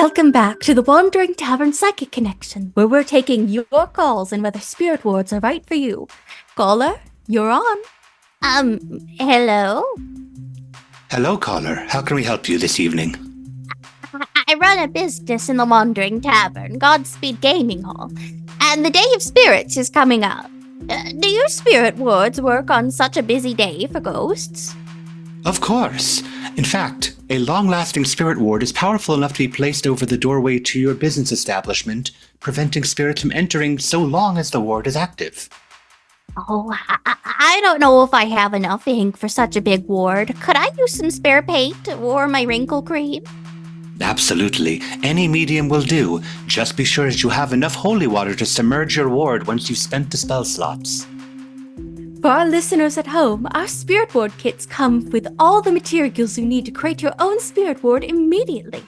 Welcome back to the Wandering Tavern Psychic Connection, where we're taking your calls and whether spirit wards are right for you. Caller, you're on. Hello? Hello, caller. How can we help you this evening? I run a business in the Wandering Tavern, Godspeed Gaming Hall, and the Day of Spirits is coming up. Do your spirit wards work on such a busy day for ghosts? Of course. In fact, a long-lasting spirit ward is powerful enough to be placed over the doorway to your business establishment, preventing spirits from entering so long as the ward is active. Oh, I don't know if I have enough ink for such a big ward. Could I use some spare paint or my wrinkle cream? Absolutely. Any medium will do. Just be sure that you have enough holy water to submerge your ward once you've spent the spell slots. For our listeners at home, our spirit ward kits come with all the materials you need to create your own spirit ward immediately.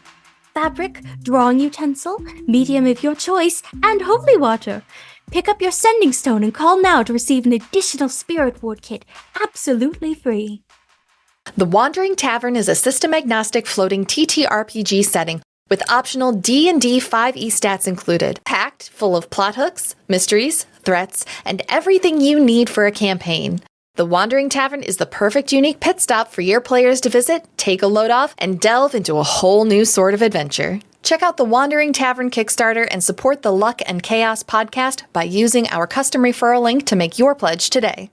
Fabric, drawing utensil, medium of your choice, and holy water. Pick up your sending stone and call now to receive an additional spirit ward kit, absolutely free. The Wandering Tavern is a system-agnostic floating TTRPG setting with optional D&D 5e stats included, packed full of plot hooks, mysteries, threats, and everything you need for a campaign. The Wandering Tavern is the perfect unique pit stop for your players to visit, take a load off, and delve into a whole new sort of adventure. Check out the Wandering Tavern Kickstarter and support the Luck and Chaos podcast by using our custom referral link to make your pledge today.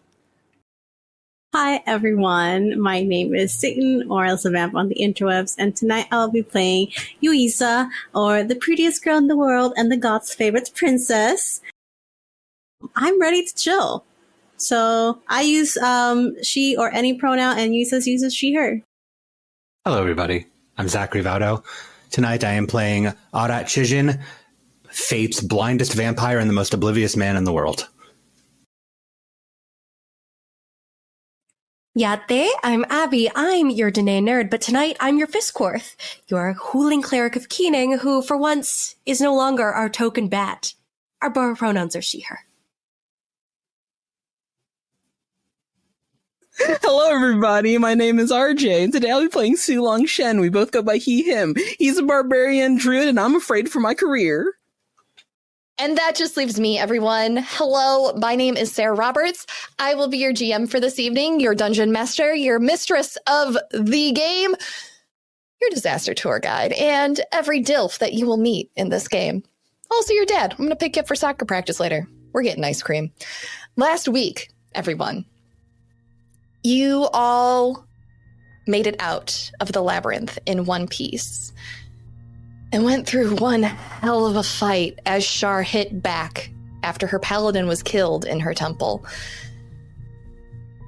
Hi everyone, my name is Satan, or Alessa Vamp on the interwebs, and tonight I'll be playing Yuiza, or the prettiest girl in the world and the god's favorite princess. I'm ready to chill. So I use she or any pronoun, and Yuiza uses she, her. Hello, everybody. I'm Zachary Vaudo. Tonight I am playing Arat Kshizhin, Fate's blindest vampire and the most oblivious man in the world. Yate, I'm Abby. I'm your Danae nerd, but tonight I'm your Fisscourth, your hooling cleric of Keening, who, for once, is no longer our token bat. Our pronouns are she, her. Hello, everybody. My name is RJ, and today I'll be playing Shen. We both go by he, him. He's a barbarian druid, and I'm afraid for my career. And that just leaves me, everyone. Hello, my name is Sarah Roberts. I will be your GM for this evening, your dungeon master, your mistress of the game, your disaster tour guide, and every DILF that you will meet in this game. Also your dad. I'm going to pick you up for soccer practice later. We're getting ice cream. Last week, everyone, you all made it out of the labyrinth in one piece and went through one hell of a fight as Shar hit back after her paladin was killed in her temple.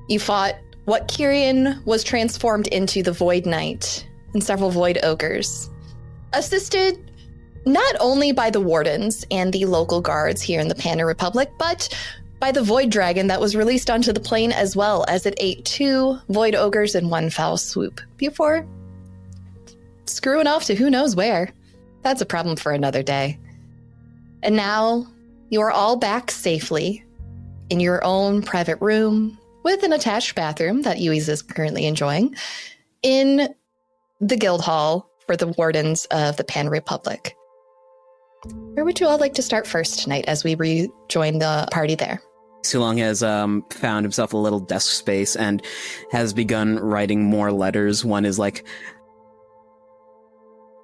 You fought what Kyrian was transformed into the Void Knight and several Void Ogres, assisted not only by the wardens and the local guards here in the Panda Republic, but by the Void Dragon that was released onto the plane, as well as it ate 2 Void Ogres in one foul swoop before screwing off to who knows where. That's a problem for another day. And now you are all back safely in your own private room with an attached bathroom that Yuiza is currently enjoying in the guild hall for the wardens of the Pan Republic. Where would you all like to start first tonight as we rejoin the party there? Sulong has found himself a little desk space and has begun writing more letters. One is like,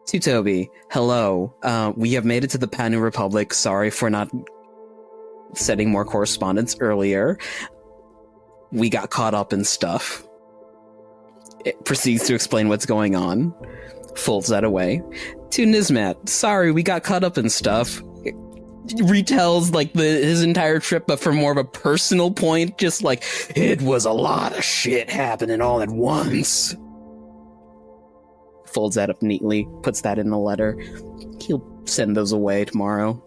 to Toby, hello. We have made it to the Panu Republic. Sorry for not sending more correspondence earlier. We got caught up in stuff. It proceeds to explain what's going on. Folds that away. To Nismat, sorry, we got caught up in stuff. It retells like his entire trip, but from more of a personal point, just like, it was a lot of shit happening all at once. Folds that up neatly, puts that in the letter. He'll send those away tomorrow.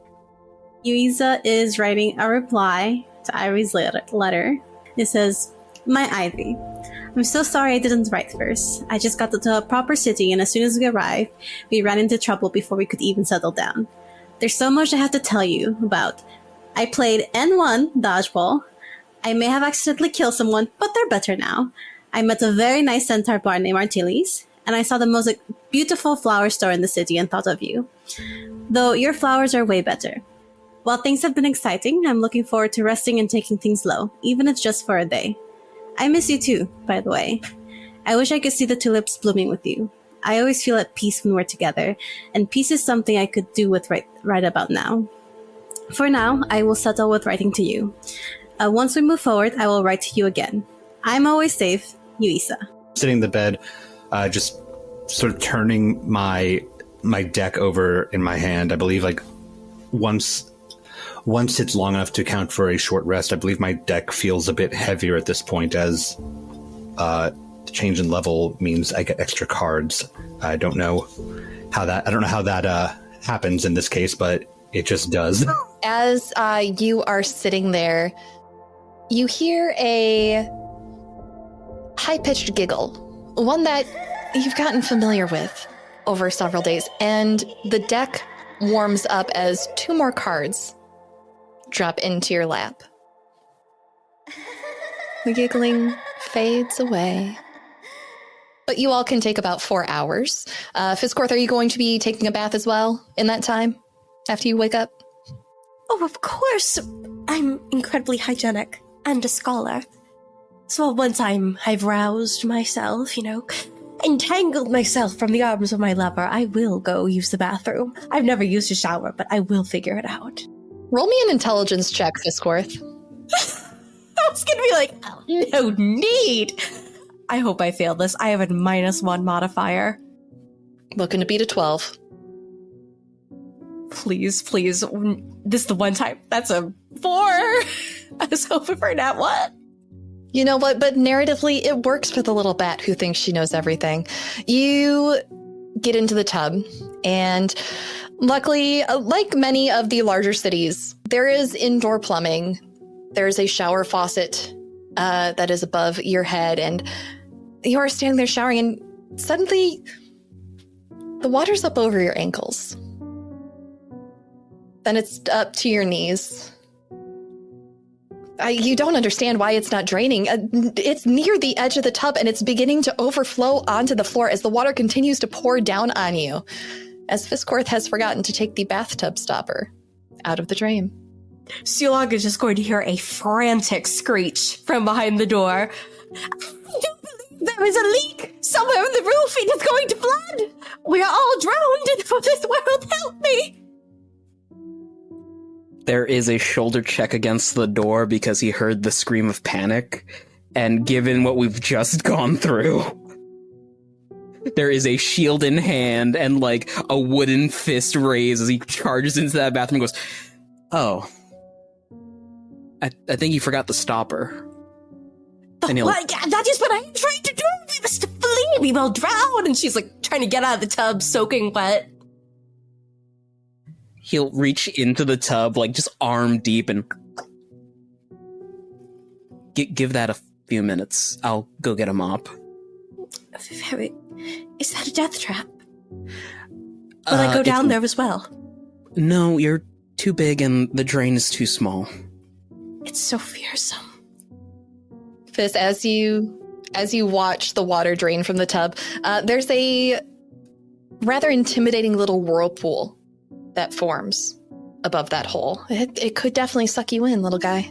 Yuiza is writing a reply to Ivy's letter. It says, My Ivy, I'm so sorry I didn't write first. I just got to a proper city, and as soon as we arrived, we ran into trouble before we could even settle down. There's so much I have to tell you about. I played N1 dodgeball. I may have accidentally killed someone, but they're better now. I met a very nice centaur bard named Artiles, and I saw the most beautiful flower store in the city and thought of you. Though your flowers are way better. While things have been exciting, I'm looking forward to resting and taking things low, even if just for a day. I miss you too, by the way. I wish I could see the tulips blooming with you. I always feel at peace when we're together, and peace is something I could do with right about now. For now, I will settle with writing to you. Once we move forward, I will write to you again. I'm always safe, Yuiza. Sitting in the bed, just sort of turning my deck over in my hand. I believe like once it's long enough to count for a short rest, I believe my deck feels a bit heavier at this point as the change in level means I get extra cards. I don't know how that happens in this case, but it just does. As you are sitting there, you hear a high-pitched giggle, one that you've gotten familiar with over several days, and the deck warms up as 2 more cards drop into your lap. The giggling fades away. But you all can take about 4 hours. Fisscourth, are you going to be taking a bath as well in that time after you wake up? Oh, of course. I'm incredibly hygienic and a scholar. So once I've roused myself, entangled myself from the arms of my lover, I will go use the bathroom. I've never used a shower, but I will figure it out. Roll me an intelligence check, Fisscourth. I was gonna be like, oh, no need. I hope I fail this. I have a -1 modifier. Looking to beat a 12. Please. This is the one time. That's a 4. I was hoping for that one. You know what? But narratively, it works for the little bat who thinks she knows everything. You get into the tub, and luckily, like many of the larger cities, there is indoor plumbing. There's a shower faucet that is above your head, and you are standing there showering, and suddenly the water's up over your ankles. Then it's up to your knees. You don't understand why it's not draining. It's near the edge of the tub, and it's beginning to overflow onto the floor as the water continues to pour down on you, as Fisscourth has forgotten to take the bathtub stopper out of the drain. Sulog is just going to hear a frantic screech from behind the door. I don't believe there is a leak somewhere in the roof. It is going to flood. We are all drowned in this world. Help me. There is a shoulder check against the door because he heard the scream of panic, and given what we've just gone through, there is a shield in hand and like a wooden fist raised as he charges into that bathroom and goes, "Oh, I think you forgot the stopper." And What? Yeah, that is what I am trying to do. We must flee. We will drown. And she's like trying to get out of the tub, soaking wet. He'll reach into the tub, like just arm deep, and give that a few minutes. I'll go get a mop. Is that a death trap? Will I go down there as well? No, you're too big and the drain is too small. It's so fearsome. Fizz, as you watch the water drain from the tub, there's a rather intimidating little whirlpool that forms above that hole. It could definitely suck you in, little guy.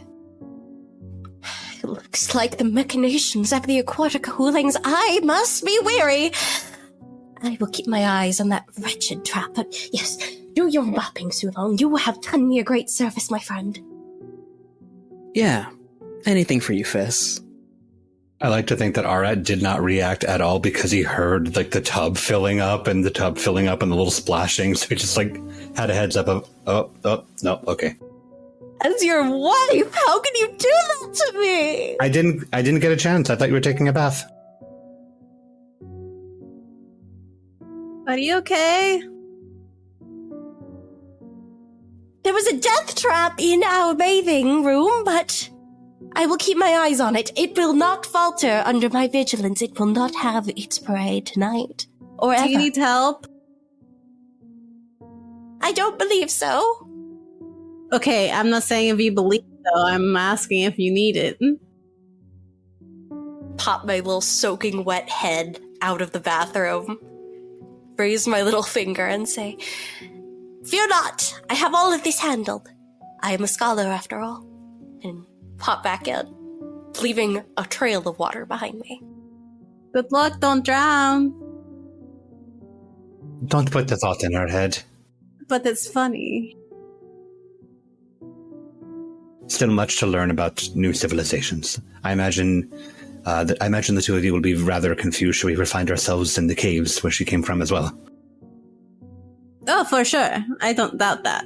It looks like the machinations of the aquatic hoolings. I must be wary. I will keep my eyes on that wretched trap. But yes, do your mopping, Sulong. You have done me a great service, my friend. Yeah, anything for you, Fizz. I like to think that Arat did not react at all because he heard like the tub filling up and the little splashing. So he just like had a heads up of, oh, no, okay. As your wife, how can you do that to me? I didn't get a chance. I thought you were taking a bath. Are you okay? There was a death trap in our bathing room, but I will keep my eyes on it. It will not falter under my vigilance. It will not have its prey tonight. Or ever. Do you need help? I don't believe so. Okay, I'm not saying if you believe so. I'm asking if you need it. Pop my little soaking wet head out of the bathroom, raise my little finger and say, "Fear not, I have all of this handled. I am a scholar after all," and pop back in, leaving a trail of water behind me. Good luck, don't drown. Don't put the thought in our head. But it's funny. Still much to learn about new civilizations. I imagine the two of you will be rather confused should we ever find ourselves in the caves where she came from as well. Oh, for sure. I don't doubt that.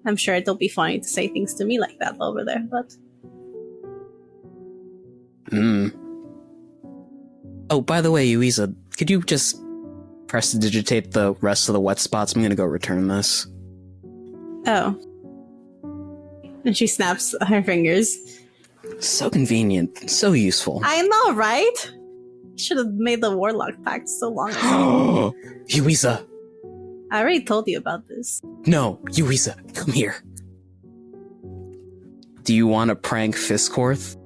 I'm sure it'll be funny to say things to me like that over there, but... Oh, by the way, Yuiza, could you just prestidigitate the rest of the wet spots? I'm gonna go return this. Oh. And she snaps her fingers. So convenient. So useful. I know, right? Should have made the Warlock Pact so long ago. Yuiza! I already told you about this. No, Yuiza, come here. Do you want to prank Fisscourth?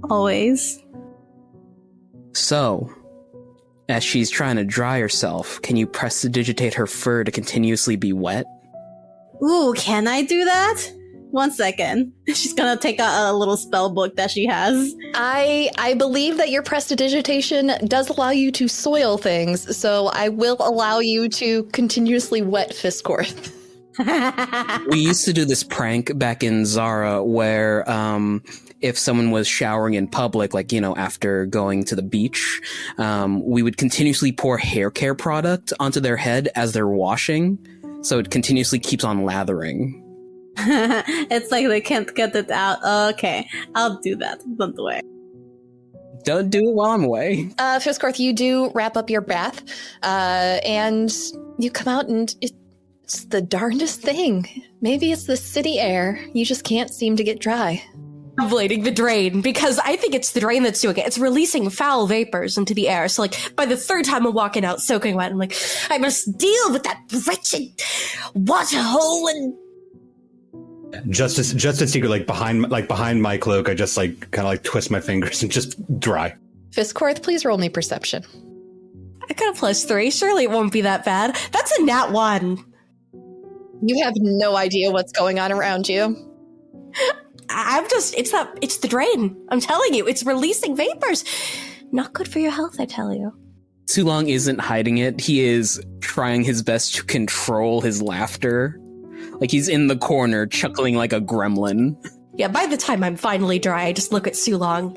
Always. So, as she's trying to dry herself, can you prestidigitate her fur to continuously be wet? Ooh, can I do that? 1 second. She's gonna take out a little spell book that she has. I believe that your prestidigitation does allow you to soil things, so I will allow you to continuously wet Fisscourth. We used to do this prank back in Zara where if someone was showering in public, like, you know, after going to the beach, we would continuously pour hair care product onto their head as they're washing, so it continuously keeps on lathering. It's like they can't get it out. Okay, I'll do that. Don't worry. Don't do it while I'm away. Fisscourth, you do wrap up your bath, and you come out and it's the darndest thing. Maybe it's the city air. You just can't seem to get dry. Blading the drain, because I think it's the drain that's doing it. It's releasing foul vapors into the air. So, like, by the third time I'm walking out soaking wet, I'm like, I must deal with that wretched water hole and... Just a secret, like behind my cloak, I just like kind of like twist my fingers and just dry. Fisscourth, please roll me perception. I got a +3. Surely it won't be that bad. That's a nat 1. You have no idea what's going on around you. It's the drain. I'm telling you, it's releasing vapors. Not good for your health, I tell you. Sulong isn't hiding it. He is trying his best to control his laughter. Like he's in the corner chuckling like a gremlin. Yeah, by the time I'm finally dry, I just look at Sulong,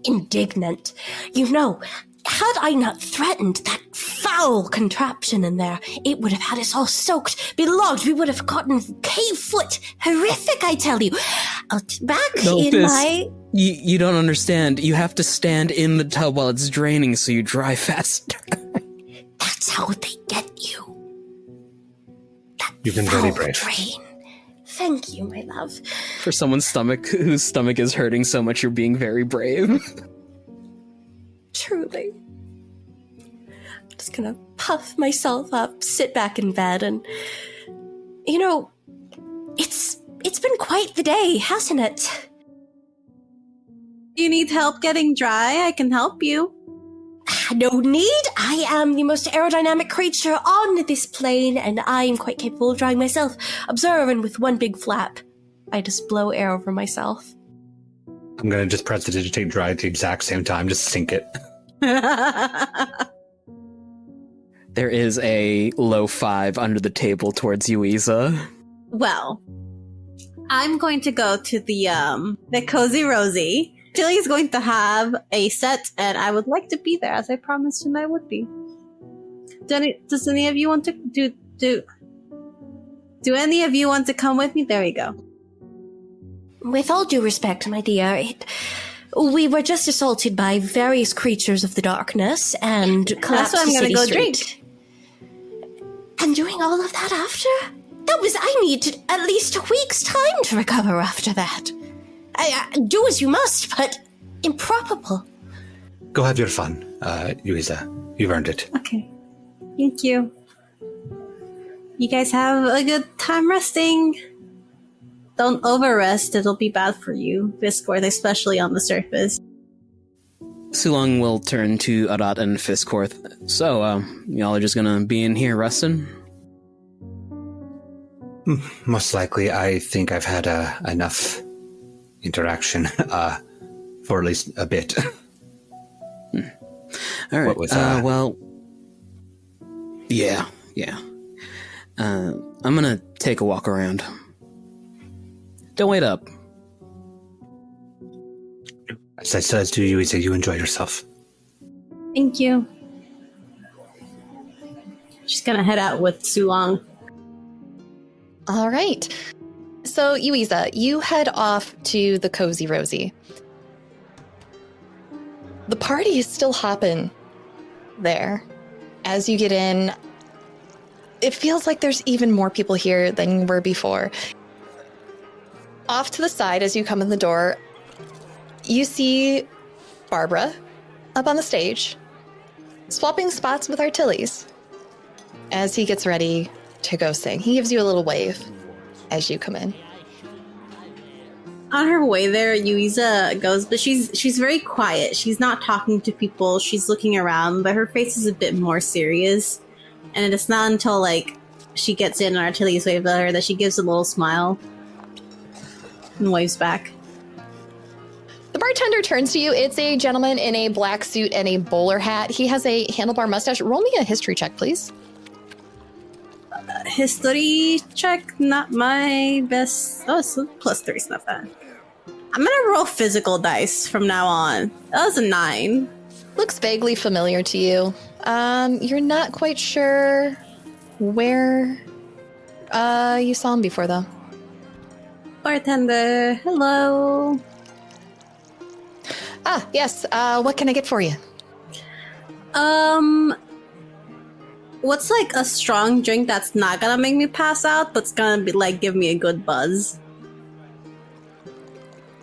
indignant. You know, had I not threatened that foul contraption in there, it would have had us all soaked, belogged. We would have gotten cave foot. Horrific, I tell you. You don't understand. You have to stand in the tub while it's draining so you dry faster. That's how they get you. You've been very brave. Drain. Thank you, my love. For someone's whose stomach is hurting so much, you're being very brave. Truly. I'm just gonna puff myself up, sit back in bed, and... You know, it's been quite the day, hasn't it? You need help getting dry? I can help you. No need. I am the most aerodynamic creature on this plane, and I am quite capable of drying myself. Observe, and with one big flap, I just blow air over myself. I'm gonna just prestidigitate dry at the exact same time, just sink it. There is a low 5 under the table towards Yuiza. Well, I'm going to go to the Cozy Rosie. Tilly's going to have a set, and I would like to be there, as I promised him I would be. Does any of you want to do any of you want to come with me? There we go. With all due respect, my dear, we were just assaulted by various creatures of the darkness and collapsed That's why I'm the gonna city go street. And doing all of that after? I needed at least a week's time to recover after that. I do as you must, but improbable. Go have your fun, Yuiza. You've earned it. Okay. Thank you. You guys have a good time resting. Don't overrest, it'll be bad for you, Fisscourth, especially on the surface. Sulong will turn to Arat and Fisscourth. So, y'all are just gonna be in here resting? Most likely, I think I've had enough interaction for at least a bit. All right. What was, well, yeah. I'm gonna take a walk around. Don't wait up. As I said to you, you enjoy yourself. Thank you. She's gonna head out with Sulong. All right. So, Yuiza, you head off to the Cozy Rosie. The party is still hopping there. As you get in, it feels like there's even more people here than were before. Off to the side, as you come in the door, you see Barbara up on the stage, swapping spots with Artilles as he gets ready to go sing. He gives you a little wave as you come in. On her way there, Yuiza goes, but she's very quiet. She's not talking to people. She's looking around, but her face is a bit more serious. And it's not until, like, she gets in and Artilles waves at her that she gives a little smile and waves back. The bartender turns to you. It's a gentleman in a black suit and a bowler hat. He has a handlebar mustache. Roll me a history check, please. History check, not my best. Oh, so +3 is not bad. I'm gonna roll physical dice from now on. That was a 9. Looks vaguely familiar to you. You're not quite sure where you saw him before, though. Bartender, hello. Ah, yes. What can I get for you? What's like a strong drink that's not gonna make me pass out, but's gonna be like give me a good buzz?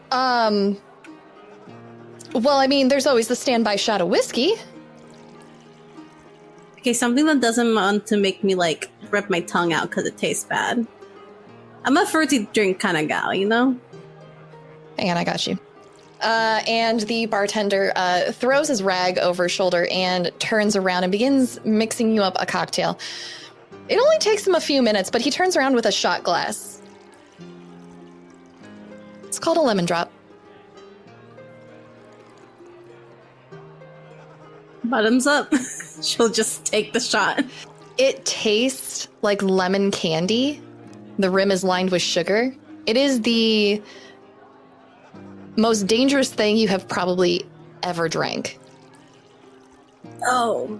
Well, I mean, there's always the standby shot of whiskey. Okay, something that doesn't want to make me like rip my tongue out because it tastes bad. I'm a fruity drink kind of gal, you know? Hang on, I got you. And the bartender throws his rag over his shoulder and turns around and begins mixing you up a cocktail. It only takes him a few minutes, but he turns around with a shot glass. It's called a lemon drop. Bottoms up. She'll just take the shot. It tastes like lemon candy. The rim is lined with sugar. It is the most dangerous thing you have probably ever drank. Oh,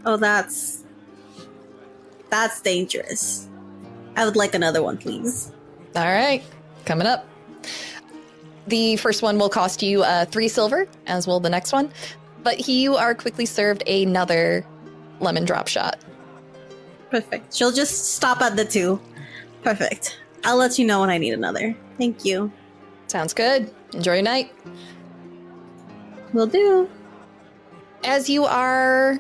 that's dangerous. I would like another one, please. All right, coming up. The first one will cost you 3 silver, as will the next one. But you are quickly served another lemon drop shot. Perfect. She'll just stop at the 2. Perfect. I'll let you know when I need another. Thank you. Sounds good. Enjoy your night. Will do. As you are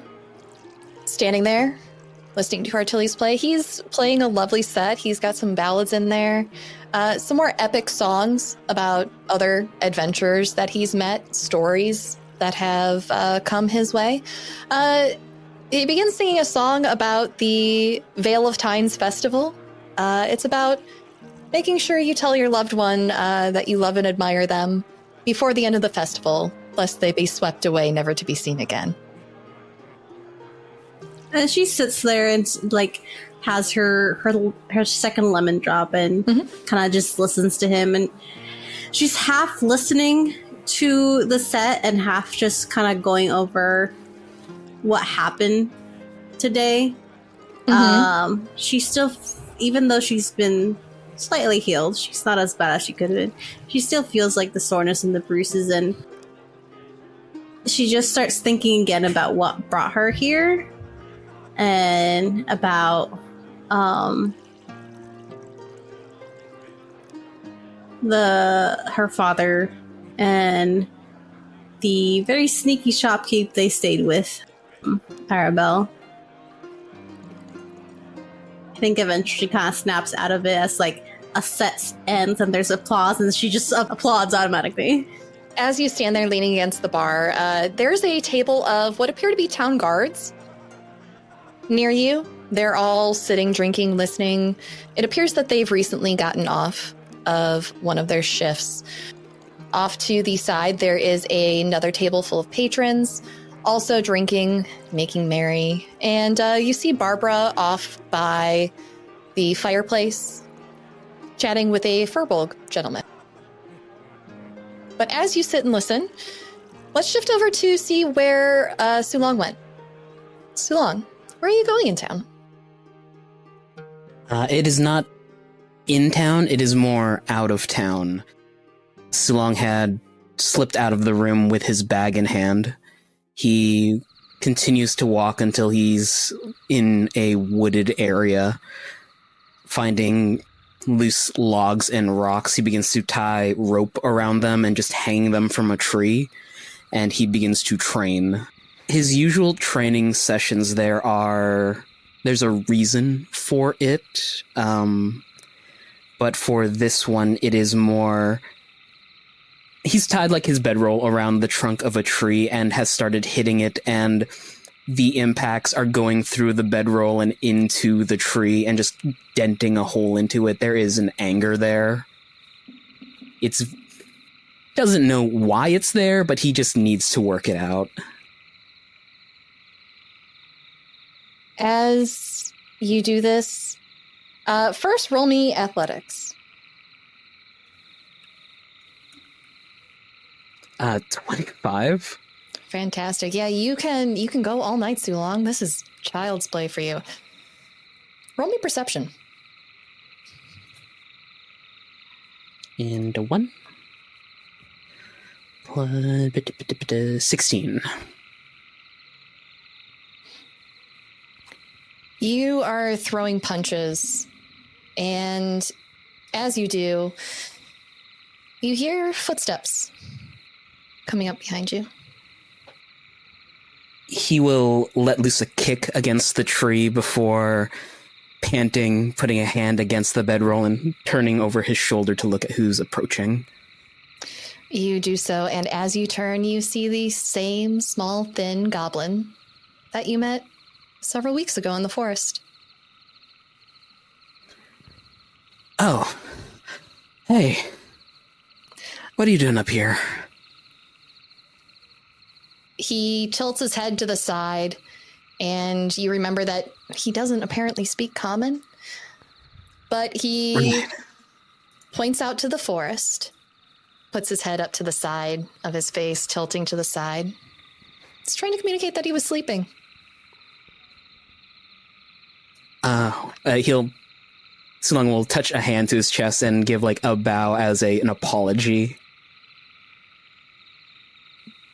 standing there, listening to Artilles play, he's playing a lovely set. He's got some ballads in there, some more epic songs about other adventurers that he's met, stories that have come his way. He begins singing a song about the Vale of Tynes Festival. It's about making sure you tell your loved one that you love and admire them before the end of the festival, lest they be swept away, never to be seen again. And she sits there and like has her second lemon drop and kind of just listens to him, and she's half listening to the set and half just kind of going over what happened today. She still, even though she's been slightly healed, she's not as bad as she could have been. She still feels like the soreness and the bruises, and she just starts thinking again about what brought her here and about her father and the very sneaky shopkeep they stayed with, Arabelle. I think eventually kind of snaps out of it as like a set ends and there's applause, and she just applauds automatically. as you stand there leaning against the bar, there's a table of what appear to be town guards near you. They're all sitting, drinking, listening. It appears that they've recently gotten off of one of their shifts. Off to the side, there is another table full of patrons, also drinking, making merry. And you see Barbara off by the fireplace, chatting with a Furbolg gentleman. But as you sit and listen, let's shift over to see where Sulong went. Sulong, where are you going in town? It is not in town, it is more out of town. Sulong had slipped out of the room with his bag in hand. He continues to walk until he's in a wooded area. Finding loose logs and rocks, he begins to tie rope around them and just hang them from a tree, and he begins to train. His usual training sessions there's a reason for it, but for this one, it is more... He's tied like his bedroll around the trunk of a tree and has started hitting it, and the impacts are going through the bedroll and into the tree and just denting a hole into it. There is an anger there. Doesn't know why it's there, but he just needs to work it out. As you do this, first roll me athletics. 25? Fantastic. Yeah, you can go all night, Sulong. This is child's play for you. Roll me perception. And a 1. Plus 16. You are throwing punches, and as you do, you hear footsteps coming up behind you. He will let loose a kick against the tree before panting, putting a hand against the bedroll and turning over his shoulder to look at who's approaching. You do so, and as you turn, you see the same small, thin goblin that you met several weeks ago in the forest. Oh. Hey. What are you doing up here? He tilts his head to the side, and you remember that he doesn't apparently speak common, but he points out to the forest, puts his head up to the side of his face, tilting to the side. He's trying to communicate that he was sleeping. Sulong will touch a hand to his chest and give like a bow as an apology.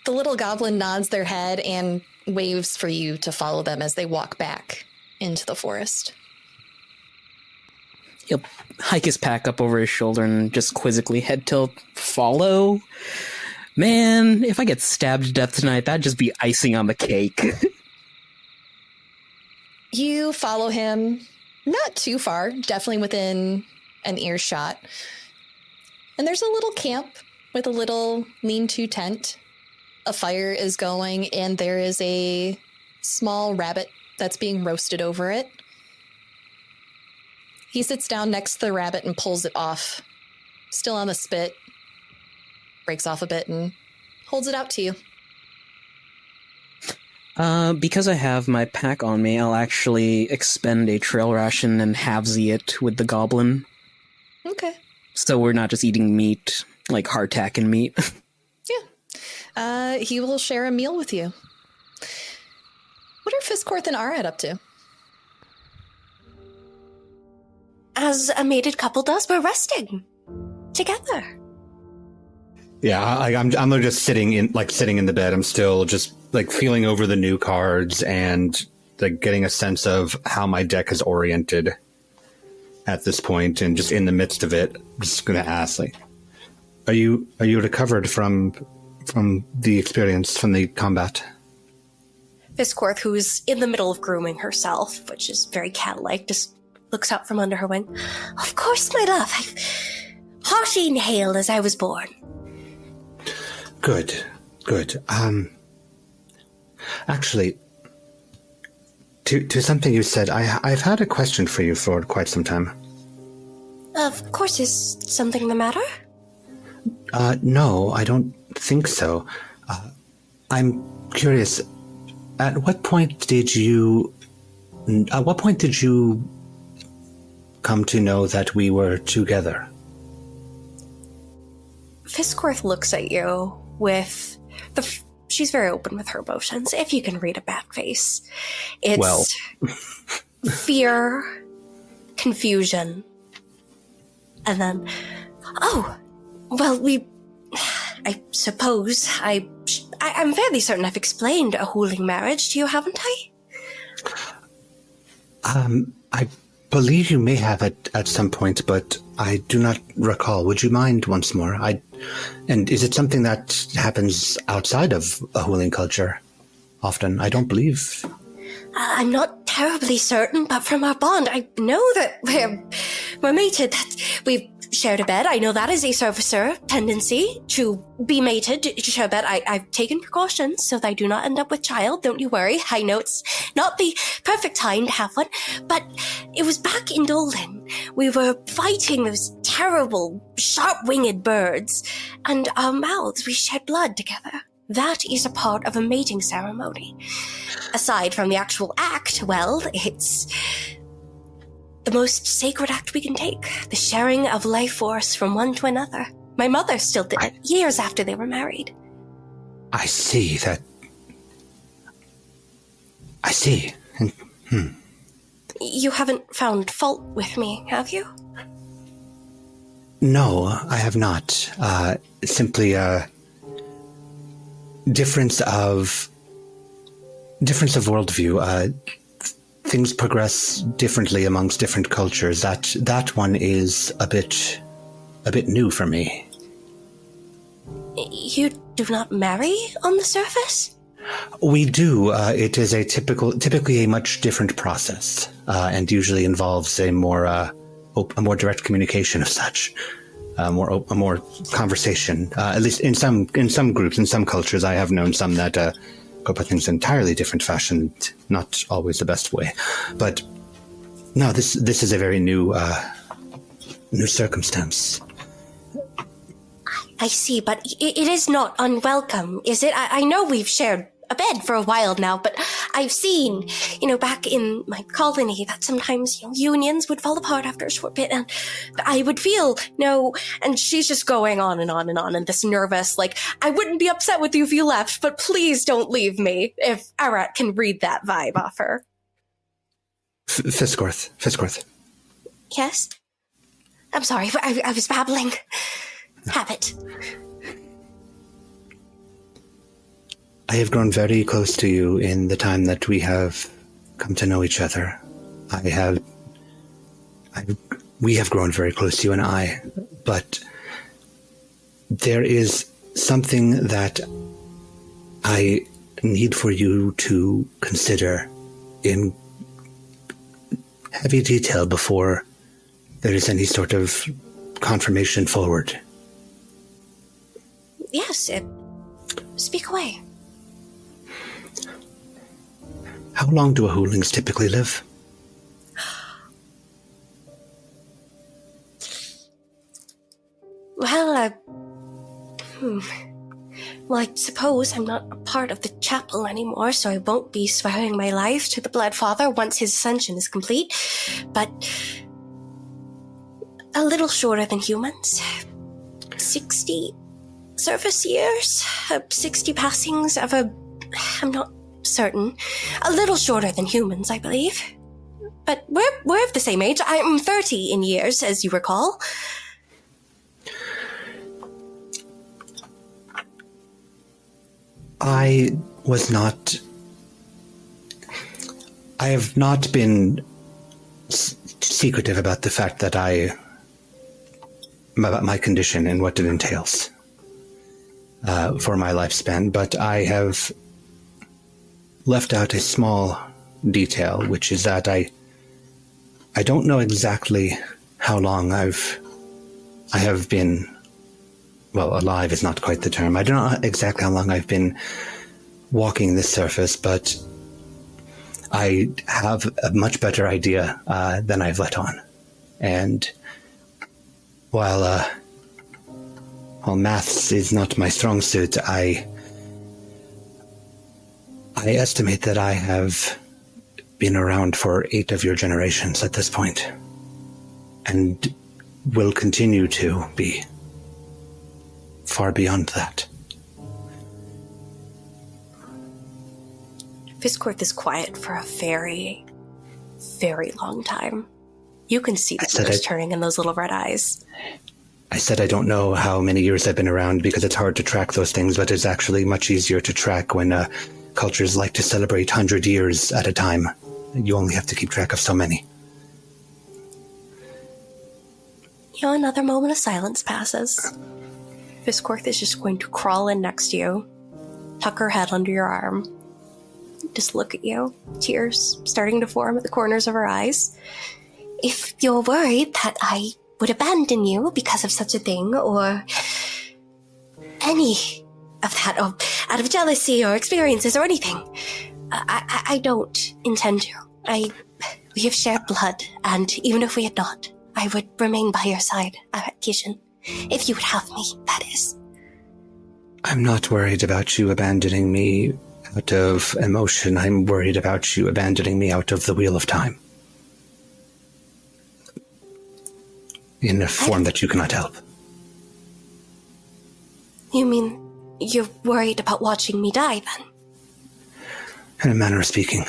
The little goblin nods their head and waves for you to follow them as they walk back into the forest. He'll hike his pack up over his shoulder and just quizzically head to follow. Man, if I get stabbed to death tonight, that'd just be icing on the cake. You follow him, not too far, definitely within an earshot. And there's a little camp with a little lean-to tent. A fire is going, and there is a small rabbit that's being roasted over it. He sits down next to the rabbit and pulls it off, still on the spit, breaks off a bit and holds it out to you. Because I have my pack on me, I'll actually expend a trail ration and halvesy it with the goblin. Okay. So we're not just eating meat, like hardtack and meat. Yeah. He will share a meal with you. What are Fisscourth and Arat up to? As a mated couple does, we're resting together. Yeah, I'm just sitting in the bed. I'm still just like feeling over the new cards and like getting a sense of how my deck is oriented at this point, and just in the midst of it, I'm just gonna ask, like, are you recovered from the experience, from the combat? Fisscourth, who's in the middle of grooming herself, which is very cat-like, just looks out from under her wing. Of course, my love. I've hearty and hale as I was born. Good. Actually, to something you said, I've had a question for you for quite some time. Of course, is something the matter? No, I don't think so. I'm curious, at what point did you come to know that we were together? Fisscourth looks at you with she's very open with her emotions, if you can read a bad face. It's fear, confusion, and then, I suppose I'm fairly certain I've explained a hooling marriage to you, haven't I? I believe you may have at some point, but I do not recall. Would you mind once more? And is it something that happens outside of a hooling culture often? I don't believe. I'm not terribly certain, but from our bond, I know that we're mated, that we've shared a bed. I know that is a servicer tendency to be mated, to share a bed. I've taken precautions so that I do not end up with child. Don't you worry. I know it's not the perfect time to have one, but it was back in Dolan. We were fighting those terrible, sharp-winged birds, and our mouths, we shed blood together. That is a part of a mating ceremony. Aside from the actual act, well, it's the most sacred act we can take. The sharing of life force from one to another. My mother still did it years after they were married. I see. You haven't found fault with me, have you? No, I have not. Simply difference of worldview. Things progress differently amongst different cultures. That one is a bit new for me. You do not marry on the surface? We do. It is typically a much different process, and usually involves a more direct communication of such, a more conversation. At least in some groups, in some cultures, I have known some that go about things in entirely different fashion, not always the best way. But no, this is a very new circumstance. I see, but it is not unwelcome, is it? I know we've shared a bed for a while now, but I've seen, back in my colony that sometimes, unions would fall apart after a short bit, and I would feel, and she's just going on and on and on, and this nervous, I wouldn't be upset with you if you left, but please don't leave me, if Arat can read that vibe off her. Fisscourth. Yes? I'm sorry, I was babbling. Habit. I have grown very close to you in the time that we have come to know each other. We have grown very close, you and I, but there is something that I need for you to consider in heavy detail before there is any sort of confirmation forward. Yes, speak away. How long do ahoolings typically live? Well, Well, I suppose I'm not a part of the chapel anymore, so I won't be swearing my life to the Blood Father once his ascension is complete. But a little shorter than humans. 60 service years? 60 passings of I'm not certain. A little shorter than humans, I believe. But we're of the same age. I'm 30 in years, as you recall. I have not been secretive about the fact that about my condition and what it entails for my lifespan, but I have left out a small detail, which is that I don't know exactly how long I have been well, alive is not quite the term. I don't know exactly how long I've been walking this surface, but I have a much better idea than I've let on. And while maths is not my strong suit, I estimate that I have been around for 8 of your generations at this point, and will continue to be far beyond that. Fisscourth is quiet for a very, very long time. You can see the colors turning in those little red eyes. I said I don't know how many years I've been around because it's hard to track those things, but it's actually much easier to track when cultures like to celebrate 100 years at a time. You only have to keep track of so many. Another moment of silence passes. Fisscourth is just going to crawl in next to you, tuck her head under your arm, just look at you, tears starting to form at the corners of her eyes. If you're worried that I would abandon you because of such a thing, or any of that, or out of jealousy or experiences or anything, I don't intend to. We have shared blood, and even if we had not, I would remain by your side, Arat Kshizhin. If you would have me, that is. I'm not worried about you abandoning me out of emotion. I'm worried about you abandoning me out of the wheel of time. In a form that you cannot help. You mean you're worried about watching me die, then? In a manner of speaking.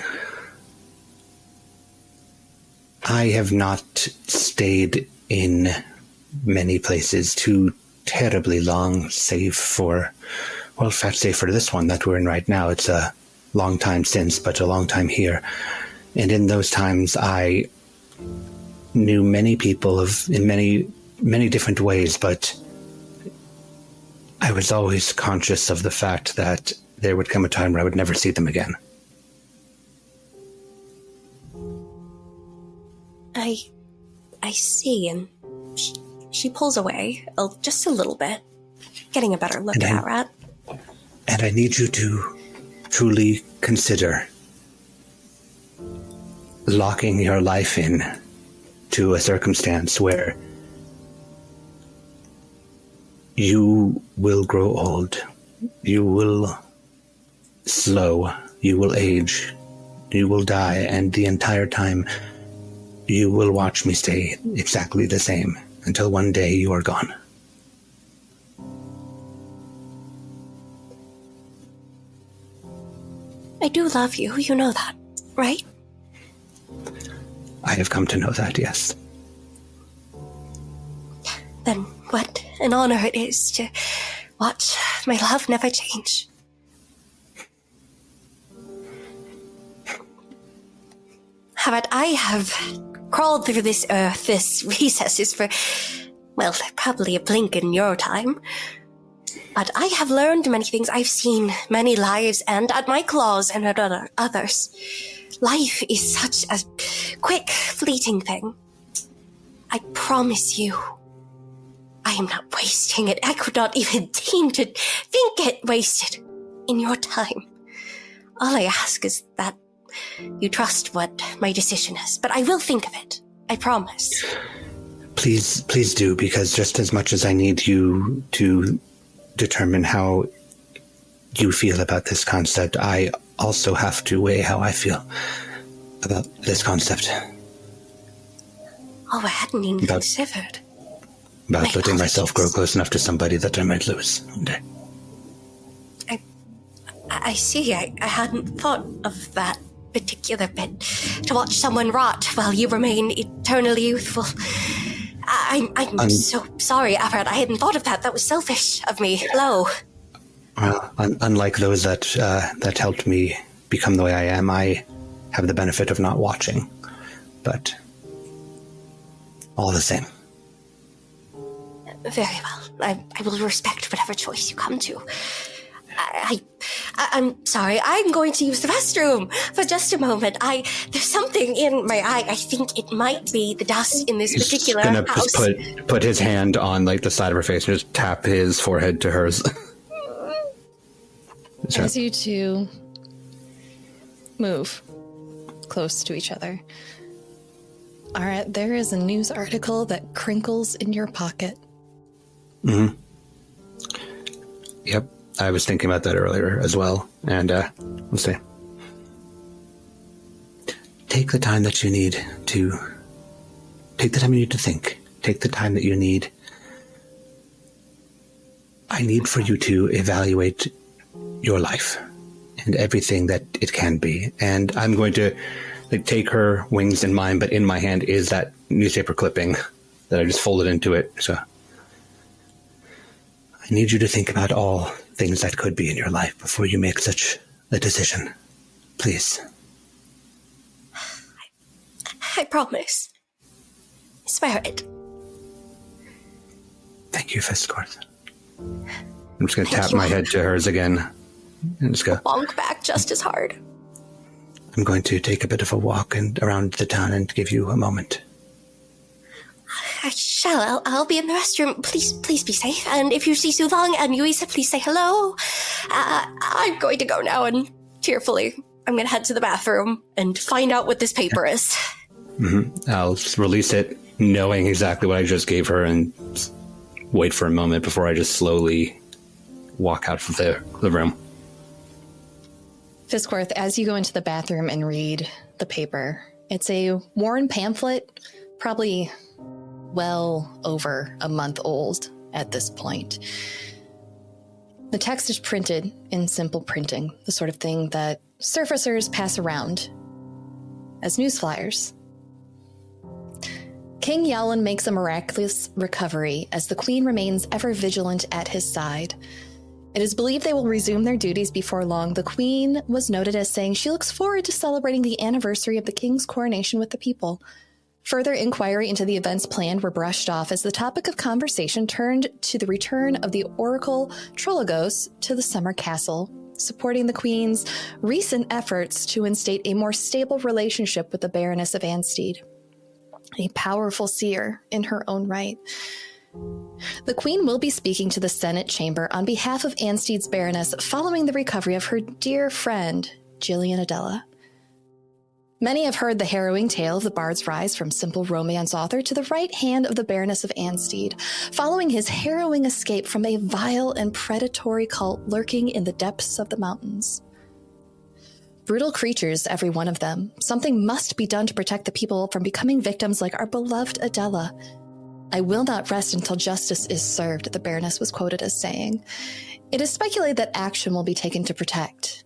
I have not stayed in many places too terribly long, save for this one that we're in right now. It's a long time since, but a long time here. And in those times, I knew many people in many different ways, but I was always conscious of the fact that there would come a time where I would never see them again. I see, and she pulls away just a little bit, getting a better look at Arat. And I need you to truly consider locking your life in to a circumstance where you will grow old, you will slow, you will age, you will die, and the entire time you will watch me stay exactly the same until one day you are gone. I do love you, you know that, right? I have come to know that, yes. Then what an honor it is to watch my love never change. Arat, I have crawled through this earth, this recesses for, well, probably a blink in your time. But I have learned many things. I've seen many lives, and at my claws and at others. Life is such a quick, fleeting thing. I promise you, I am not wasting it. I could not even deem to think it wasted in your time. All I ask is that you trust what my decision is, but I will think of it. I promise. Please do, because just as much as I need you to determine how you feel about this concept, I also have to weigh how I feel about this concept. Oh, I hadn't even considered. About letting myself grow close enough to somebody that I might lose one day. I see. I hadn't thought of that particular bit. To watch someone rot while you remain eternally youthful. I'm so sorry, Arat. I hadn't thought of that. That was selfish of me. Low. Well, unlike those that helped me become the way I am, I have the benefit of not watching. But all the same. Very well. I will respect whatever choice you come to. I'm sorry. I'm going to use the restroom for just a moment. There's something in my eye. I think it might be the dust in this particular gonna house. just put his hand on like the side of her face and just tap his forehead to hers. As you two move close to each other, Arat, there is a news article that crinkles in your pocket. Mm-hmm. Yep, I was thinking about that earlier as well. And let's see. Take the time that you need to. Take the time you need to think. Take the time that you need. I need for you to evaluate your life and everything that it can be. And I'm going to take her wings in mine, but in my hand is that newspaper clipping that I just folded into it. So I need you to think about all things that could be in your life before you make such a decision. Please. I promise. I swear it. Thank you, Fisscourth. I'm just going to tap my head to hers again. And just go. Bonk back just as hard. I'm going to take a bit of a walk around the town and give you a moment. I shall. I'll be in the restroom. Please be safe. And if you see Suvang and Yuiza, please say hello. I'm going to go now, and tearfully, I'm going to head to the bathroom and find out what this paper is. Mm-hmm. I'll just release it, knowing exactly what I just gave her, and wait for a moment before I just slowly walk out of the room. Fisscourth, as you go into the bathroom and read the paper, it's a worn pamphlet, probably well over a month old at this point. The text is printed in simple printing, the sort of thing that surfacers pass around as news flyers. King Yalan makes a miraculous recovery as the Queen remains ever vigilant at his side. It is believed they will resume their duties before long. The Queen was noted as saying she looks forward to celebrating the anniversary of the King's coronation with the people. Further inquiry into the events planned were brushed off as the topic of conversation turned to the return of the Oracle Trologos to the Summer Castle, supporting the Queen's recent efforts to instate a more stable relationship with the Baroness of Anstead, a powerful seer in her own right. The Queen will be speaking to the Senate chamber on behalf of Anstead's Baroness following the recovery of her dear friend, Gillian Adela. Many have heard the harrowing tale of the bard's rise from simple romance author to the right hand of the Baroness of Anstead, following his harrowing escape from a vile and predatory cult lurking in the depths of the mountains. Brutal creatures, every one of them. Something must be done to protect the people from becoming victims like our beloved Adela. I will not rest until justice is served, the Baroness was quoted as saying. It is speculated that action will be taken to protect.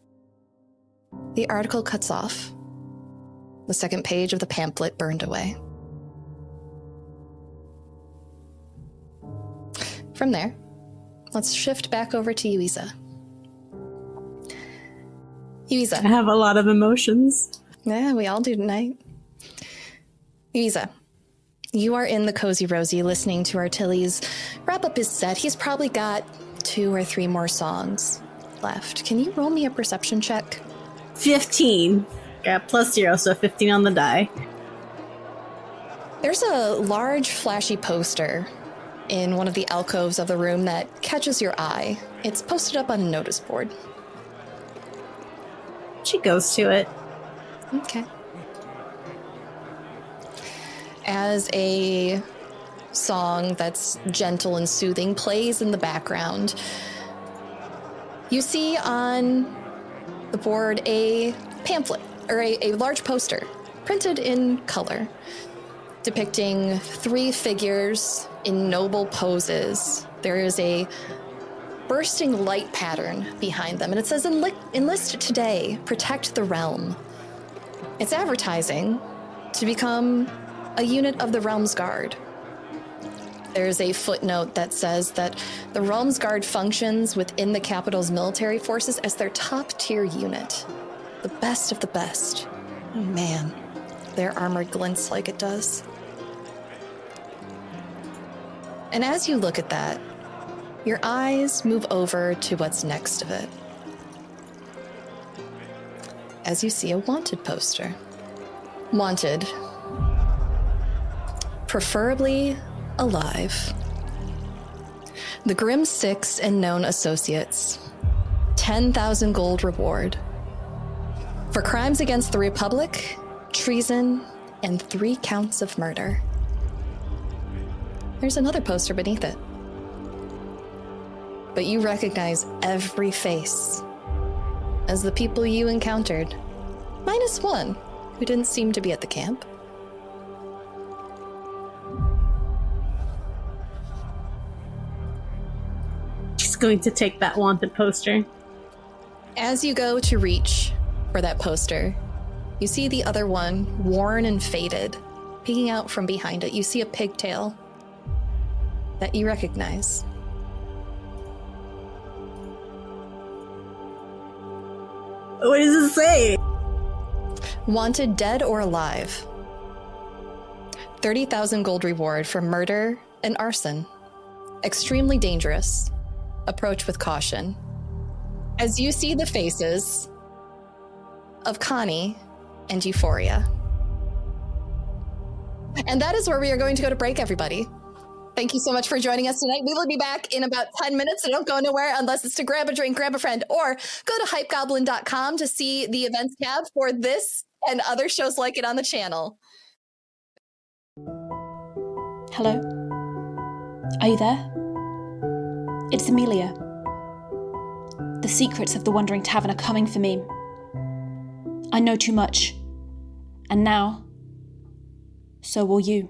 The article cuts off. The second page of the pamphlet burned away. From there, let's shift back over to Yuiza. Yuiza. I have a lot of emotions. Yeah, we all do tonight. Yuiza, you are in the Cozy Rosie listening to Artilles wrap up his set. He's probably got 2 or 3 more songs left. Can you roll me a perception check? 15. Got +0, so 15 on the die. There's a large, flashy poster in one of the alcoves of the room that catches your eye. It's posted up on a notice board. She goes to it. Okay. As a song that's gentle and soothing plays in the background, you see on the board a pamphlet, or a large poster, printed in color, depicting 3 figures in noble poses. There is a bursting light pattern behind them, and it says, enlist today, protect the realm. It's advertising to become a unit of the Realm's Guard. There's a footnote that says that the Realm's Guard functions within the capital's military forces as their top-tier unit. The best of the best. Oh man, their armor glints like it does. And as you look at that, your eyes move over to what's next of it. as you see a wanted poster. Wanted. Preferably alive. The Grim Six and known associates. 10,000 gold reward. For crimes against the Republic, treason, and 3 counts of murder. There's another poster beneath it. But you recognize every face as the people you encountered, minus one who didn't seem to be at the camp. She's going to take that wanted poster. As you go to reach for that poster, you see the other one, worn and faded, peeking out from behind it. You see a pigtail that you recognize. What does it say? Wanted dead or alive. 30,000 gold reward for murder and arson. Extremely dangerous. Approach with caution. As you see the faces of Connie and Euphoria. And that is where we are going to go to break, everybody. Thank you so much for joining us tonight. We will be back in about 10 minutes, so don't go nowhere unless it's to grab a drink, grab a friend, or go to hypegoblin.com to see the events tab for this and other shows like it on the channel. Hello? Are you there? It's Amelia. The secrets of the Wandering Tavern are coming for me. I know too much. And now, so will you.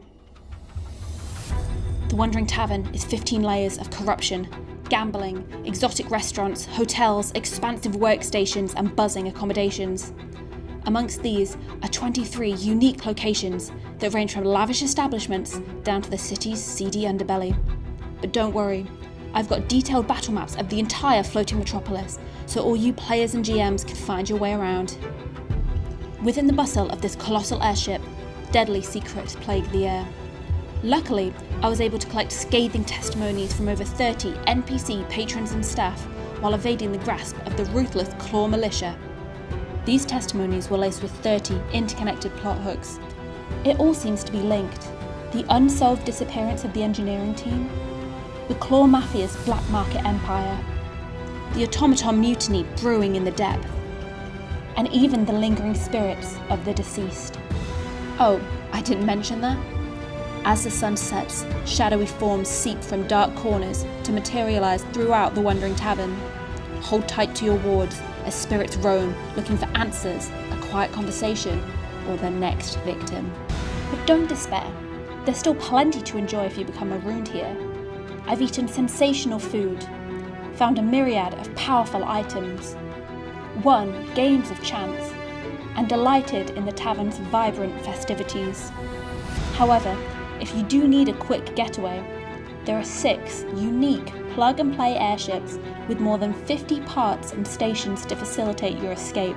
The Wandering Tavern is 15 layers of corruption, gambling, exotic restaurants, hotels, expansive workstations, and buzzing accommodations. Amongst these are 23 unique locations that range from lavish establishments down to the city's seedy underbelly. But don't worry, I've got detailed battle maps of the entire floating metropolis, so all you players and GMs can find your way around. Within the bustle of this colossal airship, deadly secrets plague the air. Luckily, I was able to collect scathing testimonies from over 30 NPC patrons and staff while evading the grasp of the ruthless Claw Militia. These testimonies were laced with 30 interconnected plot hooks. It all seems to be linked. The unsolved disappearance of the engineering team, the Claw Mafia's black market empire, the automaton mutiny brewing in the depth, and even the lingering spirits of the deceased. Oh, I didn't mention that. As the sun sets, shadowy forms seep from dark corners to materialize throughout the Wandering Tavern. Hold tight to your wards as spirits roam, looking for answers, a quiet conversation, or their next victim. But don't despair. There's still plenty to enjoy if you become marooned here. I've eaten sensational food, found a myriad of powerful items, won games of chance, and delighted in the tavern's vibrant festivities. However, if you do need a quick getaway, there are 6 unique plug-and-play airships with more than 50 parts and stations to facilitate your escape.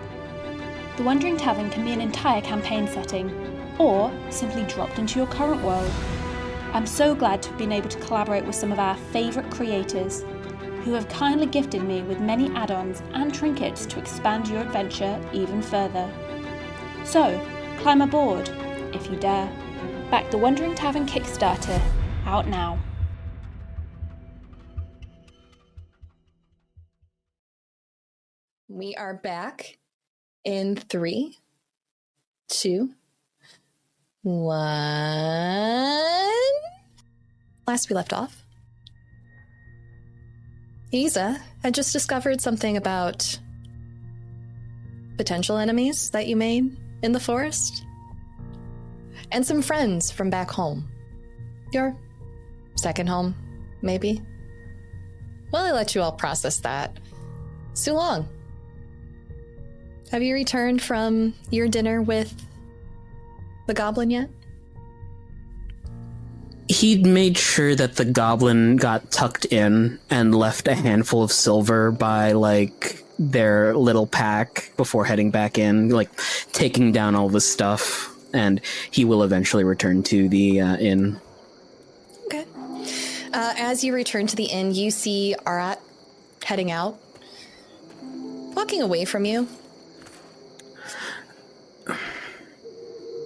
The Wandering Tavern can be an entire campaign setting, or simply dropped into your current world. I'm so glad to have been able to collaborate with some of our favourite creators, who have kindly gifted me with many add-ons and trinkets to expand your adventure even further. So, climb aboard, if you dare. Back the Wandering Tavern Kickstarter, out now. We are back in 3, 2, 1. Last we left off, Yuiza had just discovered something about potential enemies that you made in the forest. And some friends from back home. Your second home, maybe? Well, I let you all process that. So long. Have you returned from your dinner with the goblin yet? He'd made sure that the goblin got tucked in and left a handful of silver by, their little pack before heading back in, taking down all the stuff. And he will eventually return to the inn. Okay. As you return to the inn, you see Arat heading out, walking away from you.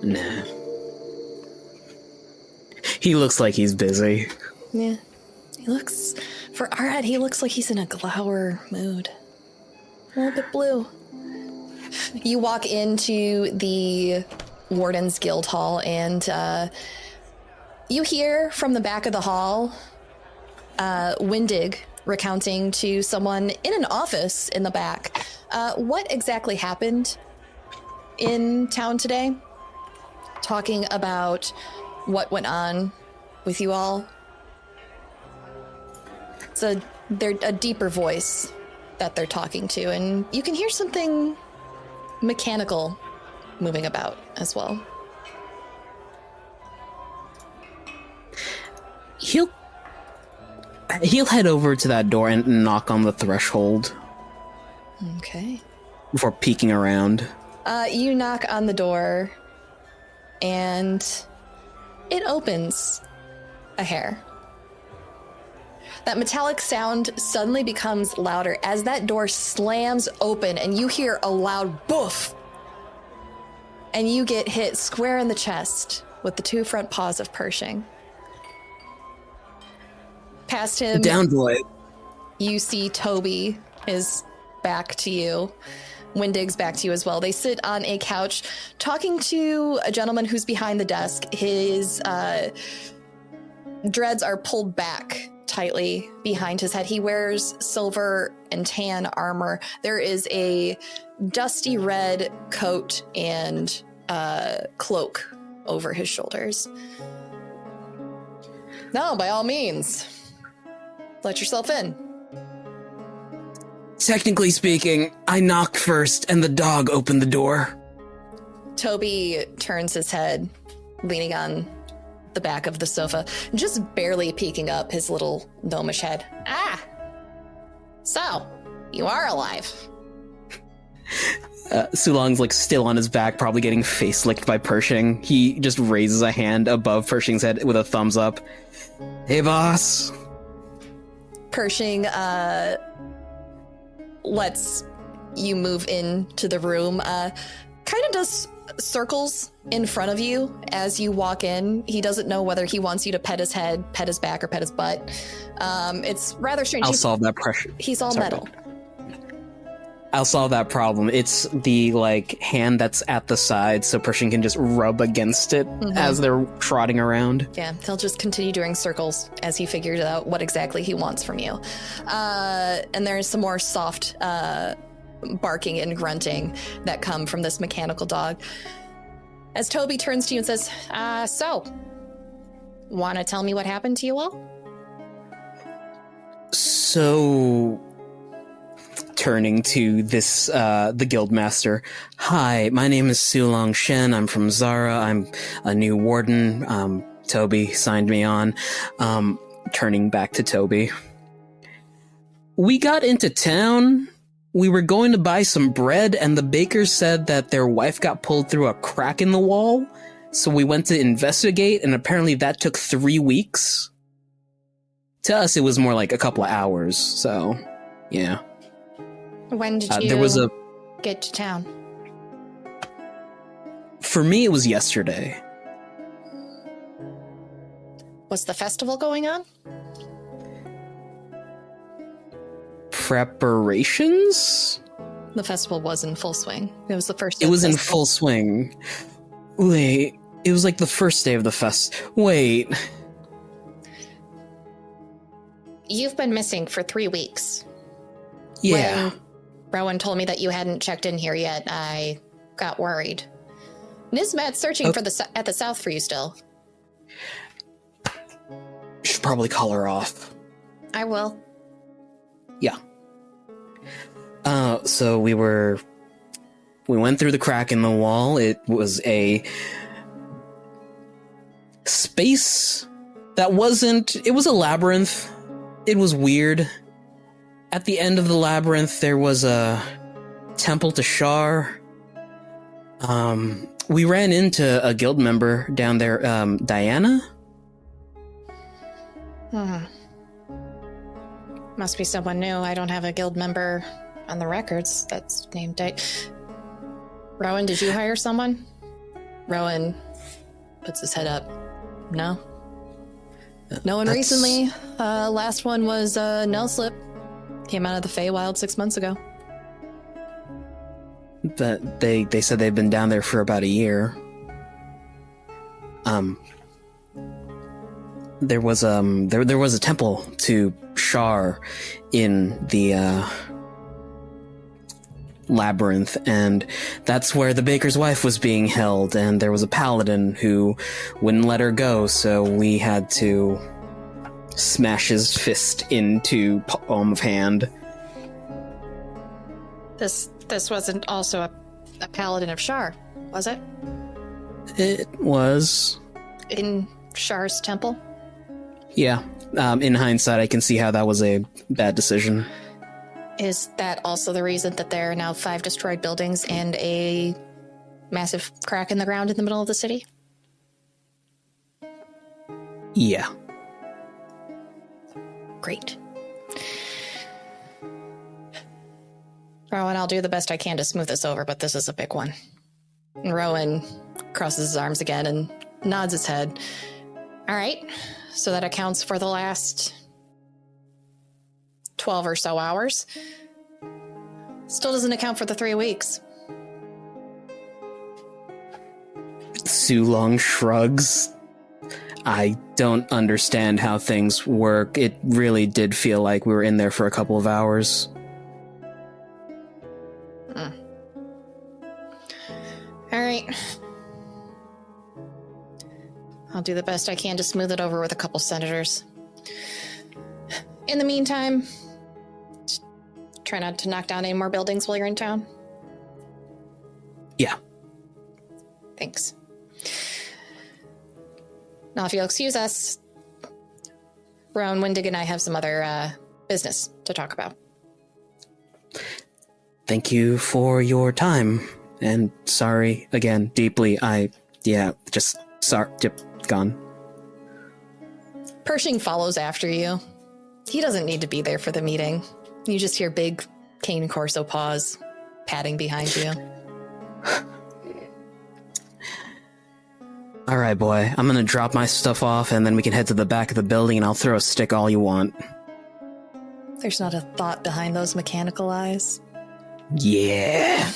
Nah. He looks like he's busy. Yeah. For Arat, he looks like he's in a glower mood. A little bit blue. You walk into the Warden's Guild Hall, and you hear from the back of the hall Windig recounting to someone in an office in the back what exactly happened in town today. Talking about what went on with you all. They're a deeper voice that they're talking to, and you can hear something mechanical moving about as well. He'll head over to that door and knock on the threshold. Okay. Before peeking around. You knock on the door, and it opens a hair. That metallic sound suddenly becomes louder as that door slams open, and you hear a loud boof. And you get hit square in the chest with the 2 front paws of Pershing. Past him, Down boy. you see Toby is back to you. Windig's back to you as well. They sit on a couch talking to a gentleman who's behind the desk. His dreads are pulled back tightly behind his head. He wears silver and tan armor. There is a dusty red coat and cloak over his shoulders. No, by all means, let yourself in. Technically speaking, I knocked first and the dog opened the door. Toby turns his head, leaning on the back of the sofa, just barely peeking up his little gnomish head. Ah! So, you are alive. Sulong's like still on his back, probably getting face licked by Pershing. He just raises a hand above Pershing's head with a thumbs up. Hey, boss. Pershing, lets you move into the room, kind of does circles in front of you as you walk in. He doesn't know whether he wants you to pet his head, pet his back, or pet his butt. It's rather strange. I'll solve that pressure. He's all metal. I'll solve that problem. It's the hand that's at the side, so Pershing can just rub against it as they're trotting around. Yeah, he'll just continue doing circles as he figures out what exactly he wants from you. And there's some more soft barking and grunting that come from this mechanical dog. As Toby turns to you and says, so, want to tell me what happened to you all? So, turning to this, the guildmaster. Hi, my name is Sulong Shen. I'm from Zara. I'm a new warden. Toby signed me on. Turning back to Toby. We got into town. We were going to buy some bread, and the baker said that their wife got pulled through a crack in the wall. So we went to investigate, and apparently that took 3 weeks. To us, it was more like a couple of hours, so, yeah. When did you get to town? For me, it was yesterday. Was the festival going on? Preparations? The festival was in full swing. It was the first. It was in full swing. Wait, it was like the first day of the fest. Wait. You've been missing for 3 weeks. Yeah. When Rowan told me that you hadn't checked in here yet, I got worried. Nismat's searching at the south for you still. Should probably call her off. I will. Yeah. So we went through the crack in the wall. It was a space that it was a labyrinth. It was weird. At the end of the labyrinth, there was a temple to Shar. We ran into a guild member down there, Diana. Must be someone new. I don't have a guild member on the records that's named Rowan, did you hire someone? Rowan puts his head up. No. No one recently. Last one was Nelslip. Came out of the Feywild 6 months ago. That they said they've been down there for about a year. There was a temple to Shar in the labyrinth, and that's where the baker's wife was being held, and there was a paladin who wouldn't let her go, so we had to smash his fist into palm of hand. This wasn't also a paladin of Shar, was it? It was. In Shar's temple? Yeah. In hindsight, I can see how that was a bad decision. Is that also the reason that there are now 5 destroyed buildings and a massive crack in the ground in the middle of the city? Yeah. Great. Rowan, I'll do the best I can to smooth this over, but this is a big one. And Rowan crosses his arms again and nods his head. All right, so that accounts for the last 12 or so hours. Still doesn't account for the 3 weeks. Sulong shrugs. I don't understand how things work. It really did feel like we were in there for a couple of hours. All right. I'll do the best I can to smooth it over with a couple senators. In the meantime, just try not to knock down any more buildings while you're in town. Yeah. Thanks. Now, if you'll excuse us, Rowan, Windig, and I have some other business to talk about. Thank you for your time. And sorry again, deeply. Gone. Pershing follows after you. He doesn't need to be there for the meeting. You just hear big cane corso paws padding behind you. All right, boy. I'm gonna drop my stuff off, and then we can head to the back of the building, and I'll throw a stick all you want. There's not a thought behind those mechanical eyes. Yeah.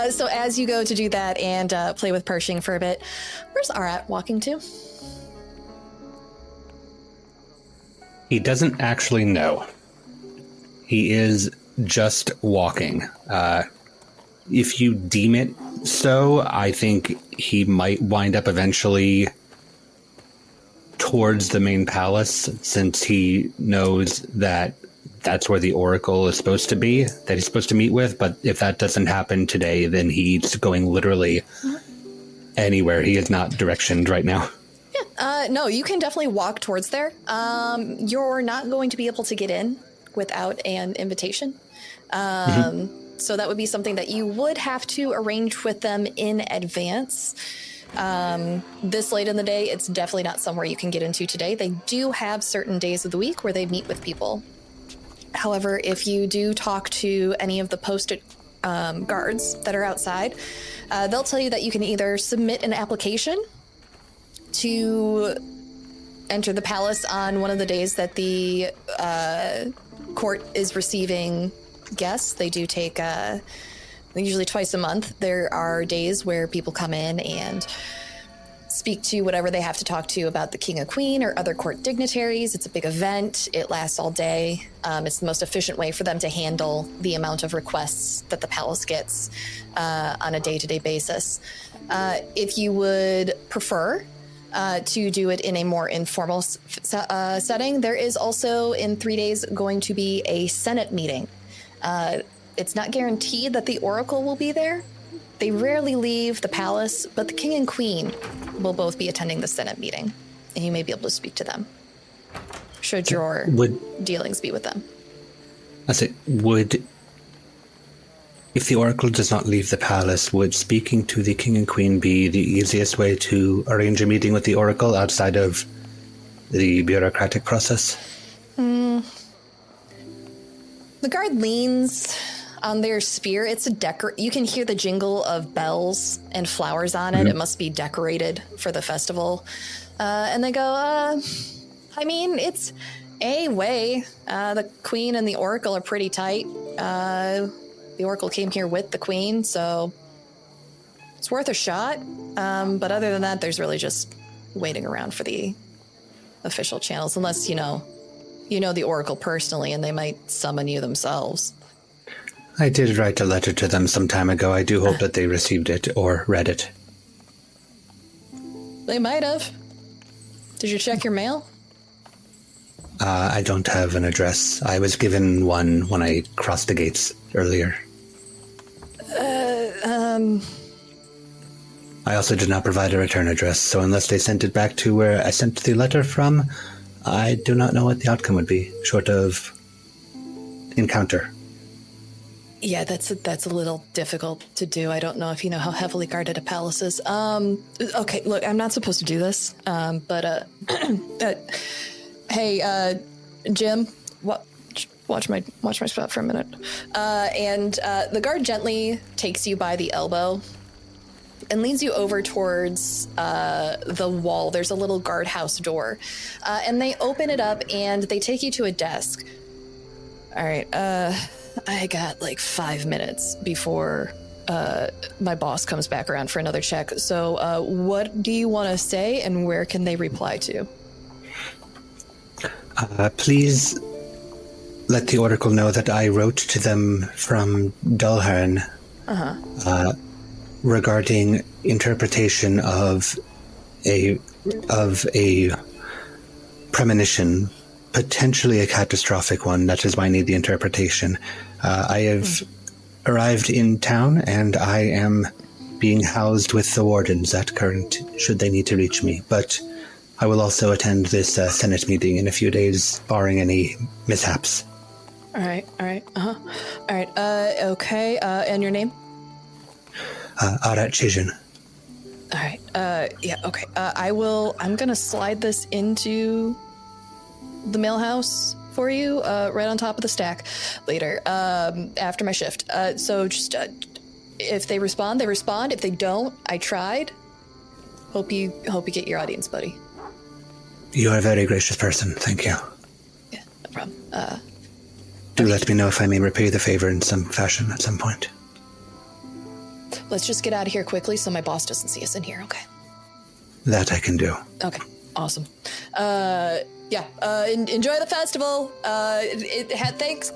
So as you go to do that and play with Pershing for a bit, where's Arat walking to? He doesn't actually know. He is just walking. If you deem it so, I think he might wind up eventually towards the main palace, since he knows that that's where the Oracle is supposed to be, that he's supposed to meet with. But if that doesn't happen today, then he's going literally anywhere. He is not directioned right now. Yeah, no, you can definitely walk towards there. You're not going to be able to get in without an invitation. So that would be something that you would have to arrange with them in advance. This late in the day, it's definitely not somewhere you can get into today. They do have certain days of the week where they meet with people. However, if you do talk to any of the posted guards that are outside, they'll tell you that you can either submit an application to enter the palace on one of the days that the court is receiving guests. They do take, usually twice a month, there are days where people come in and speak to whatever they have to talk to about the king or queen or other court dignitaries. It's a big event. It lasts all day. It's the most efficient way for them to handle the amount of requests that the palace gets on a day-to-day basis. If you would prefer to do it in a more informal setting, there is also in 3 days going to be a Senate meeting. It's not guaranteed that the Oracle will be there. They rarely leave the palace, but the king and queen will both be attending the Senate meeting, and you may be able to speak to them, should your dealings be with them. I say, if the Oracle does not leave the palace, would speaking to the king and queen be the easiest way to arrange a meeting with the Oracle outside of the bureaucratic process? The guard leans On their spear, it's you can hear the jingle of bells and flowers on it. It must be decorated for the festival. And they go, I mean, it's a way. The queen and the oracle are pretty tight. The oracle came here with the queen, so it's worth a shot. But other than that, there's really just waiting around for the official channels, unless, you know the oracle personally, and they might summon you themselves. I did write a letter to them some time ago. I do hope that they received it or read it. They might have. Did you check your mail? I don't have an address. I was given one when I crossed the gates earlier. I also did not provide a return address, so unless they sent it back to where I sent the letter from, I do not know what the outcome would be, short of encounter. Yeah, that's a little difficult to do. I don't know if you know how heavily guarded a palace is. Okay, look, I'm not supposed to do this, but hey, Jim, watch my spot for a minute. And the guard gently takes you by the elbow and leads you over towards the wall. There's a little guardhouse door, and they open it up and they take you to a desk. All right, I got like 5 minutes before my boss comes back around for another check. So what do you want to say, and where can they reply to? Please let the Oracle know that I wrote to them from Dulhern regarding interpretation of a premonition, potentially a catastrophic one. That is why I need the interpretation. I have arrived in town, and I am being housed with the wardens at current, should they need to reach me. But I will also attend this Senate meeting in a few days, barring any mishaps. All right. Okay. And your name? Arat Kshizhin. All right. Yeah. Okay. I'm gonna slide this into the mail house for you, right on top of the stack later, after my shift. So just if they respond, they respond. If they don't, I tried. Hope you get your audience, buddy. You are a very gracious person. Thank you. Yeah, no problem. Do let me know if I may repay the favor in some fashion at some point. Let's just get out of here quickly so my boss doesn't see us in here, okay? That I can do. Okay, awesome. Enjoy the festival.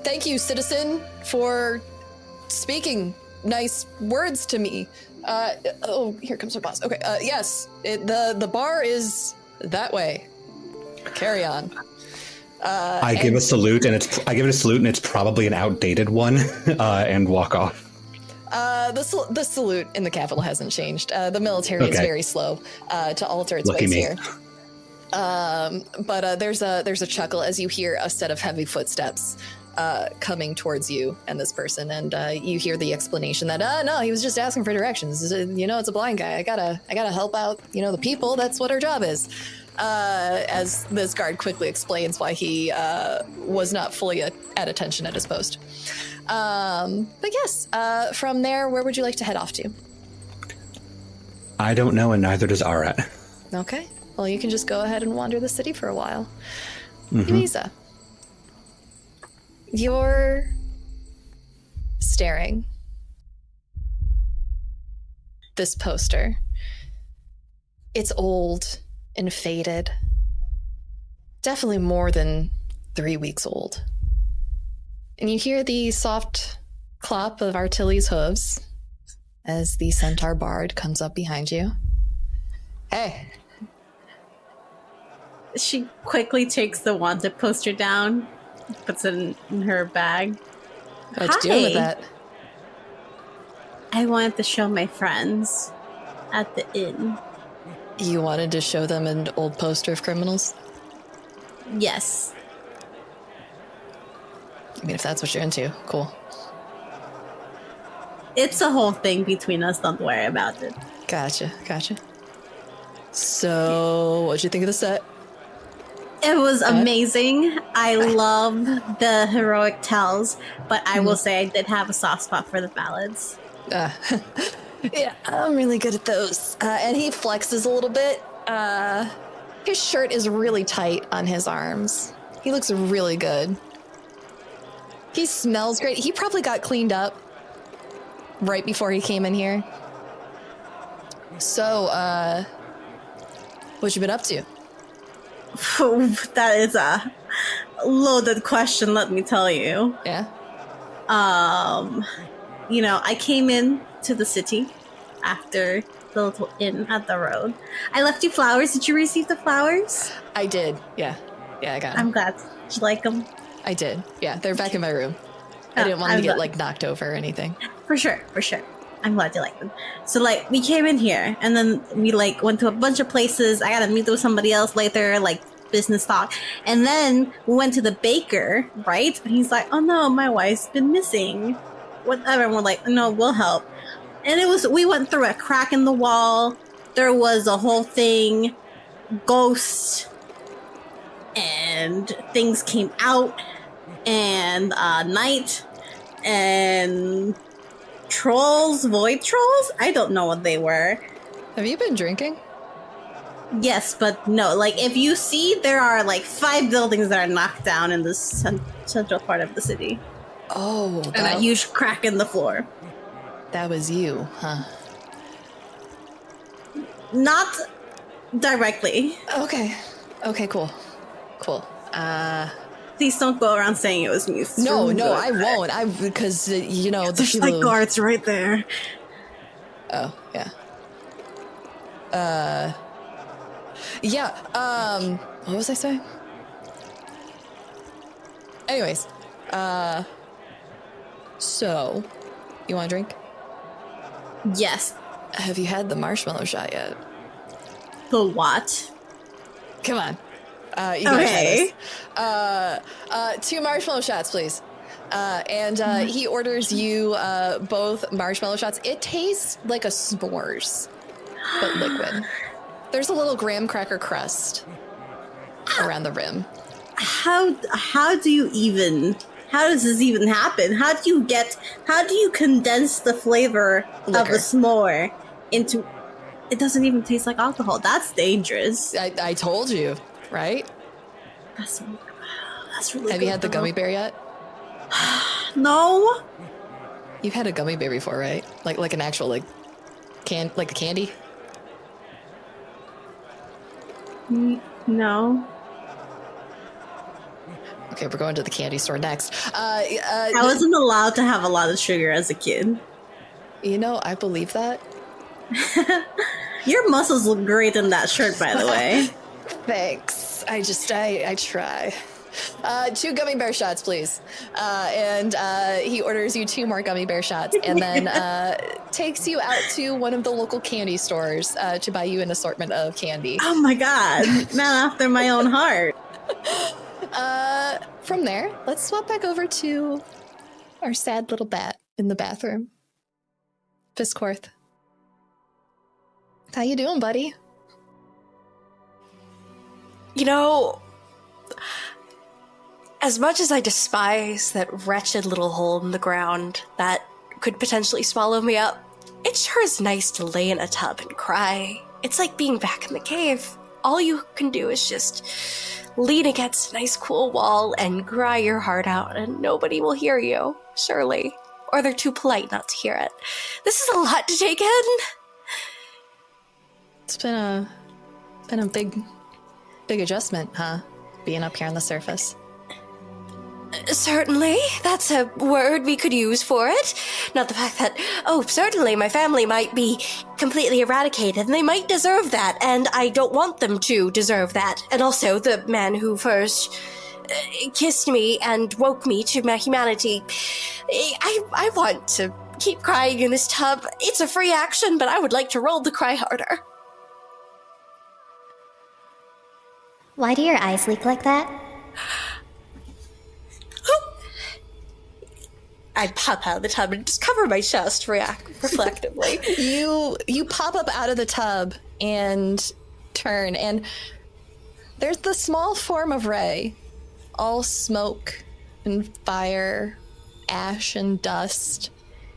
Thank you, citizen, for speaking nice words to me. Here comes our boss. Okay, yes, the bar is that way. Carry on. I give it a salute, and it's probably an outdated one, and walk off. The salute in the capital hasn't changed. The military is very slow to alter its ways here. But there's a chuckle as you hear a set of heavy footsteps coming towards you and this person, and you hear the explanation that no, he was just asking for directions. It's a blind guy. I gotta help out. The people. That's what our job is. As this guard quickly explains why he was not fully at attention at his post. But yes, from there, where would you like to head off to? I don't know, and neither does Arat. Okay. Well, you can just go ahead and wander the city for a while. Yuiza, you're staring this poster. It's old and faded. Definitely more than 3 weeks old. And you hear the soft clop of Artilli's hooves as the centaur bard comes up behind you. Hey. She quickly takes the wanted poster down, puts it in her bag. What'd you do with that? I wanted to show my friends at the inn. You wanted to show them an old poster of criminals? Yes. I mean, if that's what you're into, cool. It's a whole thing between us, don't worry about it. Gotcha. So, what'd you think of the set? It was amazing. I love the heroic tells, but I will say I did have a soft spot for the ballads. Yeah, I'm really good at those. And he flexes a little bit. His shirt is really tight on his arms. He looks really good. He smells great. He probably got cleaned up right before he came in here. So, what you been up to? That is a loaded question, let me tell you. Yeah? I came in to the city after the little inn at the road. I left you flowers. Did you receive the flowers? I did. Yeah. Yeah, I got them. I'm glad. Did you like them? I did. Yeah, they're back in my room. I didn't want them to get, knocked over or anything. For sure. I'm glad you like them. So, we came in here, and then we, went to a bunch of places. I got to meet with somebody else later, business talk. And then we went to the baker, right? And he's like, oh, no, my wife's been missing. Whatever. And we're like, no, we'll help. And we went through a crack in the wall. There was a whole thing. Ghosts. And things came out. And night. And trolls, void trolls? I don't know what they were. Have you been drinking? Yes, but no. If you see, there are 5 buildings that are knocked down in the central part of the city. Oh, and a huge crack in the floor. That was you, huh? Not directly. Okay, cool. Please don't go around saying it was me. No, I won't. Because there's guards right there. Oh, yeah. What was I saying? Anyways, so, you want a drink? Yes. Have you had the marshmallow shot yet? The what? Come on. You gotta try this. 2 marshmallow shots, please. And he orders you both marshmallow shots. It tastes like a s'mores, but liquid. There's a little graham cracker crust around the rim. How does this even happen? How do you condense the flavor of a s'more into... It doesn't even taste like alcohol. That's dangerous. I told you, right? That's really good. Have you had the gummy bear yet? No. You've had a gummy bear before, right? Like an actual like a candy? No. Okay, we're going to the candy store next. I wasn't allowed to have a lot of sugar as a kid. I believe that. Your muscles look great in that shirt, by the way. Thanks. I try. 2 gummy bear shots, please. And he orders you 2 more gummy bear shots and then takes you out to one of the local candy stores to buy you an assortment of candy. Oh my god. Man after my own heart. From there, let's swap back over to our sad little bat in the bathroom. Fisscourth. How you doing, buddy? As much as I despise that wretched little hole in the ground that could potentially swallow me up, it sure is nice to lay in a tub and cry. It's like being back in the cave. All you can do is just lean against a nice cool wall and cry your heart out, and nobody will hear you, surely. Or they're too polite not to hear it. This is a lot to take in. It's been a big adjustment, huh? Being up here on the surface. Certainly, that's a word we could use for it. Not the fact that, certainly my family might be completely eradicated, and they might deserve that, and I don't want them to deserve that. And also, the man who first kissed me and woke me to my humanity. I want to keep crying in this tub. It's a free action, but I would like to roll the cry harder. Why do your eyes leak like that? I pop out of the tub and just cover my chest reflectively. You pop up out of the tub and turn, and there's the small form of Ray, all smoke and fire, ash and dust,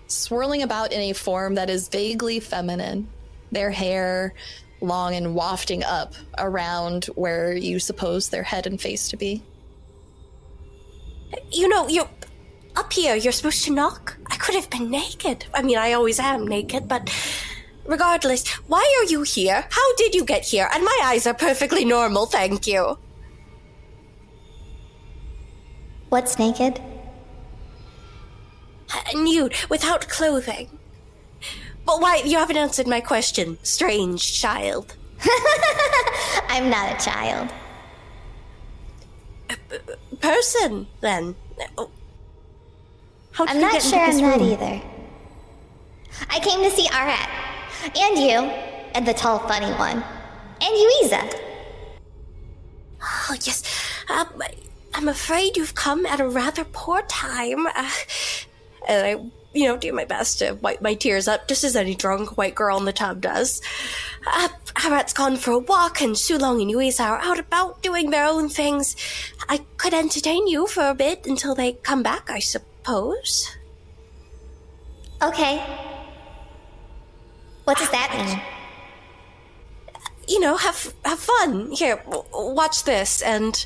swirling about in a form that is vaguely feminine, their hair long and wafting up around where you suppose their head and face to be. You know, you're up here, you're supposed to knock. I could have been naked. I mean, I always am naked, but regardless, why are you here? How did you get here? And my eyes are perfectly normal, thank you. What's naked? Nude, without clothing. But why, you haven't answered my question, strange child. I'm not a child. Person, then. How did I'm you not get sure into I'm this that room? either. I came to see Arat. And you. And the tall, funny one. And Yuiza. Oh, yes. I'm afraid you've come at a rather poor time. And I, do my best to wipe my tears up, just as any drunk white girl in the tub does. Arat's gone for a walk, and Sulong and Yuiza are out about doing their own things. I could entertain you for a bit until they come back, I suppose. Okay. What does that mean? Have fun. Here, watch this, and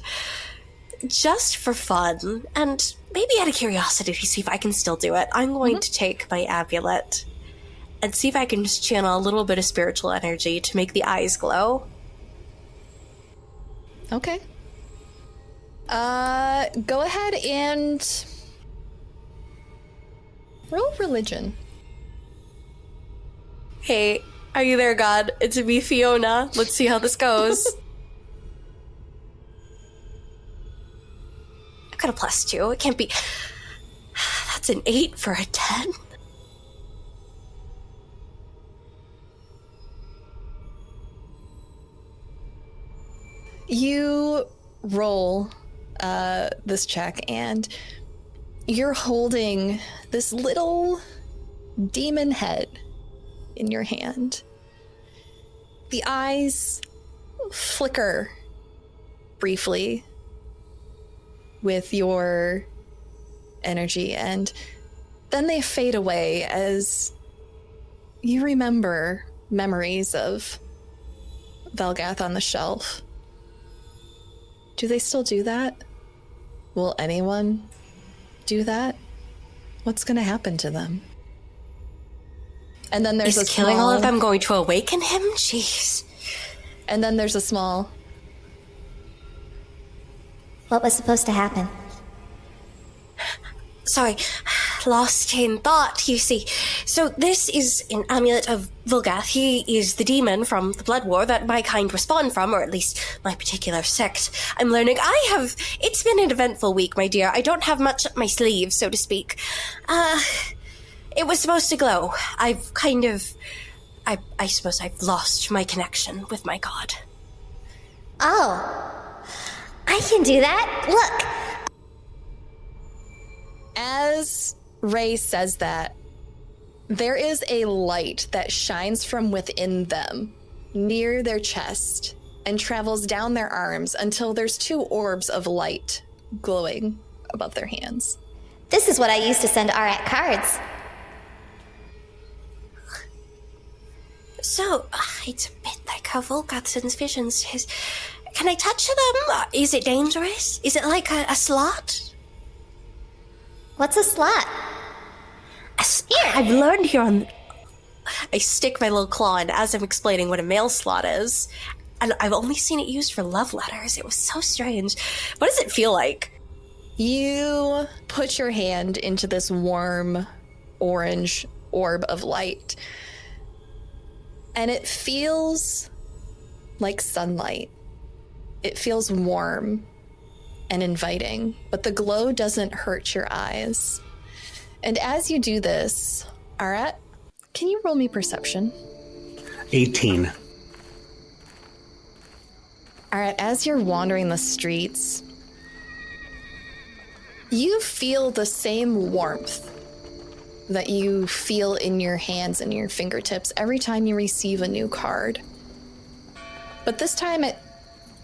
just for fun, and maybe out of curiosity to see if I can still do it, I'm going to take my amulet and see if I can just channel a little bit of spiritual energy to make the eyes glow. Okay. Go ahead and roll religion. Hey, are you there, God? It's me, Fiona. Let's see how this goes. I got a +2. It can't be... That's an 8 for a 10. You roll this check, and you're holding this little demon head in your hand. The eyes flicker briefly with your energy, and then they fade away as you remember memories of Velgath on the shelf. Do they still do that? Will anyone do that? What's gonna happen to them? And then there's Is killing all of them going to awaken him? Jeez. And then there's a small... What was supposed to happen? Sorry, lost in thought, you see. So this is an amulet of Vulgath. He is the demon from the Blood War that my kind was spawned from, or at least my particular sect. I'm learning. It's been an eventful week, my dear. I don't have much up my sleeve, so to speak. It was supposed to glow. I suppose I've lost my connection with my god. Oh. I can do that. Look. As Ray says that, there is a light that shines from within them, near their chest, and travels down their arms until there's 2 orbs of light glowing above their hands. This is what I used to send Arat cards. So, it's a bit like how Vulgath sends visions to his... Can I touch them? Is it dangerous? Is it like a slot? What's a slot? Here. I've learned here on... I stick my little claw in as I'm explaining what a mail slot is. And I've only seen it used for love letters. It was so strange. What does it feel like? You put your hand into this warm orange orb of light, and it feels like sunlight. It feels warm and inviting, but the glow doesn't hurt your eyes. And as you do this, Arat, can you roll me perception? 18. Arat, as you're wandering the streets, you feel the same warmth that you feel in your hands and your fingertips every time you receive a new card. But this time it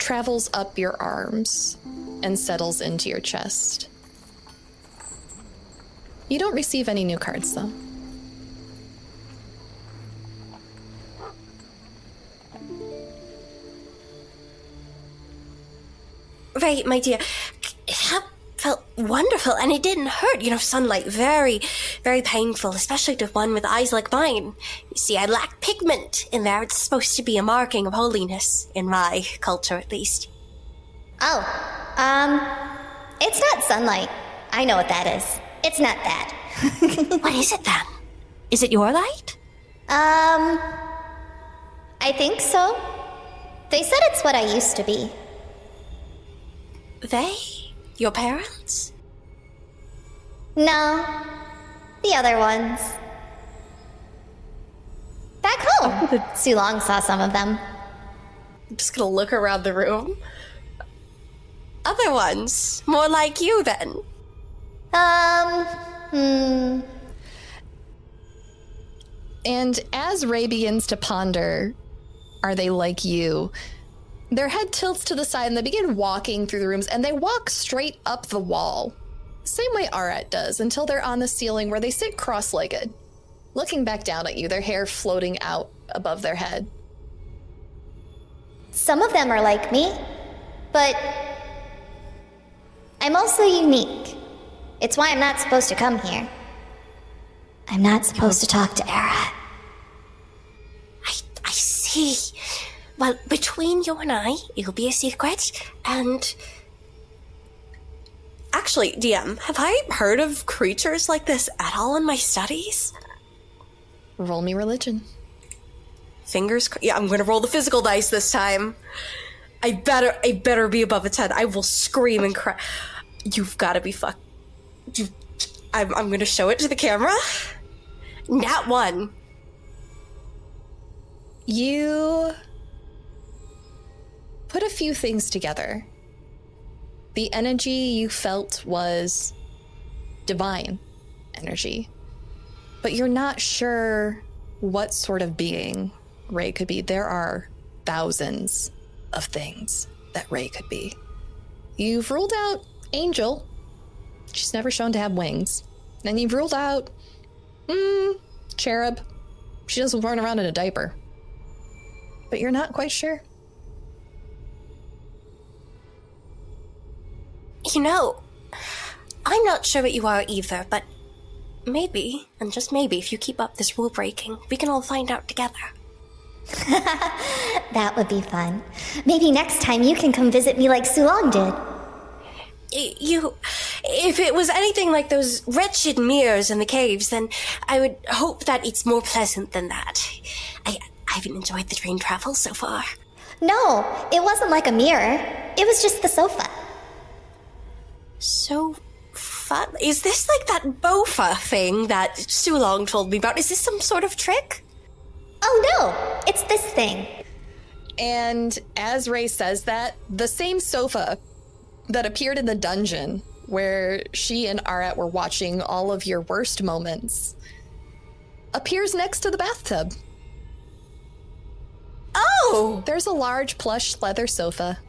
travels up your arms and settles into your chest. You don't receive any new cards, though. Right, my dear. That felt wonderful, and it didn't hurt. Sunlight, very, very painful, especially to one with eyes like mine. You see, I lack pigment in there. It's supposed to be a marking of holiness, in my culture at least. It's not sunlight. I know what that is. It's not that. What is it then? Is it your light? I think so. They said it's what I used to be. They? Your parents? No, the other ones. Back home. Sulong saw some of them. I'm just gonna look around the room. Other ones? More like you, then? And as Ray begins to ponder, are they like you? Their head tilts to the side and they begin walking through the rooms, and they walk straight up the wall. Same way Arat does, until they're on the ceiling where they sit cross-legged, looking back down at you, their hair floating out above their head. Some of them are like me, but I'm also unique. It's why I'm not supposed to come here. I'm not supposed to talk to Arat. I see. Well, between you and I, it'll be a secret, and... Actually, DM, have I heard of creatures like this at all in my studies? Roll me religion. Yeah, I'm gonna roll the physical dice this time. I better be above a 10. I will scream and cry. You've gotta be I'm gonna show it to the camera. Nat 1. You put a few things together. The energy you felt was divine energy, but you're not sure what sort of being Ray could be. There are thousands of things that Ray could be. You've ruled out Angel. She's never shown to have wings. And you've ruled out Cherub. She doesn't run around in a diaper. But you're not quite sure. I'm not sure what you are either, but maybe, and just maybe, if you keep up this rule breaking, we can all find out together. That would be fun. Maybe next time you can come visit me like Sulong did. If it was anything like those wretched mirrors in the caves, then I would hope that it's more pleasant than that. I haven't enjoyed the train travel so far. No, it wasn't like a mirror. It was just the sofa. So fun. Is this like that bofa thing that Sulong told me about? Is this some sort of trick? Oh no, it's this thing. And as Ray says that, the same sofa that appeared in the dungeon where she and Arat were watching all of your worst moments appears next to the bathtub. Oh! There's a large plush leather sofa.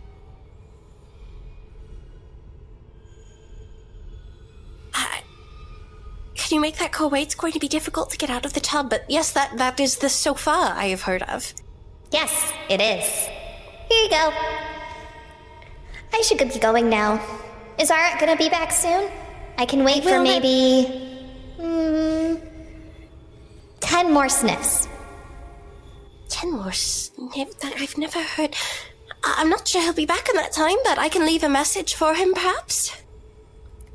Can you make that go away? It's going to be difficult to get out of the tub, but yes, that is the sofa I have heard of. Yes, it is. Here you go. I should be going now. Is Arat gonna be back soon? I can wait for maybe... 10 more sniffs. 10 more sniffs? I've never heard... I'm not sure he'll be back in that time, but I can leave a message for him, perhaps?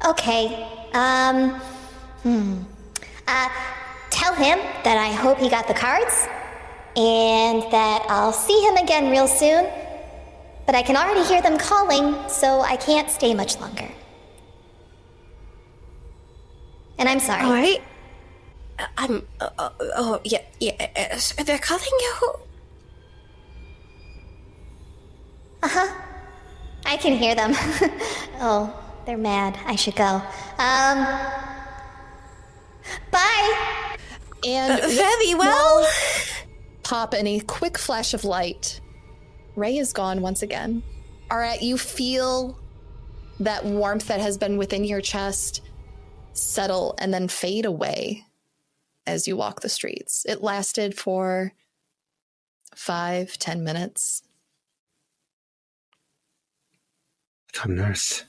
Okay, tell him that I hope he got the cards, and that I'll see him again real soon, but I can already hear them calling, so I can't stay much longer. And I'm sorry. All right. They're calling you? Uh-huh. I can hear them. Oh, they're mad. I should go. Bye! And very well. Pop and a quick flash of light. Ray is gone once again. Arat, you feel that warmth that has been within your chest settle and then fade away as you walk the streets. It lasted for 5-10 minutes. Come, nurse.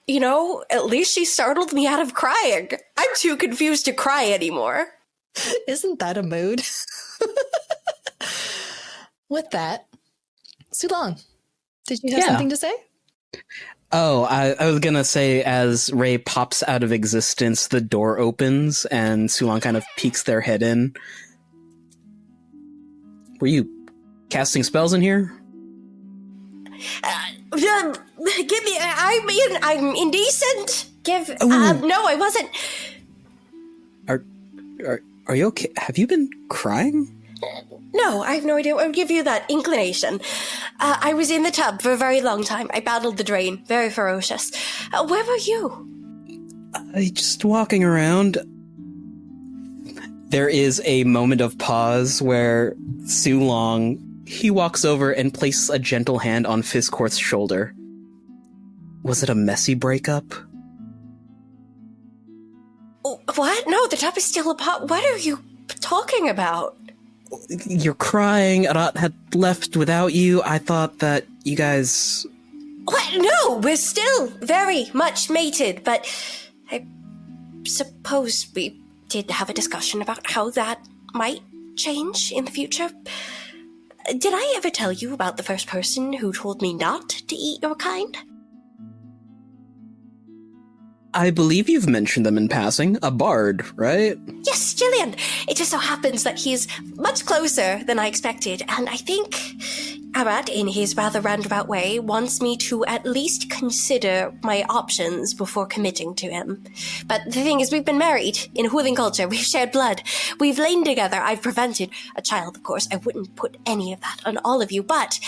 You know, at least she startled me out of crying. I'm too confused to cry anymore. Isn't that a mood? With that, Sulong, did you have something to say? Oh, I was gonna say, as Ray pops out of existence, the door opens and Sulong kind of peeks their head in. Were you casting spells in here? Give me. I'm indecent. No, I wasn't. Are you okay? Have you been crying? No, I have no idea. I'll give you that inclination. I was in the tub for a very long time. I battled the drain. Very ferocious. Where were you? Just walking around. There is a moment of pause where Sulong, he walks over and places a gentle hand on Fisscourth's shoulder. Was it a messy breakup? What? No, the tub is still apart. What are you talking about? You're crying. Arat had left without you. I thought that you guys... What? No, we're still very much mated, but I suppose we did have a discussion about how that might change in the future. Did I ever tell you about the first person who told me not to eat your kind? I believe you've mentioned them in passing. A bard, right? Yes, Jillian. It just so happens that he's much closer than I expected, and I think Arat, in his rather roundabout way, wants me to at least consider my options before committing to him. But the thing is, we've been married in Hooling culture. We've shared blood. We've lain together. I've prevented a child, of course. I wouldn't put any of that on all of you, but...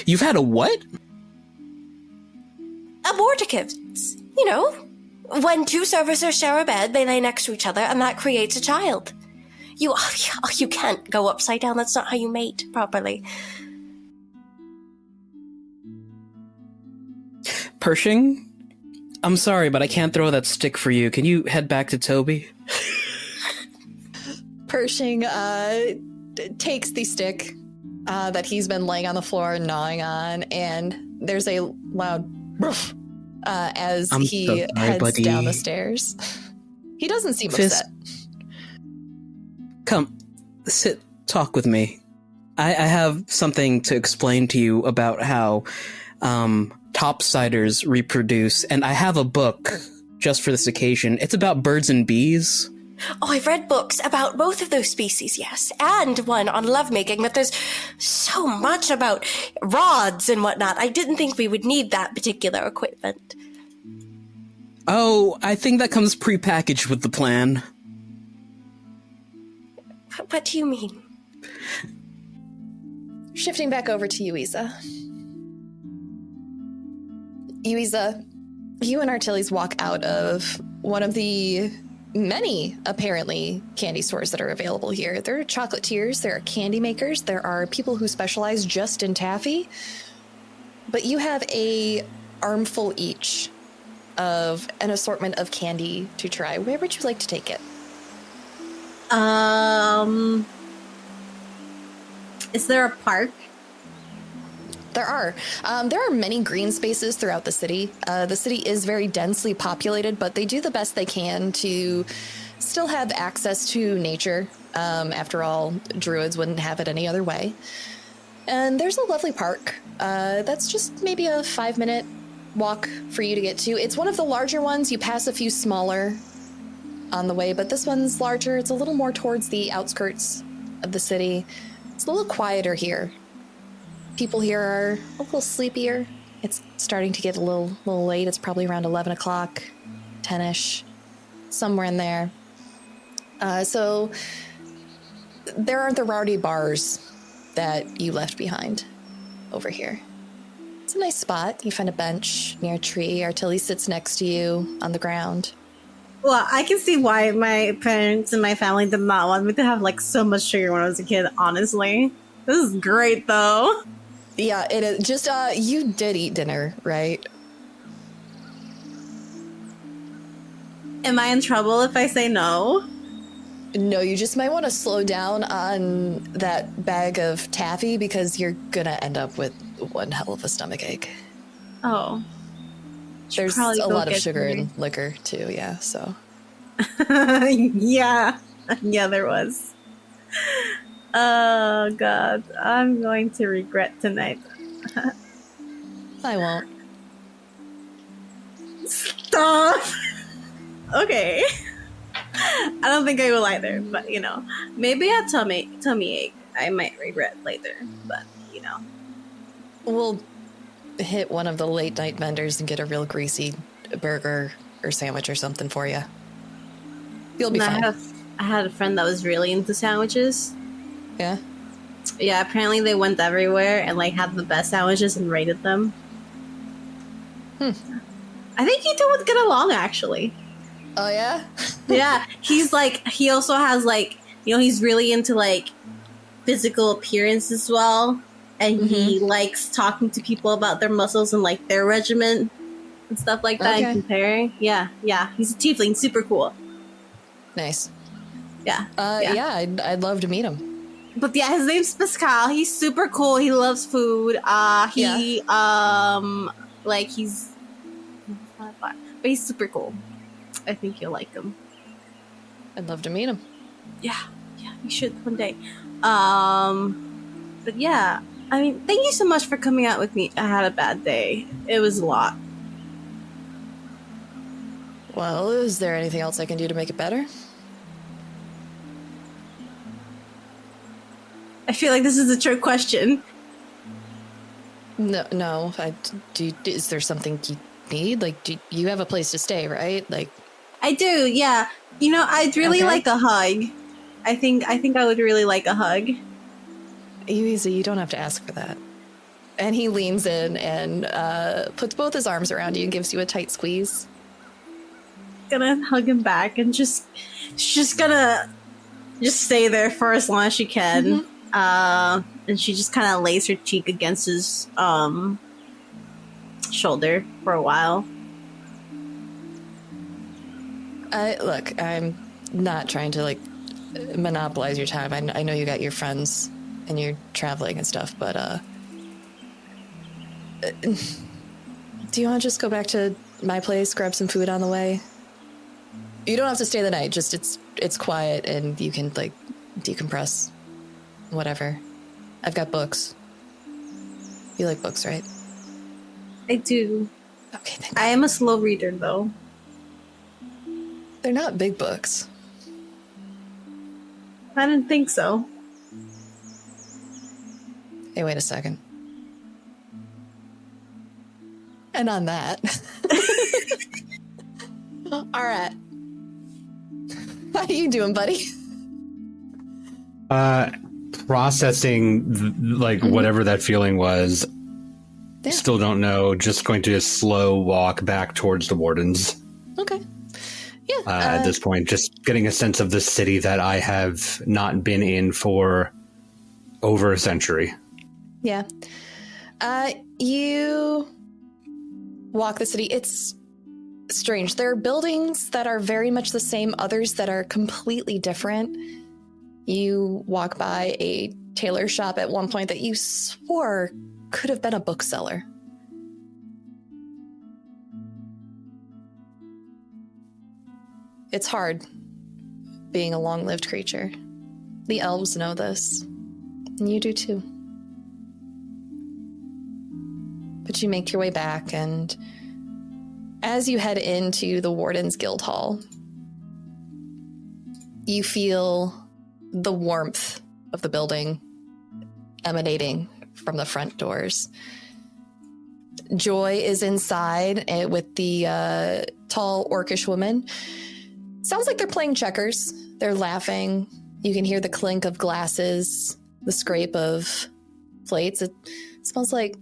You've had a what? Aborticates. You know, when two servicers share a bed, they lay next to each other, and that creates a child. You can't go upside down. That's not how you mate properly. Pershing? I'm sorry, but I can't throw that stick for you. Can you head back to Toby? Pershing takes the stick that he's been laying on the floor gnawing on, and there's a loud roof as he heads down the stairs. He doesn't seem upset. Come, sit, talk with me. I have something to explain to you about how topsiders reproduce, and I have a book just for this occasion. It's about birds and bees. Oh, I've read books about both of those species, yes, and one on lovemaking, but there's so much about rods and whatnot. I didn't think we would need that particular equipment. Oh, I think that comes prepackaged with the plan. What do you mean? Shifting back over to Yuiza. Yuiza, you and Artilles walk out of one of the many, apparently, candy stores that are available here. There are chocolatiers, there are candy makers, there are people who specialize just in taffy. But you have a armful each of an assortment of candy to try. Where would you like to take it? Is there a park? There are. There are many green spaces throughout the city. The city is very densely populated, but they do the best they can to still have access to nature. After all, druids wouldn't have it any other way. And there's a lovely park. That's just maybe a 5-minute walk for you to get to. It's one of the larger ones. You pass a few smaller on the way, but this one's larger. It's a little more towards the outskirts of the city. It's a little quieter here. People here are a little sleepier. It's starting to get a little late. It's probably around 11 o'clock, 10-ish, somewhere in there. So there aren't the rowdy bars that you left behind over here. It's a nice spot. You find a bench near a tree. Artilles sits next to you on the ground. Well, I can see why my parents and my family did not want me to have like so much sugar when I was a kid, honestly. This is great though. Yeah, it is. Just, you did eat dinner, right? Am I in trouble if I say no? No, you just might want to slow down on that bag of taffy because you're gonna end up with one hell of a stomachache. Oh. There's probably a go lot of get sugar some. in liquor too, yeah, so. Yeah. Yeah, there was. Oh, God. I'm going to regret tonight. I won't. Stop! Okay. I don't think I will either, but you know, maybe a tummy ache I might regret later, but you know. We'll hit one of the late night vendors and get a real greasy burger or sandwich or something for you. You'll be And fine. I had a friend that was really into sandwiches. Yeah? Yeah, apparently they went everywhere and like had the best sandwiches and rated them. I think you two would get along actually. Oh, yeah? Yeah, he also has like, you know, he's really into like physical appearance as well, and he likes talking to people about their muscles and like their regimen and stuff like that, Okay. and comparing. Yeah, he's a tiefling, super cool. Nice. Yeah, Yeah, I'd love to meet him. but yeah, his name's Pascal. He's super cool. He loves food. Like he's not fun, but he's super cool. I think you'll like him. I'd love to meet him. Yeah, you should one day. But yeah, I mean, thank you so much for coming out with me. I had a bad day. It was a lot. Well, is there anything else I can do to make it better? I feel like this is a trick question. No. Is there something you need? Like, you have a place to stay, right? Like, I do, yeah. You know, I'd really like a hug. I think I would really like a hug. Yuiza, you don't have to ask for that. And he leans in and puts both his arms around you and gives you a tight squeeze. Gonna hug him back and she's just gonna stay there for as long as she can. And she just kind of lays her cheek against his shoulder for a while. Look, I'm not trying to, like, monopolize your time. I know you got your friends and you're traveling and stuff, but, do you want to just go back to my place, grab some food on the way? You don't have to stay the night, just it's quiet and you can, like, decompress. Whatever. I've got books. You like books, right? I do. Okay, thank I am a slow reader, though. They're not big books. I didn't think so. Hey, wait a second. And on that... Arat. How you doing, buddy? Processing whatever that feeling was. Yeah. Still don't know. Just going to slow walk back towards the wardens. Okay. Yeah. At this point, just getting a sense of the city that I have not been in for over a century. Yeah. You walk the city. It's strange. There are buildings that are very much the same, others that are completely different. You walk by a tailor shop at one point that you swore could have been a bookseller. It's hard being a long-lived creature. The elves know this, and you do too. But you make your way back, and as you head into the Warden's Guild Hall, you feel the warmth of the building emanating from the front doors. Joy is inside with the tall orcish woman. Sounds like they're playing checkers. They're laughing. You can hear the clink of glasses, the scrape of plates. It smells like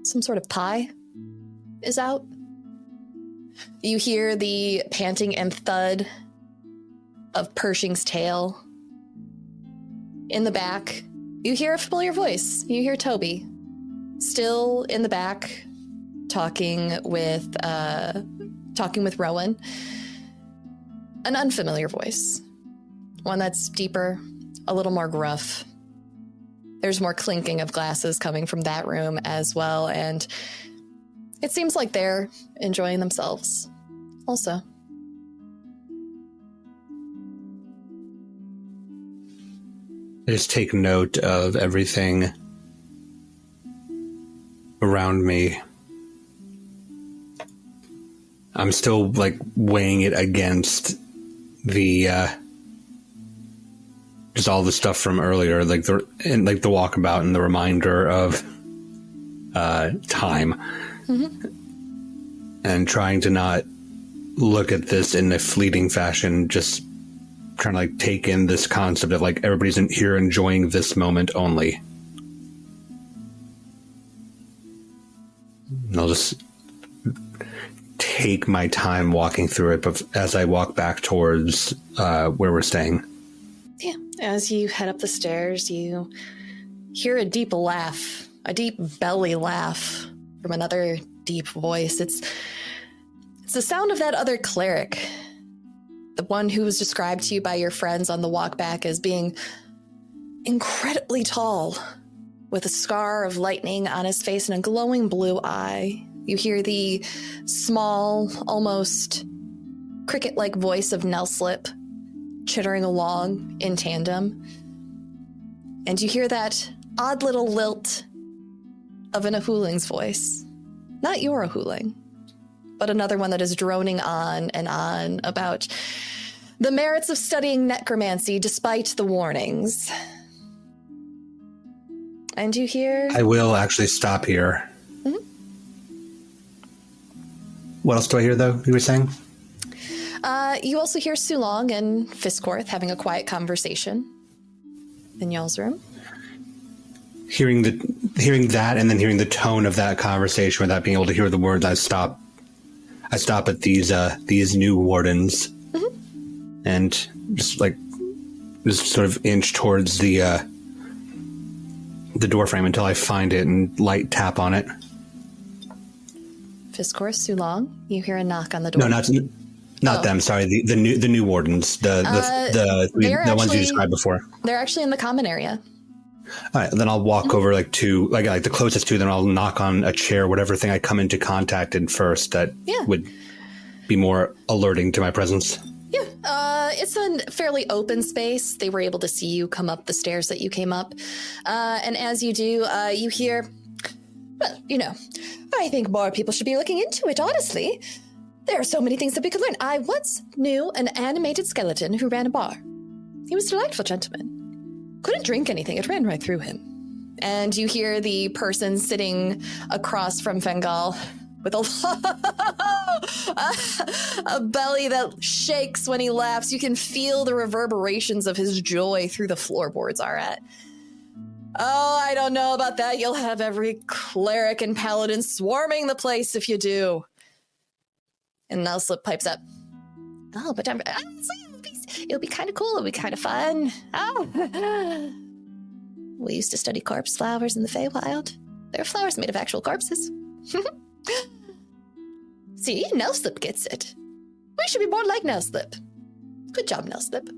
some sort of pie is out. You hear the panting and thud of Pershing's tail. In the back, you hear a familiar voice. You hear Toby, still in the back, talking with Rowan. An unfamiliar voice, one that's deeper, a little more gruff. There's more clinking of glasses coming from that room as well, and it seems like they're enjoying themselves also. I just take note of everything around me. I'm still like weighing it against the just all the stuff from earlier, like the walkabout and the reminder of time, and trying to not look at this in a fleeting fashion, just trying to like take in this concept of like everybody's in here enjoying this moment only. And I'll just take my time walking through it, but as I walk back towards where we're staying. Yeah, as you head up the stairs, you hear a deep laugh, a deep belly laugh from another deep voice. It's the sound of that other cleric, the one who was described to you by your friends on the walk back as being incredibly tall, with a scar of lightning on his face and a glowing blue eye. You hear the small, almost cricket-like voice of Nelslip chittering along in tandem. And you hear that odd little lilt of an Ahuling's voice. Not your Ahuling, but another one that is droning on and on about the merits of studying necromancy despite the warnings. And you hear... I will actually stop here. Mm-hmm. What else do I hear, though, you were saying? You also hear Sulong and Fisscourth having a quiet conversation in y'all's room. Hearing that, and then hearing the tone of that conversation without being able to hear the words, I stop at these new wardens, and just sort of inch towards the door frame until I find it and light tap on it. Fisscourth, Sulong, you hear a knock on the door. No, not them. Sorry, the new wardens, the ones you described before. They're actually in the common area. All right, then I'll walk over to the closest to them. I'll knock on a chair, whatever thing I come into contact in first that would be more alerting to my presence. Yeah, it's a fairly open space. They were able to see you come up the stairs that you came up. And as you do, you hear, well, I think more people should be looking into it, honestly. There are so many things that we could learn. I once knew an animated skeleton who ran a bar. He was a delightful gentleman. Couldn't drink anything. It ran right through him. And you hear the person sitting across from Fengal with a belly that shakes when he laughs. You can feel the reverberations of his joy through the floorboards, Arat. Oh, I don't know about that. You'll have every cleric and paladin swarming the place if you do. And Nelslip pipes up. Oh, but it'll be kind of cool. It'll be kind of fun. Oh. We used to study corpse flowers in the Feywild. They're flowers made of actual corpses. See, Nelslip gets it. We should be more like Nelslip. Good job, Nelslip.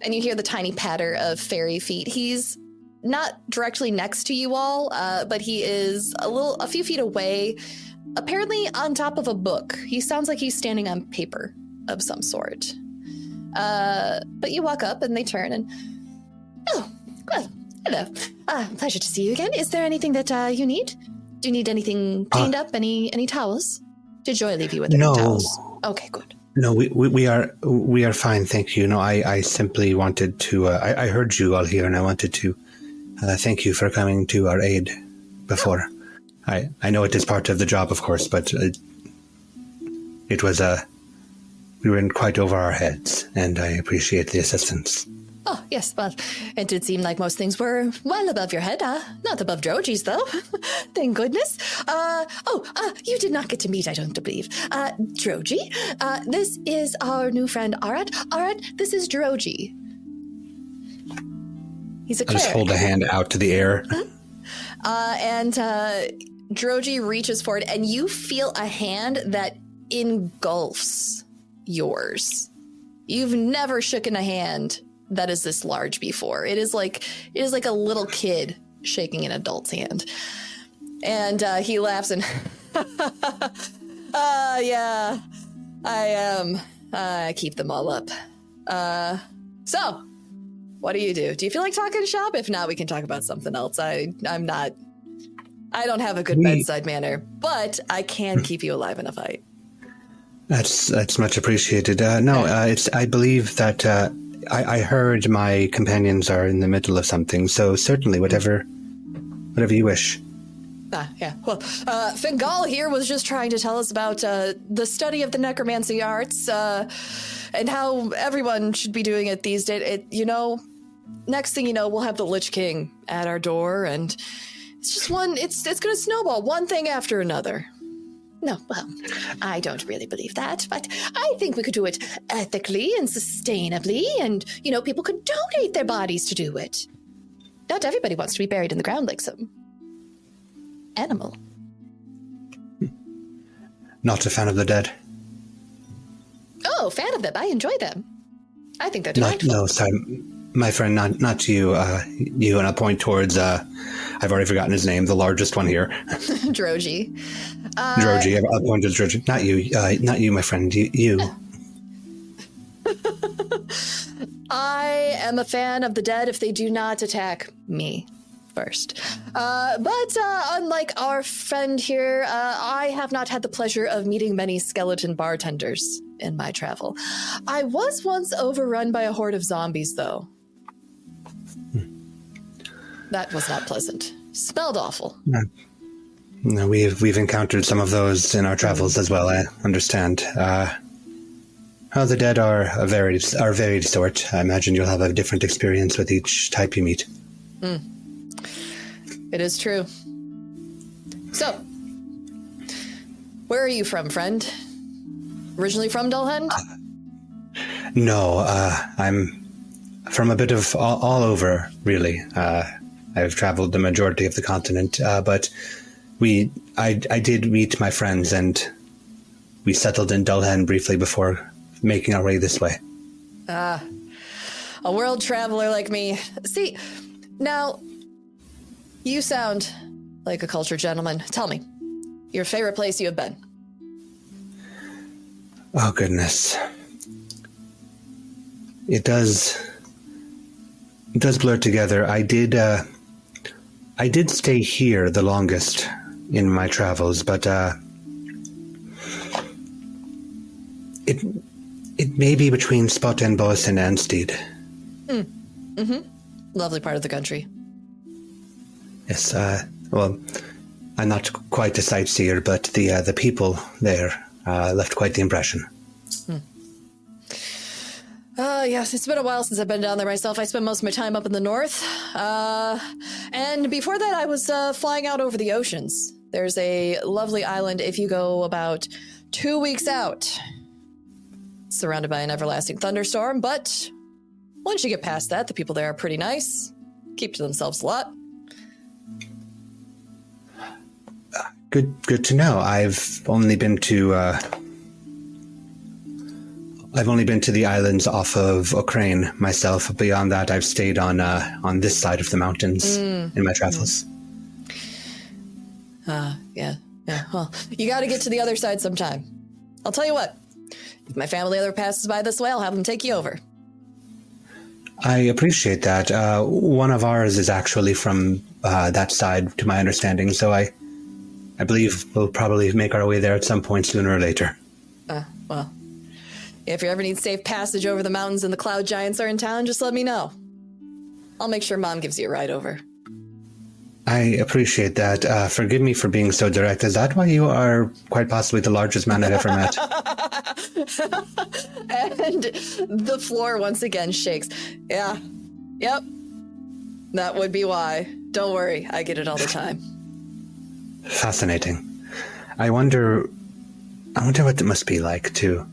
And you hear the tiny patter of fairy feet. He's not directly next to you all, but he is a few feet away, apparently on top of a book. He sounds like he's standing on paper of some sort. But you walk up and they turn and... Oh, well, hello. Pleasure to see you again. Is there anything that you need? Do you need anything cleaned up? Any towels? Did Joy leave you with any towels? Okay, good. No, we are fine, thank you. No, I simply wanted to... I heard you all here, and I wanted to thank you for coming to our aid before. I know it is part of the job, of course, but it was we were in quite over our heads, and I appreciate the assistance. Oh, yes, well, it did seem like most things were well above your head, not above Droji's, though. Thank goodness. You did not get to meet, I don't believe. Droji, this is our new friend, Arat. Arat, this is Droji. He's a cleric. I just hold a hand out to the air. And Droji reaches forward, and you feel a hand that engulfs yours. You've never shooken a hand that is this large before. It is like a little kid shaking an adult's hand. And he laughs and yeah, I keep them all up. So what do? Do you feel like talking shop? If not, we can talk about something else. I don't have a good bedside manner, but I can keep you alive in a fight. That's much appreciated. I believe that I heard my companions are in the middle of something, so certainly whatever you wish. Yeah. Well, Fingal here was just trying to tell us about the study of the necromancy arts and how everyone should be doing it these days. Next thing you know, we'll have the Lich King at our door, and it's just it's going to snowball, one thing after another. No, well, I don't really believe that, but I think we could do it ethically and sustainably, and, people could donate their bodies to do it. Not everybody wants to be buried in the ground like some animal. Not a fan of the dead. Oh, fan of them. I enjoy them. I think they're delightful. No, sorry. My friend, not you. You, and I'll point towards, I've already forgotten his name, the largest one here. Droji. Droji, I'll point to Droji. Not you, my friend. You. I am a fan of the dead if they do not attack me first. But unlike our friend here, I have not had the pleasure of meeting many skeleton bartenders in my travel. I was once overrun by a horde of zombies, though. That was not pleasant. Smelled awful. No, we've encountered some of those in our travels as well. I understand. The dead are varied sort. I imagine you'll have a different experience with each type you meet. It is true. So, where are you from, friend? Originally from Dulhend? No, I'm from a bit of all over, really. I've traveled the majority of the continent, but I did meet my friends, and we settled in Dulhend briefly before making our way this way. A world traveler like me. See, now, you sound like a cultured gentleman. Tell me, your favorite place you have been? Oh, goodness. It does blur together. I did stay here the longest in my travels, but it may be between Spotenbos and Anstead. Lovely part of the country. Yes, well, I'm not quite a sightseer, but the people there left quite the impression. Yes, it's been a while since I've been down there myself. I spent most of my time up in the north. And before that, I was flying out over the oceans. There's a lovely island if you go about 2 weeks out. Surrounded by an everlasting thunderstorm, but once you get past that, the people there are pretty nice. Keep to themselves a lot. Good to know. I've only been to the islands off of Ukraine myself. Beyond that, I've stayed on this side of the mountains in my travels. Yeah. Well, you got to get to the other side sometime. I'll tell you what. If my family ever passes by this way, I'll have them take you over. I appreciate that. One of ours is actually from that side, to my understanding, so I believe we'll probably make our way there at some point sooner or later. Well, if you ever need safe passage over the mountains and the cloud giants are in town, just let me know. I'll make sure Mom gives you a ride over. I appreciate that. Forgive me for being so direct. Is that why you are quite possibly the largest man I've ever met? And the floor once again shakes. Yeah, Yep. That would be why. Don't worry, I get it all the time. Fascinating. I wonder what it must be like to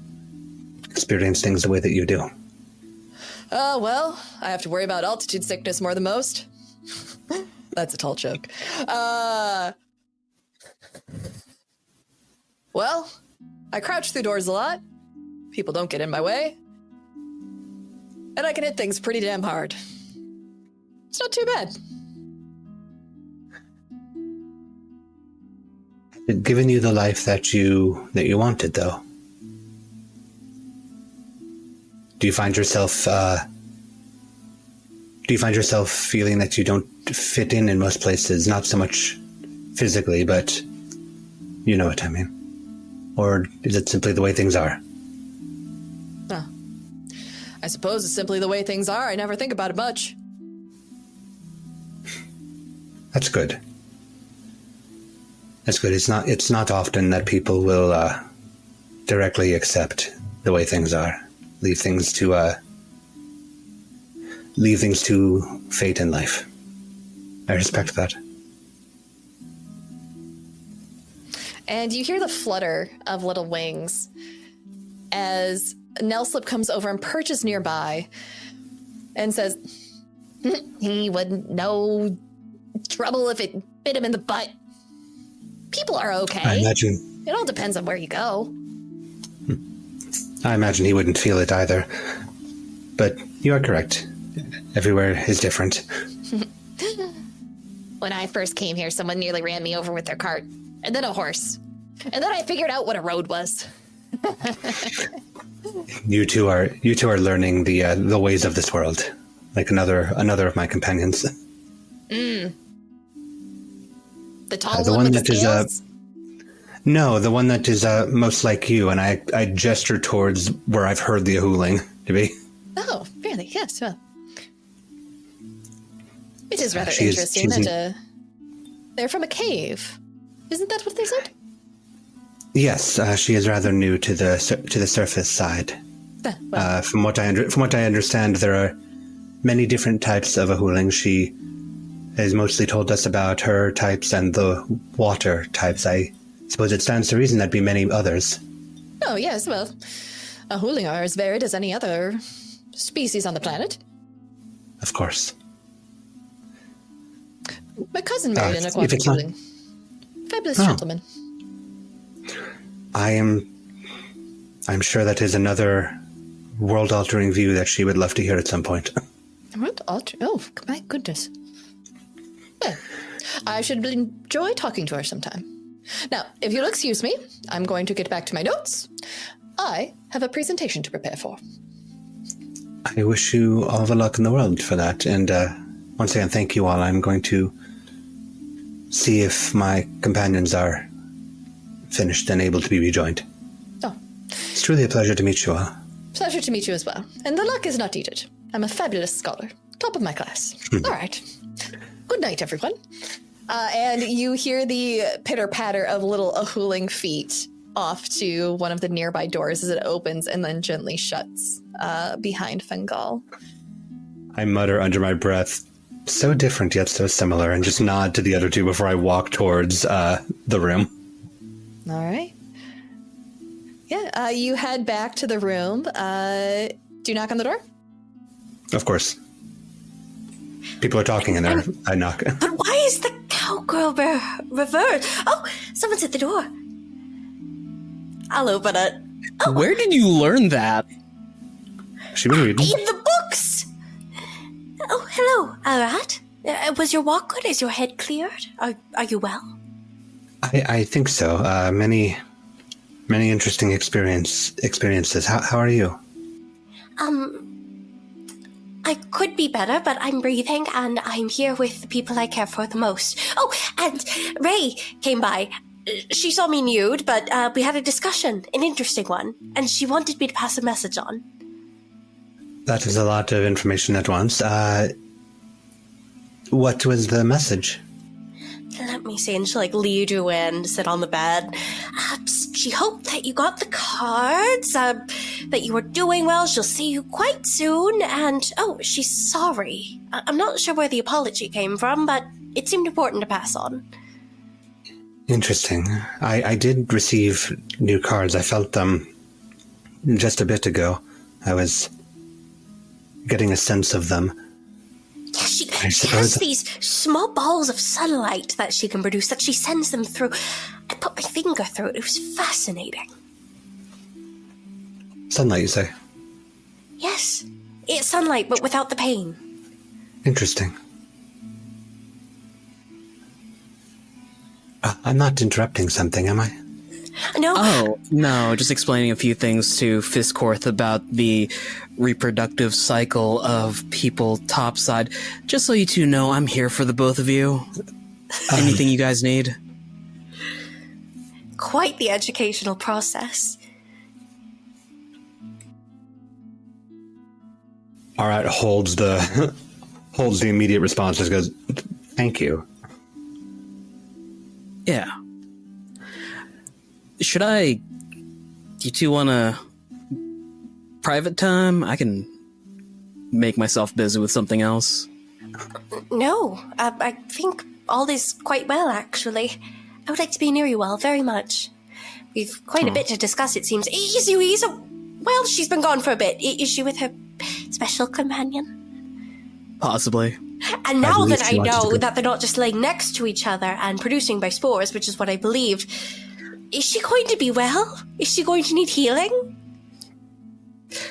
experience things the way that you do. Well, I have to worry about altitude sickness more than most. That's a tall joke. Well, I crouch through doors a lot. People don't get in my way. And I can hit things pretty damn hard. It's not too bad. It given you the life that you wanted, though. Do you find yourself feeling that you don't fit in most places? Not so much physically, but you know what I mean. Or is it simply the way things are? Oh. I suppose it's simply the way things are. I never think about it much. That's good. That's good. It's not often that people will directly accept the way things are. Leave things to fate in life. I respect that. And you hear the flutter of little wings as Nelslip comes over and perches nearby and says, he wouldn't know trouble if it bit him in the butt. People are okay. I imagine. It all depends on where you go. I imagine he wouldn't feel it either. But you are correct. Everywhere is different. When I first came here, someone nearly ran me over with their cart. And then a horse. And then I figured out what a road was. You two are learning the ways of this world, like another of my companions. The tall the one with that the scales? is no, the one that is most like you, and I gesture towards where I've heard the hooling to be. Oh, really? Yes. Well, it is rather She's interesting that they're from a cave. Isn't that what they said? Yes, she is rather new to the surface side. Well, From what I understand, there are many different types of a hooling. She has mostly told us about her types and the water types. I suppose it stands to reason there'd be many others. oh, yes. Well, a hooling are as varied as any other species on the planet. Of course. My cousin married an if aquatic it's not- hooling. Fabulous Oh. gentleman. I'm sure that is another world-altering view that she would love to hear at some point. What? Oh, my goodness. Well, I should enjoy talking to her sometime. Now, if you'll excuse me, I'm going to get back to my notes. I have a presentation to prepare for. I wish you all the luck in the world for that, and once again, thank you all. I'm going to see if my companions are finished and able to be rejoined. Oh, It's truly a pleasure to meet you all. pleasure to meet you as well. And the luck is not needed. I'm a fabulous scholar. Top of my class. All right. Good night, everyone. And you hear the pitter-patter of little ahooling feet off to one of the nearby doors as it opens and then gently shuts behind Fengal. I mutter under my breath, so different yet so similar, and just nod to the other two before I walk towards the room. All right. Yeah, you head back to the room. Do you knock on the door? Of course. People are talking in there. I knock. But why is the cowgirl reversed? Oh, someone's at the door. I'll open it. Where did you learn that? She was reading. In the books! Oh, hello, Arat. Was your walk good? Is your head cleared? Are you well? I think so. Many interesting experiences. How are you? I could be better, but I'm breathing and I'm here with the people I care for the most. Oh, and Ray came by. She saw me nude, but we had a discussion, an interesting one, and she wanted me to pass a message on. That is a lot of information at once. What was the message? Let me see, and she'll lead you in, sit on the bed. She hoped that you got the cards. that you are doing well. She'll see you quite soon, and she's sorry. I'm not sure where the apology came from, but it seemed important to pass on. Interesting. I did receive new cards. I felt them just a bit ago. I was getting a sense of them. Yeah, she has these small balls of sunlight that she can produce, that she sends them through. I put my finger through it. It was fascinating. Sunlight, you say? Yes. It's sunlight, but without the pain. Interesting. I'm not interrupting something, am I? No. Oh, no, just explaining a few things to Fisscourth about the reproductive cycle of people topside. Just so you two know, I'm here for the both of you. Anything you guys need? Quite the educational process. Arat holds the immediate response. Just goes, "Thank you." Yeah. Should I... Do you two want a private time? I can make myself busy with something else. No, I think all is quite well, actually. I would like to be near you all very much. We've quite a bit to discuss, it seems. Is Yuiza... Well, she's been gone for a bit. Is she with her special companion? Possibly. And now that I know that they're not just laying next to each other and producing by spores, which is what I believed, is she going to be well? Is she going to need healing?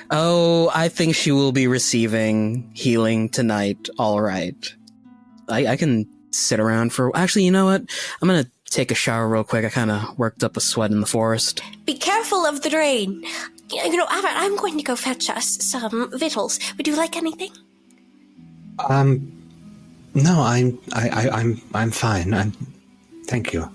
Oh, I think she will be receiving healing tonight, all right. I can sit around for... Actually, you know what? I'm gonna take a shower real quick. I kind of worked up a sweat in the forest. Be careful of the drain. You know, Arat, I'm going to go fetch us some victuals. Would you like anything? No, I'm fine. Thank you.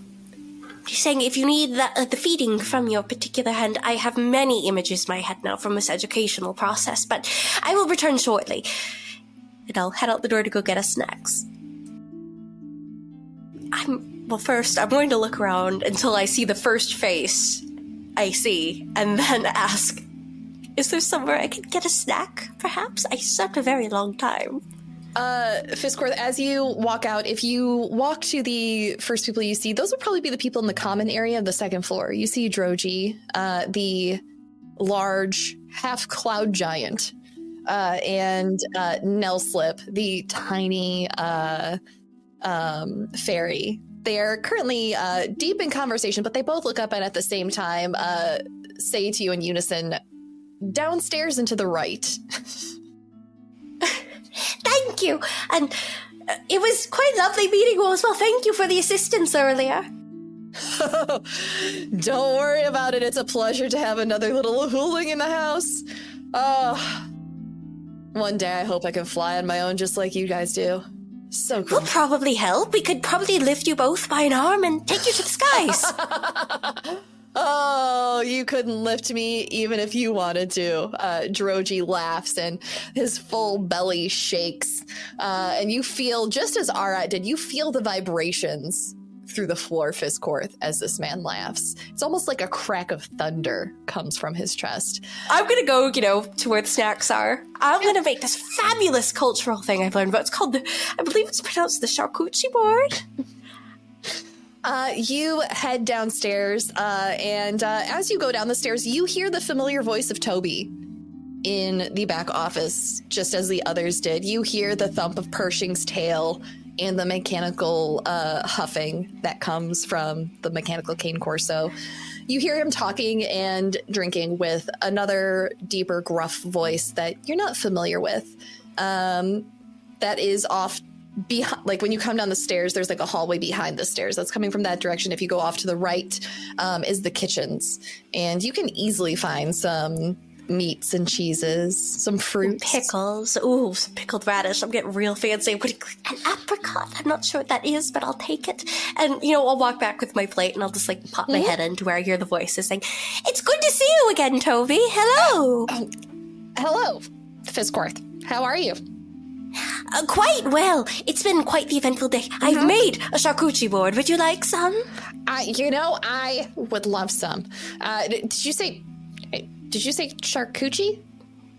Just saying, if you need the feeding from your particular hand, I have many images in my head now from this educational process, but I will return shortly. And I'll head out the door to go get us snacks. First, I'm going to look around until I see the first face I see, and then ask, is there somewhere I could get a snack, perhaps? I slept a very long time. Fisscourth, as you walk out, if you walk to the first people you see, those would probably be the people in the common area of the second floor. You see Droji, the large half-cloud giant, and Nelslip, the tiny fairy. They are currently deep in conversation, but they both look up and at the same time say to you in unison, downstairs and to the right. Thank you, and it was quite lovely meeting you as well. Thank you for the assistance earlier. Don't worry about it. It's a pleasure to have another little hooling in the house. Oh, one day I hope I can fly on my own just like you guys do. So cool. We'll probably help. We could probably lift you both by an arm and take you to the skies. Oh, you couldn't lift me even if you wanted to. Droji laughs and his full belly shakes. And you feel, just as Arat did, you feel the vibrations through the floor, Fisscourth, as this man laughs. It's almost like a crack of thunder comes from his chest. I'm gonna go, to where the snacks are. I'm gonna make this fabulous cultural thing I've learned about. It's called I believe it's pronounced the charcuterie board. You head downstairs, and as you go down the stairs, you hear the familiar voice of Toby in the back office, just as the others did. You hear the thump of Pershing's tail and the mechanical huffing that comes from the mechanical cane corso. You hear him talking and drinking with another deeper, gruff voice that you're not familiar with. That is off behind, like when you come down the stairs, there's like a hallway behind the stairs that's coming from that direction. If you go off to the right, is the kitchens, and you can easily find some meats and cheeses, some fruits, pickles. Ooh, some pickled radish. I'm getting real fancy. I'm putting an apricot. I'm not sure what that is, but I'll take it. And I'll walk back with my plate and I'll just pop my head into where I hear the voices saying, "It's good to see you again, Toby. Hello." Hello, Fisscourth. How are you? Quite well. It's been quite the eventful day. I've made a charcuterie board. Would you like some? I would love some. Did you say did you say charcuterie?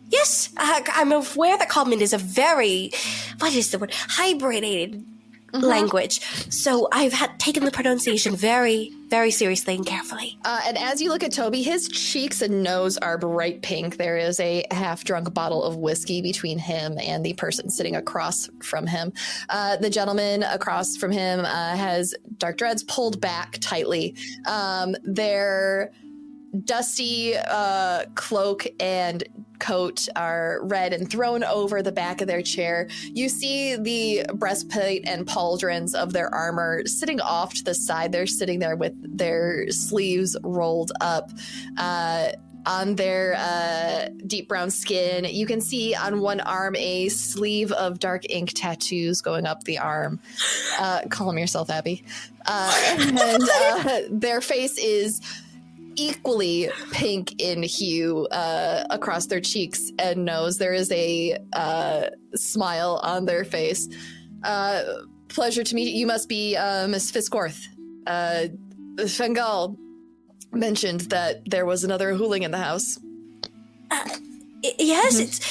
Yes, I'm aware that common is a very, what is the word, hibernated language. So I've taken the pronunciation very, very seriously and carefully. And as you look at Toby, his cheeks and nose are bright pink. There is a half-drunk bottle of whiskey between him and the person sitting across from him. The gentleman across from him has dark dreads pulled back tightly. Their dusty cloak and coat are red and thrown over the back of their chair. You see the breastplate and pauldrons of their armor sitting off to the side. They're sitting there with their sleeves rolled up. On their deep brown skin, you can see on one arm a sleeve of dark ink tattoos going up the arm. Calm yourself, Abby. And their face is equally pink in hue across their cheeks and nose. There is a smile on their face. Pleasure to meet you. You must be Miss Fisscourth. Fengal mentioned that there was another hooling in the house. Yes, it's...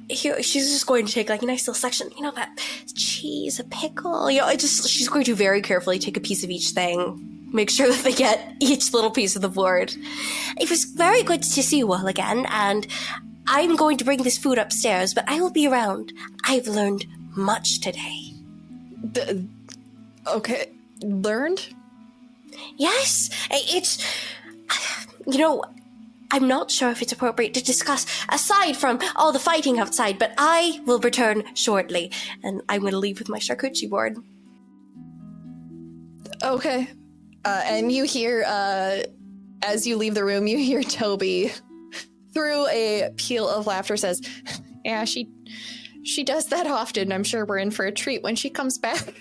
Here, she's just going to take like a nice little section. You know, that cheese, a pickle. She's going to very carefully take a piece of each thing. Make sure that they get each little piece of the board. It was very good to see you all again, and I'm going to bring this food upstairs, but I will be around. I've learned much today. Okay, learned? Yes, it's... I'm not sure if it's appropriate to discuss aside from all the fighting outside, but I will return shortly, and I'm going to leave with my charcuterie board. Okay. And you hear, as you leave the room, you hear Toby, through a peal of laughter, says, yeah, she does that often. I'm sure we're in for a treat when she comes back.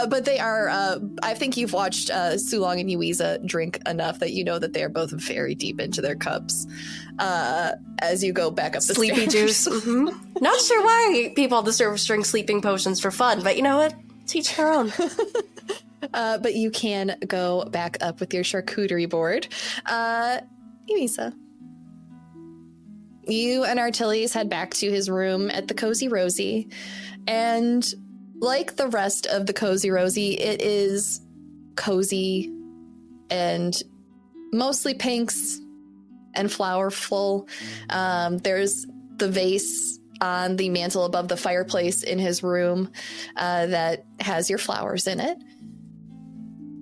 But they are, I think you've watched Sulong and Yuiza drink enough that you know that they are both very deep into their cups as you go back up the Sleepy stairs. juice. Mm-hmm. Not sure why people on the service drink sleeping potions for fun, but you know what? Teach their own. But you can go back up with your charcuterie board. Yuiza. You and Artilles head back to his room at the Cozy Rosie. And like the rest of the Cozy Rosie, it is cozy and mostly pinks and flowerful. There's the vase on the mantle above the fireplace in his room that has your flowers in it.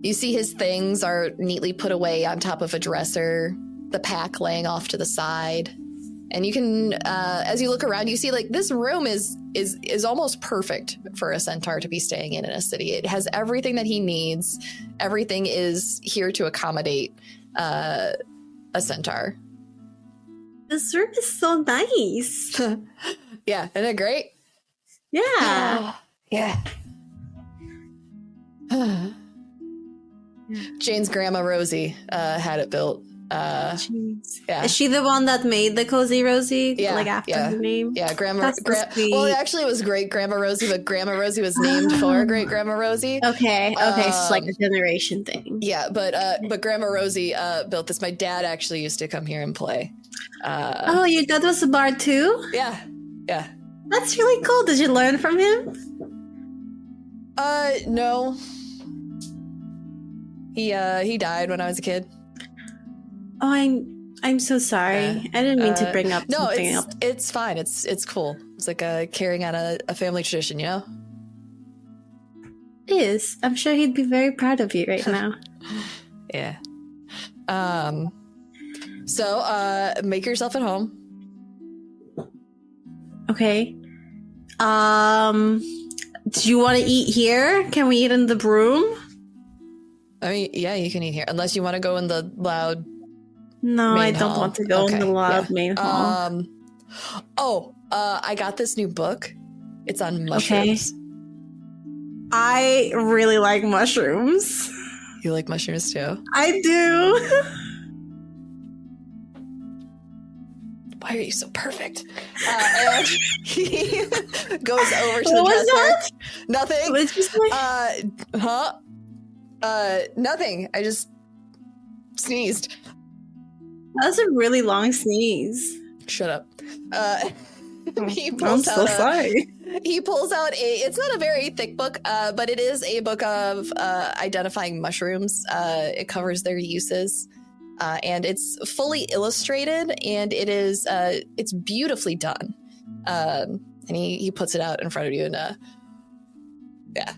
You see his things are neatly put away on top of a dresser, the pack laying off to the side. And you can, as you look around, you see like this room is almost perfect for a centaur to be staying in a city. It has everything that he needs. Everything is here to accommodate a centaur. This room is so nice. Yeah, isn't it great? Yeah. Yeah. Jane's grandma Rosie had it built. Jeez. Yeah. Is she the one that made the Cozy Rosie? Yeah, Like after yeah. her name? Yeah, That's so sweet. well, actually, it was Great Grandma Rosie, but Grandma Rosie was named for Great Grandma Rosie. Okay, so it's like a generation thing. Yeah, but Grandma Rosie built this. My dad actually used to come here and play. Oh, your dad was a bard too? Yeah. That's really cool. Did you learn from him? No. He died when I was a kid. Oh, I'm so sorry. I didn't mean to bring up No, something else. it's fine. It's cool. It's like carrying on a family tradition, you know? It is. I'm sure he'd be very proud of you right now. Yeah. So make yourself at home. Okay. Do you want to eat here? Can we eat in the room? I mean, yeah, you can eat here, unless you want to go in the loud. No, I main don't hall. want to go in the loud main hall. I got this new book. It's on mushrooms. I really like mushrooms. You like mushrooms too? I do. Why are you so perfect? And he goes over to What was the that? dresser. Nothing. What did you say? Nothing. sneezed. That was a really long sneeze. Shut up. He I'm pulls so out sorry. He pulls out it's not a very thick book, but it is a book of identifying mushrooms. It covers their uses. And it's fully illustrated, and it's beautifully done. And he puts it out in front of you, and yeah.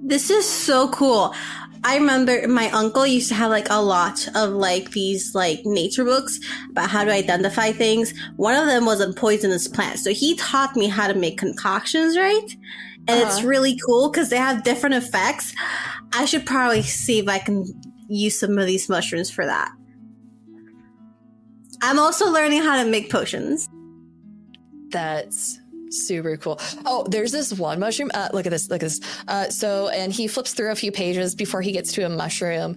This is so cool. I remember my uncle used to have like a lot of like these like nature books about how to identify things. One of them was on poisonous plants. So he taught me how to make concoctions, right? And it's really cool because they have different effects. I should probably see if I can use some of these mushrooms for that. I'm also learning how to make potions. That's super cool. Oh, there's this one mushroom. Look at this. And he flips through a few pages before he gets to a mushroom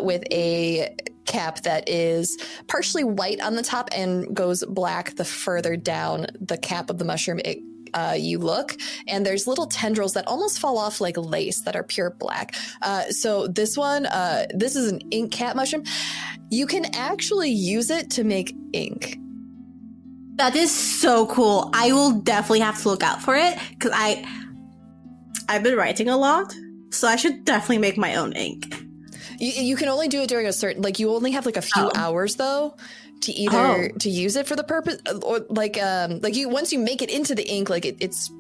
with a cap that is partially white on the top and goes black the further down the cap of the mushroom you look. And there's little tendrils that almost fall off like lace that are pure black. So this one, this is an ink cap mushroom. You can actually use it to make ink. That is so cool. I will definitely have to look out for it because I've been writing a lot, so I should definitely make my own ink. You can only do it during a certain, like, you only have like a few hours though to either to use it for the purpose, or like you once you make it into the ink, like it's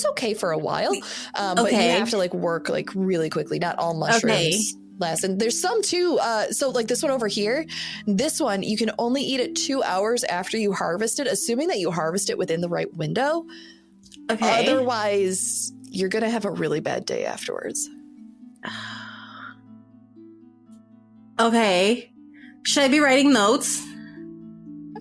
okay for a while, but you have to like work like really quickly. Not all mushrooms last, and there's some too. So like this one over here, this one you can only eat it 2 hours after you harvest it, assuming that you harvest it within the right window. Okay. Otherwise, you're gonna have a really bad day afterwards. Okay. Should I be writing notes?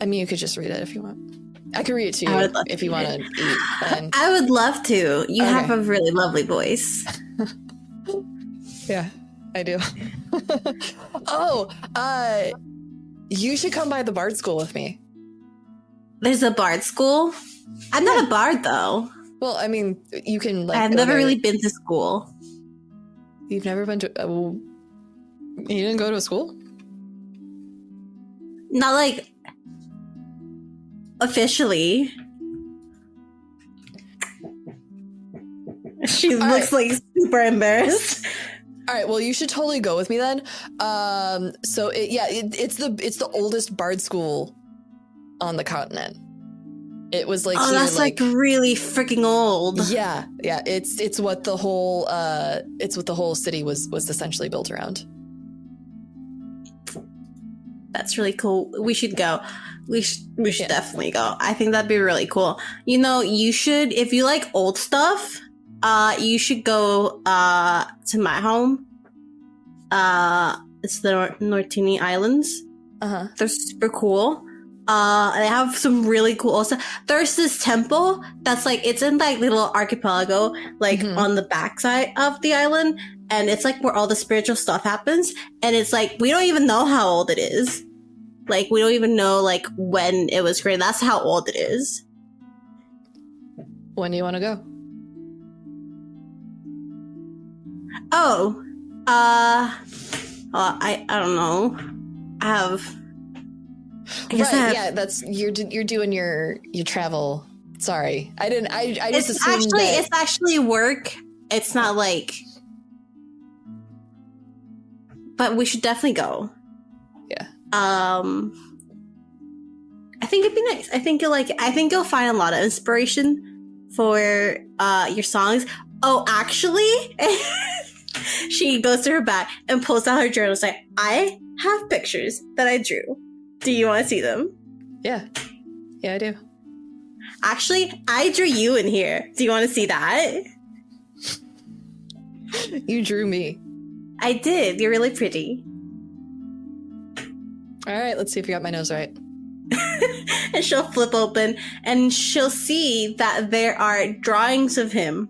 I mean, you could just read it if you want. I could read it to you if you want to eat. Then. I would love to. You have a really lovely voice. Yeah, I do. You should come by the bard school with me. There's a bard school? I'm not a bard, though. Well, I mean, you can like. I've never really been to school. You've never been to. You didn't go to a school? Not like officially. She looks like super embarrassed. All right, well, you should totally go with me then. It's the oldest bard school on the continent. It was like that's like really freaking old. Yeah. It's what the whole city was essentially built around. That's really cool. We should go. We should definitely go. I think that'd be really cool. You know, you should, if you like old stuff, you should go to my home. It's the Nortini Islands. They're super cool. They have some really cool also. There's this temple that's like, it's in like little archipelago, like on the backside of the island. And it's like where all the spiritual stuff happens. And it's like, we don't even know how old it is. Like, we don't even know like when it was created. That's how old it is. When do you want to go? I don't know. That's you're doing your travel. Sorry, I didn't. I just assumed it's actually work. It's not like. But we should definitely go. Yeah. I think it'd be nice. I think you'll find a lot of inspiration for your songs. Oh, actually, she goes to her bag and pulls out her journal and says, I have pictures that I drew. Do you want to see them? Yeah, I do. Actually, I drew you in here. Do you want to see that? You drew me. I did. You're really pretty. All right, let's see if you got my nose right. And she'll flip open and she'll see that there are drawings of him.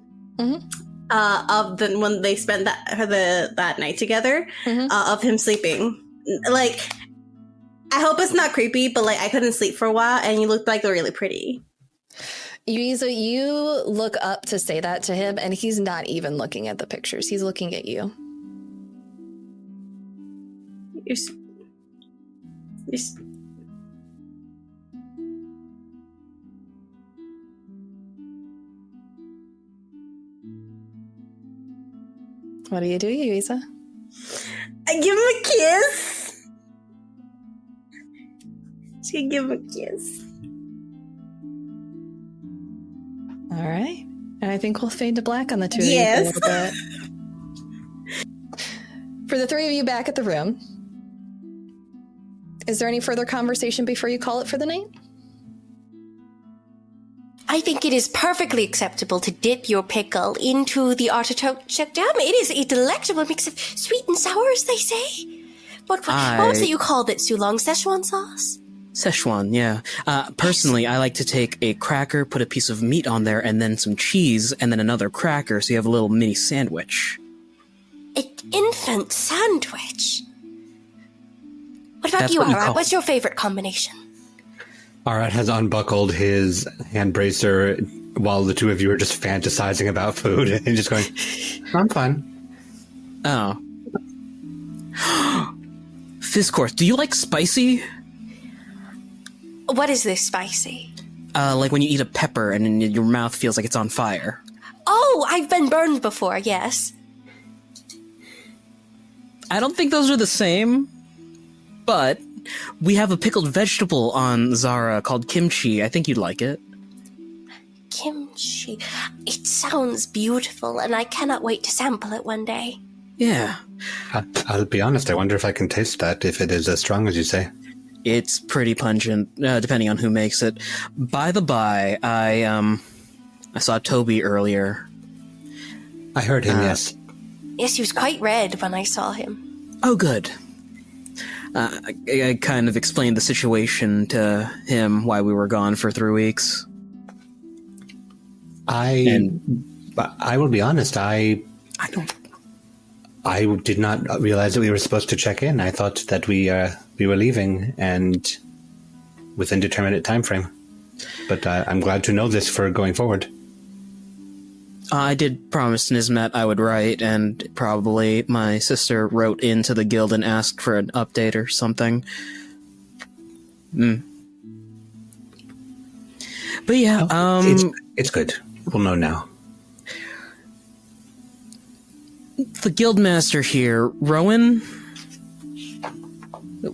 Of when they spent that night together, of him sleeping. Like, I hope it's not creepy, but like I couldn't sleep for a while, and you looked like they're really pretty. Yuiza, you look up to say that to him, and he's not even looking at the pictures. He's looking at you. What do, Yuiza? I give him a kiss. She's gonna give him a kiss. All right. And I think we'll fade to black on the two of you Yes. for a little bit. For the three of you back at the room, is there any further conversation before you call it for the night? I think it is perfectly acceptable to dip your pickle into the artichoke jam. It is a delectable mix of sweet and sour, as they say. What was it you called it, Sulong? Szechuan sauce? Szechuan, yeah. Personally, I like to take a cracker, put a piece of meat on there, and then some cheese, and then another cracker, so you have a little mini sandwich. An infant sandwich? What about That's you, what we Arat? call What's your favorite combination? Arat has unbuckled his hand bracer while the two of you are just fantasizing about food and just going, I'm fine. Oh. Fisscourth, do you like spicy? What is this spicy? Like when you eat a pepper and your mouth feels like it's on fire. Oh, I've been burned before, yes. I don't think those are the same, but we have a pickled vegetable on Zara called kimchi. I think you'd like it. Kimchi. It sounds beautiful, and I cannot wait to sample it one day. Yeah. I'll be honest, I wonder if I can taste that, if it is as strong as you say. It's pretty pungent, depending on who makes it. By the by, I saw Toby earlier. I heard him, yes. Yes, he was quite red when I saw him. Oh, good. I kind of explained the situation to him, why we were gone for 3 weeks. I will be honest, I did not realize that we were supposed to check in. I thought that we were leaving and with indeterminate time frame. But I'm glad to know this for going forward. I did promise Nismet I would write, and probably my sister wrote into the guild and asked for an update or something. But yeah, it's good. We'll know now. The guildmaster here, Rowan?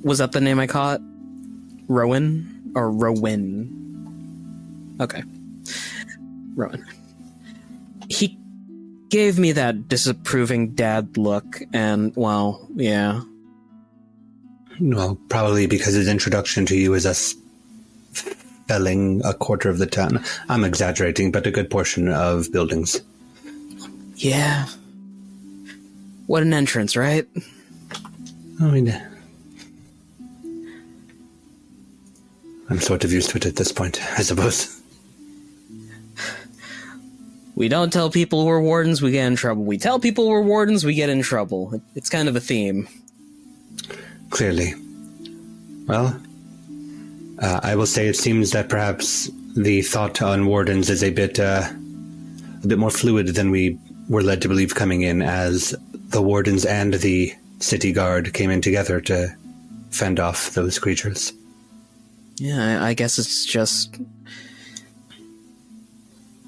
Was that the name I caught? Rowan? Or Rowan? Okay. Rowan. He gave me that disapproving dad look, and, well, yeah. Well, probably because his introduction to you is us felling a quarter of the town. I'm exaggerating, but a good portion of buildings. Yeah. What an entrance, right? I mean, I'm sort of used to it at this point, I suppose. We don't tell people we're wardens, we get in trouble. We tell people we're wardens, we get in trouble. It's kind of a theme. Clearly. Well, I will say it seems that perhaps the thought on wardens is a bit more fluid than we were led to believe coming in, as the wardens and the city guard came in together to fend off those creatures. Yeah, I guess it's just...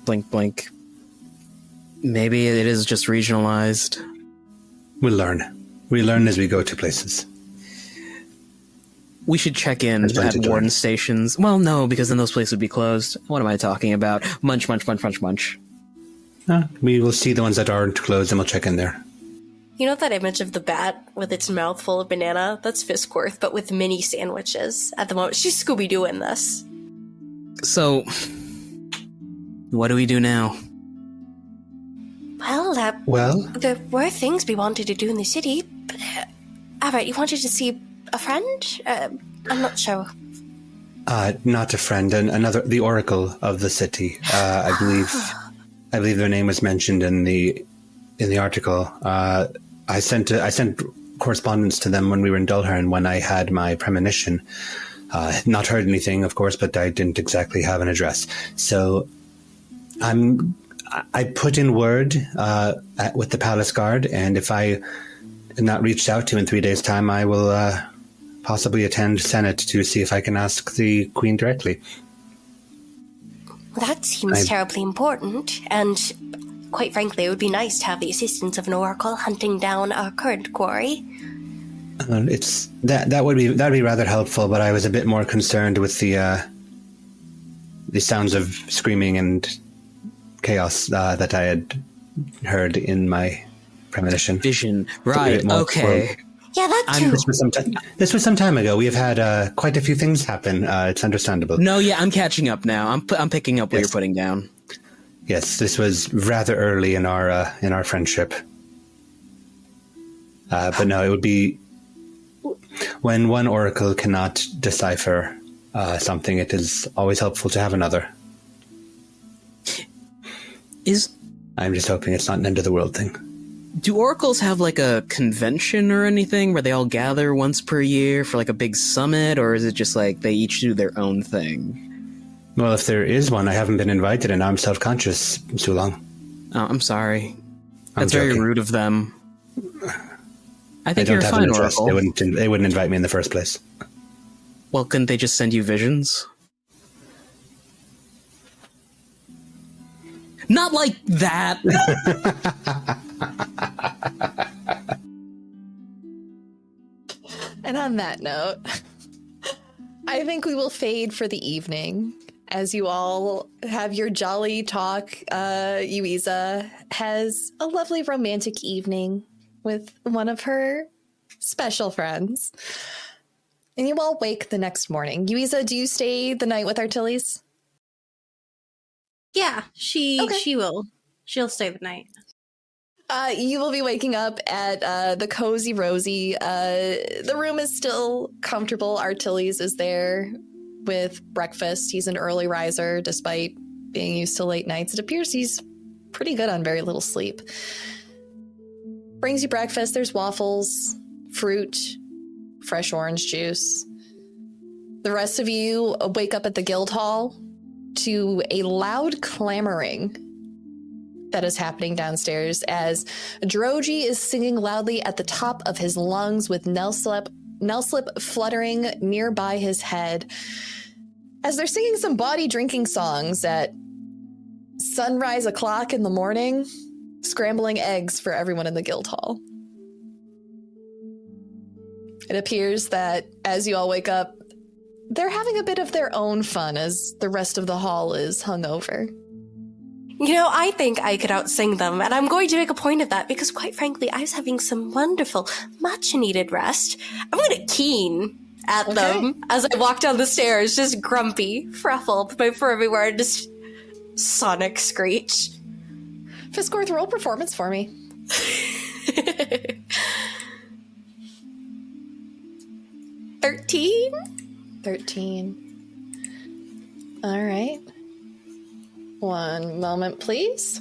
blink, blink. Maybe it is just regionalized. We'll learn. We learn as we go to places. We should check in at warden stations. Well, no, because then those places would be closed. What am I talking about? Munch, munch, munch, munch, munch. We will see the ones that aren't closed and we'll check in there. You know that image of the bat with its mouth full of banana? That's Fisscourth, but with mini sandwiches at the moment. She's Scooby-Dooing this. So, what do we do now? Well, there were things we wanted to do in the city, but... Alright, you wanted to see a friend? I'm not sure. Not a friend, the oracle of the city. I believe their name was mentioned in the article. I sent correspondence to them when we were in Dulhern when I had my premonition. Not heard anything, of course, but I didn't exactly have an address. So I put in word with the palace guard, and if I am not reached out to in 3 days' time, I will possibly attend Senate to see if I can ask the Queen directly. That seems terribly important, and quite frankly, it would be nice to have the assistance of an oracle hunting down our current quarry. That'd be rather helpful, but I was a bit more concerned with the sounds of screaming and chaos that I had heard in my premonition. Vision, right? Okay. Yeah, that too. This was some time ago. We have had quite a few things happen. It's understandable. No, yeah, I'm catching up now. I'm picking up what you're putting down. Yes, this was rather early in our friendship. But no, it would be when one oracle cannot decipher something. It is always helpful to have another. I'm just hoping it's not an end of the world thing. Do oracles have like a convention or anything where they all gather once per year for like a big summit, or is it just like they each do their own thing? Well, if there is one, I haven't been invited, and I'm self-conscious too long. Oh, I'm sorry. I'm That's joking. very rude of them. I think you're a fine oracle. They wouldn't invite me in the first place. Well, couldn't they just send you visions? Not like that! And on that note, I think we will fade for the evening as you all have your jolly talk. Yuiza has a lovely romantic evening with one of her special friends. And you all wake the next morning. Yuiza, do you stay the night with Artilles? Yeah, she will. She'll stay the night. You will be waking up at the Cozy Rosie. The room is still comfortable. Artilles is there with breakfast. He's an early riser despite being used to late nights. It appears he's pretty good on very little sleep. Brings you breakfast. There's waffles, fruit, fresh orange juice. The rest of you wake up at the guild hall to a loud clamoring that is happening downstairs as Droji is singing loudly at the top of his lungs with Nelslip fluttering nearby his head as they're singing some bawdy drinking songs at sunrise o'clock in the morning, scrambling eggs for everyone in the guild hall. It appears that as you all wake up, they're having a bit of their own fun as the rest of the hall is hungover. You know, I think I could outsing them, and I'm going to make a point of that because, quite frankly, I was having some wonderful, much-needed rest. I'm going to keen at them as I walk down the stairs, just grumpy, fruffled, my fur everywhere, and just sonic screech. Fisscourth, roll performance for me. 13? 13. All right. One moment, please.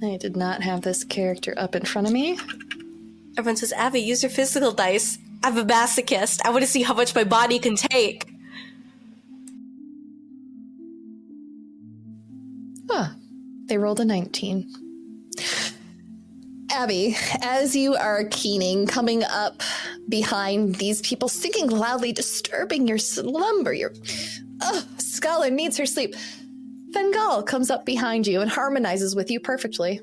I did not have this character up in front of me. Everyone says, Abby, use your physical dice. I'm a masochist. I want to see how much my body can take. They rolled a 19. Abby, as you are keening, coming up behind these people, singing loudly, disturbing your slumber, your scholar needs her sleep. Fengal comes up behind you and harmonizes with you perfectly.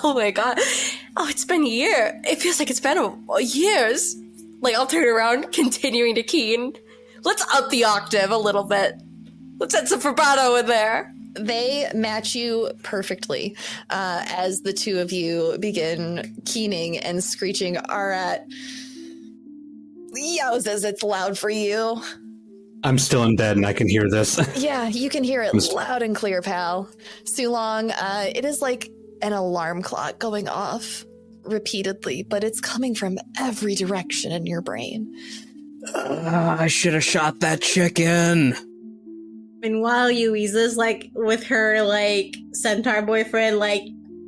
Oh my god. Oh, it's been a year. It feels like it's been years. Like, I'll turn around, continuing to keen. Let's up the octave a little bit. Let's add some vibrato in there. They match you perfectly as the two of you begin keening and screeching. Arat, yowzas, it's loud for you. I'm still in bed and I can hear this. Yeah, you can hear it loud and clear, pal. Sulong, it is like an alarm clock going off repeatedly, but it's coming from every direction in your brain. I should have shot that chicken. Meanwhile, Yuiza's like with her like centaur boyfriend, like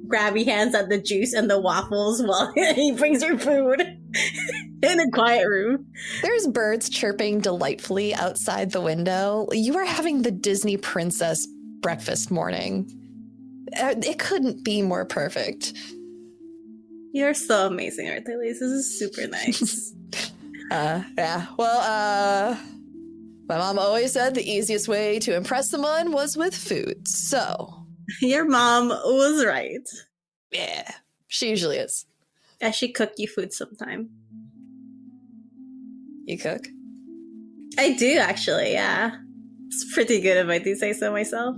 grabby hands at the juice and the waffles while he brings her food in a quiet room. There's birds chirping delightfully outside the window. You are having the Disney princess breakfast morning. It couldn't be more perfect. You're so amazing, Artelis. This is super nice. Yeah. Well, my mom always said the easiest way to impress someone was with food. So, Your mom was right. yeah, she usually is. I should cook you food sometime. You cook? I do, actually, yeah. It's pretty good if I do say so myself.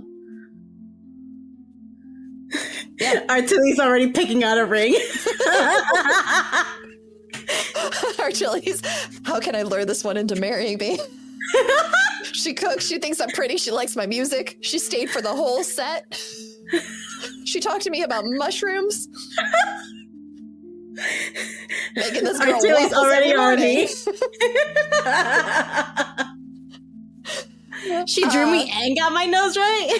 Yeah. Artilly's already picking out a ring. Archilles, how can I lure this one into marrying me? She cooks, she thinks I'm pretty, she likes my music. She stayed for the whole set. She talked to me about mushrooms. Making this girl Artilly's waffles already every on morning. me. She drew me and got my nose right.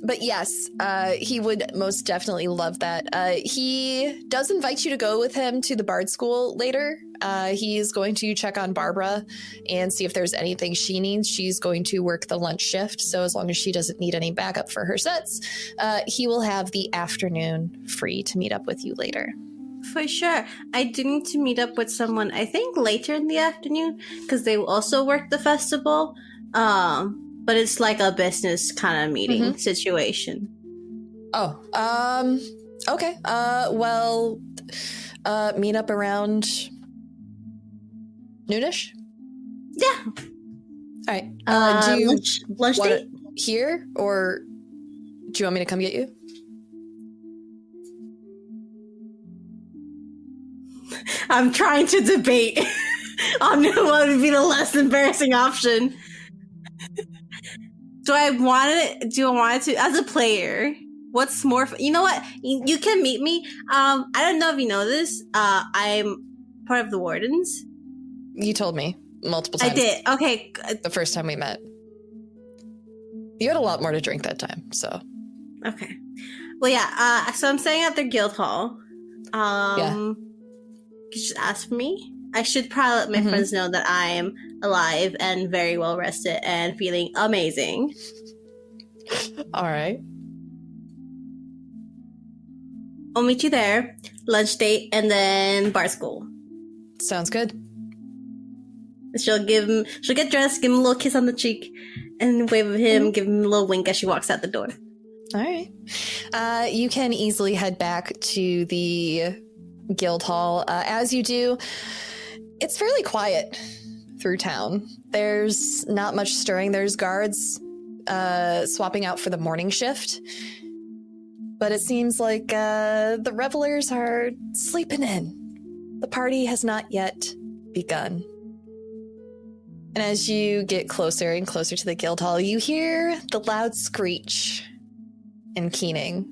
But yes, he would most definitely love that. He does invite you to go with him to the Bard School later. He's going to check on Barbara and see if there's anything she needs. She's going to work the lunch shift, so as long as she doesn't need any backup for her sets, he will have the afternoon free to meet up with you later. For sure. I do need to meet up with someone, I think, later in the afternoon, because they also work the festival. But it's like a business kind of meeting situation. Oh, okay. Well, meet up around noonish? Yeah. All right. Do you lunch want date? it here, or do you want me to come get you? I'm trying to debate on what would be the less embarrassing option. Do I want it to, as a player, what's more, you know what? You can meet me. I don't know if you know this. I'm part of the Wardens. You told me multiple times. I did. Okay. The first time we met. You had a lot more to drink that time, so. Okay. Well, yeah. So I'm staying at the guild hall. You just ask for me. I should probably let my friends know that I am alive and very well rested and feeling amazing. All right. I'll meet you there. Lunch date and then bar school. Sounds good. She'll get dressed, give him a little kiss on the cheek, and wave at him, give him a little wink as she walks out the door. All right. You can easily head back to the guild hall. As you do, it's fairly quiet through town. There's not much stirring. There's guards swapping out for the morning shift. But it seems like the revelers are sleeping in. The party has not yet begun. And as you get closer and closer to the guild hall, you hear the loud screech and keening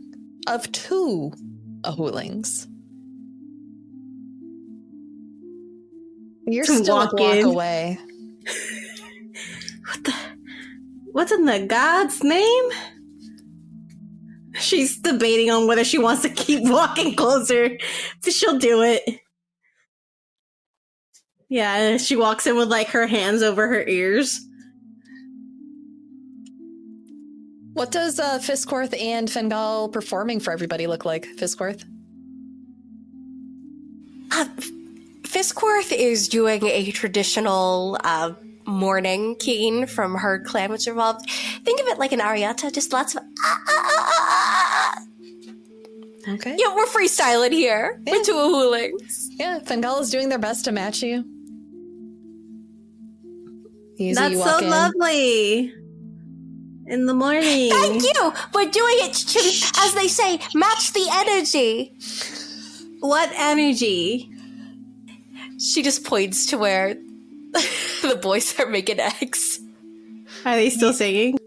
of two Ahulings. You're To still a walk block in. away. What's in the God's name? She's debating on whether she wants to keep walking closer, but she'll do it. Yeah, she walks in with like her hands over her ears. What does Fisscourth and Fengal performing for everybody look like, Fisscourth? Fisscourth is doing a traditional morning keen from her clan, which involved, think of it like an ariata, just lots of Okay. Yeah, we're freestyling here. Yeah. We're two Ahulings. Yeah, Fengal is doing their best to match you. Easy, That's you so walk in. lovely. In the morning. Thank you! We're doing it to, as they say, match the energy. What energy? She just points to where the boys are making eggs. Are they still singing?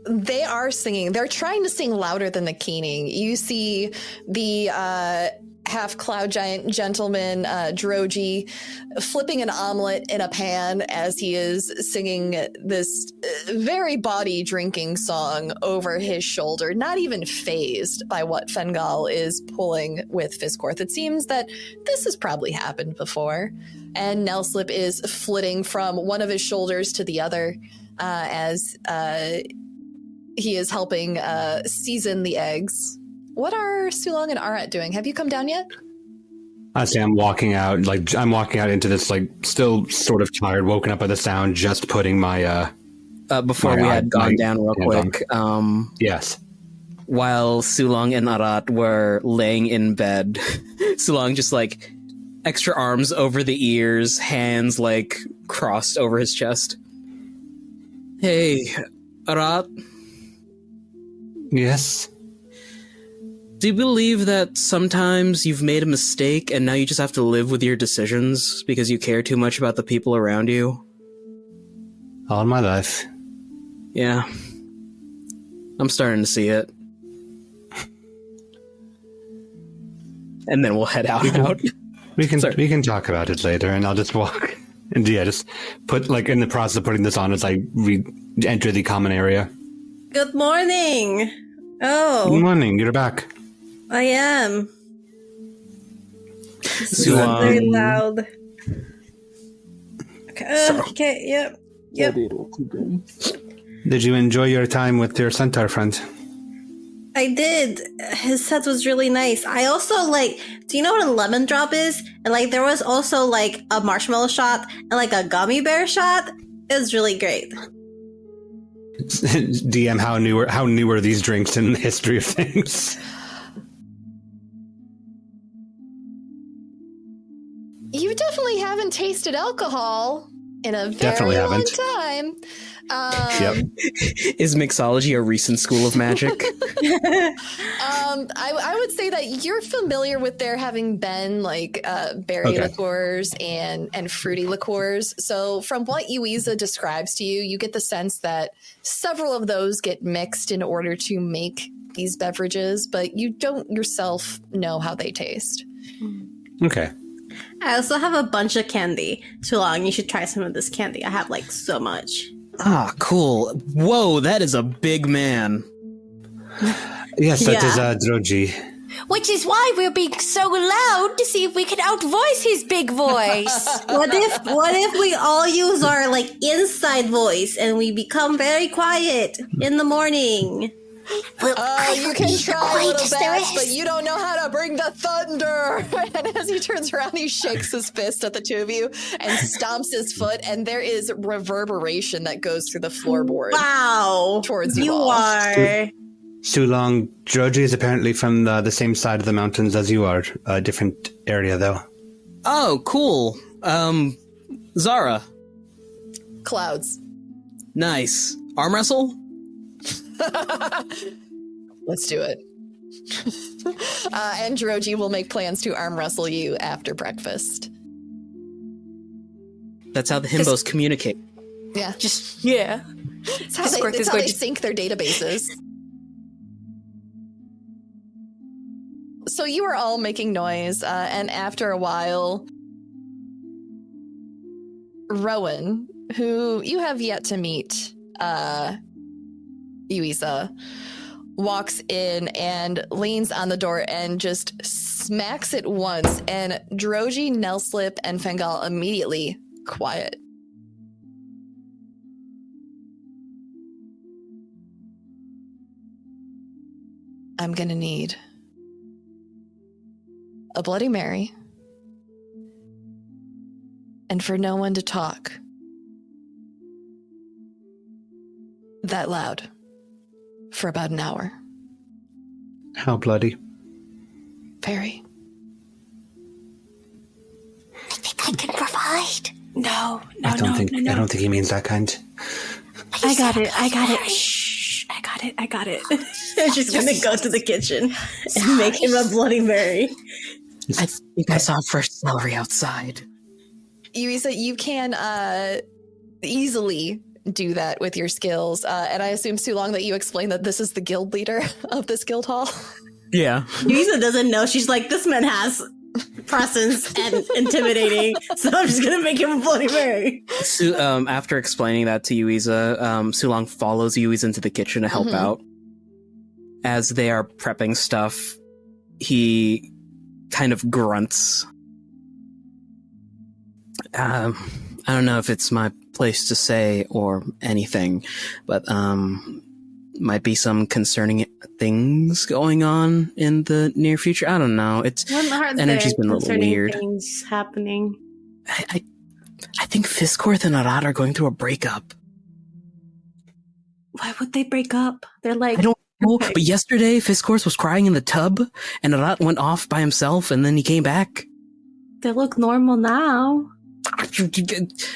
They are singing. They're trying to sing louder than the keening. You see the half cloud giant gentleman, Droji, flipping an omelet in a pan as he is singing this very body drinking song over his shoulder, not even phased by what Fengal is pulling with Fisscourth. It seems that this has probably happened before. And Nelslip is flitting from one of his shoulders to the other as he is helping season the eggs. What are Sulong and Arat doing? Have you come down yet? I say I'm walking out into this like still sort of tired, woken up by the sound, just putting my before my we eye- had gone my down real hand quick, yes. while Sulong and Arat were laying in bed, Sulong just like extra arms over the ears, hands like crossed over his chest. Hey, Arat, Yes. do you believe that sometimes you've made a mistake and now you just have to live with your decisions because you care too much about the people around you? All my life. Yeah. I'm starting to see it. And then we'll head out. We can Sorry. we can talk about it later, and I'll just walk. And yeah, just put like in the process of putting this on as I enter the common area. Good morning. Good Oh, morning. You're back. I am. Sulong. Very loud. Okay, okay, yep. Did you enjoy your time with your centaur friend? I did. His set was really nice. I also do you know what a lemon drop is? And like there was also like a marshmallow shot and like a gummy bear shot. It was really great. DM, how new are these drinks in the history of things? You definitely haven't tasted alcohol in a very Definitely long haven't. time. Yep. Is mixology a recent school of magic? I would say that you're familiar with there having been like berry Okay. liqueurs and fruity liqueurs. So from what Yuiza describes to you, you get the sense that several of those get mixed in order to make these beverages, but you don't yourself know how they taste. Okay. I also have a bunch of candy. Too long. You should try some of this candy. I have like so much. Ah, cool. Whoa, that is a big man. Yes, that is Yeah. Droji. Which is why we're being so loud to see if we can outvoice his big voice. What if we all use our like inside voice and we become very quiet in the morning? Oh, you can try little quietest there bats, is. but you don't know how to bring the thunder. And as he turns around, he shakes his fist at the two of you and stomps his foot, and there is reverberation that goes through the floorboard. Wow. Towards you you all. are. Sulong, Droji is apparently from the same side of the mountains as you are. A different area, though. Oh, cool. Zara. Clouds. Nice. Arm wrestle? Let's do it. And Droji will make plans to arm wrestle you after breakfast. That's how the himbos communicate. Yeah. Yeah. It's how Fisscourth they, is it's how going they to- sync their databases. So you are all making noise, and after a while, Rowan, who you have yet to meet, Yuiza, walks in and leans on the door and just smacks it once, and Droji, Nelslip, and Fengal immediately quiet. I'm gonna need a Bloody Mary, and for no one to talk that loud for about an hour. How bloody. Very. I think I can provide. No, I don't think he means that kind. I got it. Shh. I got it. She's gonna go to the kitchen and make him a Bloody Mary. I think I saw fresh celery outside. Yuiza, you can easily do that with your skills. And I assume, Sulong, that you explained that this is the guild leader of this guild hall. Yeah. Yuiza doesn't know. She's like, this man has presence and intimidating, so I'm just gonna make him a Bloody Mary. After explaining that to Yuiza, Sulong follows Yuiza into the kitchen to help out. As they are prepping stuff, he kind of grunts. I don't know if it's my place to say or anything, but might be some concerning things going on in the near future. I don't know. Energy's been a little weird. Things happening. I think Fisscourth and Arat are going through a breakup. Why would they break up? They're like, I don't know. okay. But yesterday, Fisscourth was crying in the tub, and Arat went off by himself, and then he came back. They look normal now.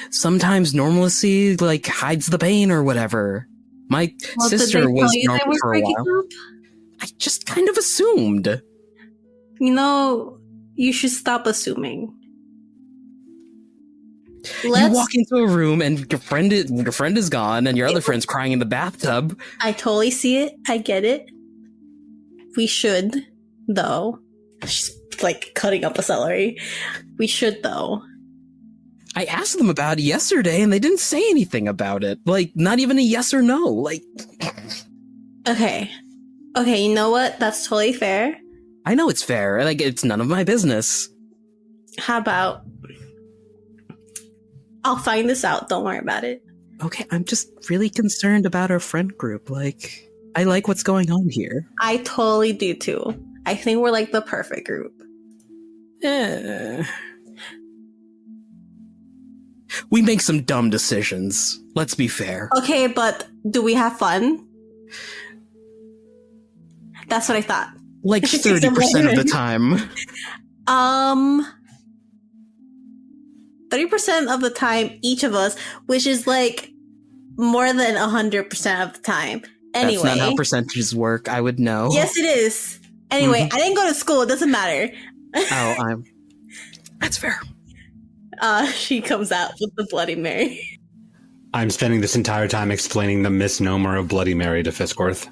Sometimes normalcy hides the pain or whatever. My sister was normal for a while. Up? I just kind of assumed. You should stop assuming. You walk into a room and your friend is gone, and your other friend's crying in the bathtub. I totally see it. I get it. We should, though. She's cutting up a celery. We should, though. I asked them about it yesterday, and they didn't say anything about it. Not even a yes or no. Okay, you know what? That's totally fair. I know it's fair. It's none of my business. How about... I'll find this out. Don't worry about it. Okay, I'm just really concerned about our friend group. I like what's going on here. I totally do, too. I think we're, the perfect group. We make some dumb decisions. Let's be fair. Okay, but do we have fun? That's what I thought. 30% of the time. 30% of the time, each of us, which is more than 100% of the time. Anyway. That's not how percentages work. I would know. Yes, it is. Anyway, I didn't go to school. It doesn't matter. That's fair. She comes out with the Bloody Mary. I'm spending this entire time explaining the misnomer of Bloody Mary to Fisscourth.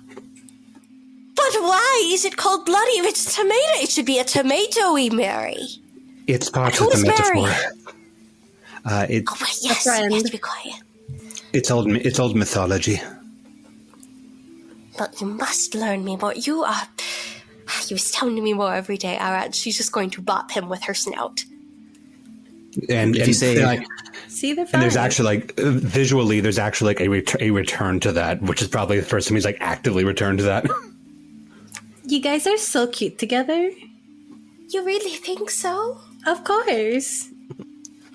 But why is it called bloody if it's tomato? It should be a tomatoey Mary. It's part of the metaphor. Yes, we have to be quiet. It's old mythology. But you must learn me more. You was telling me more every day, Arat. She's just going to bop him with her snout. And if you say see, they're fine. And there's actually visually, there's actually a return to that, which is probably the first time he's actively returned to that. You guys are so cute together. You really think so? Of course.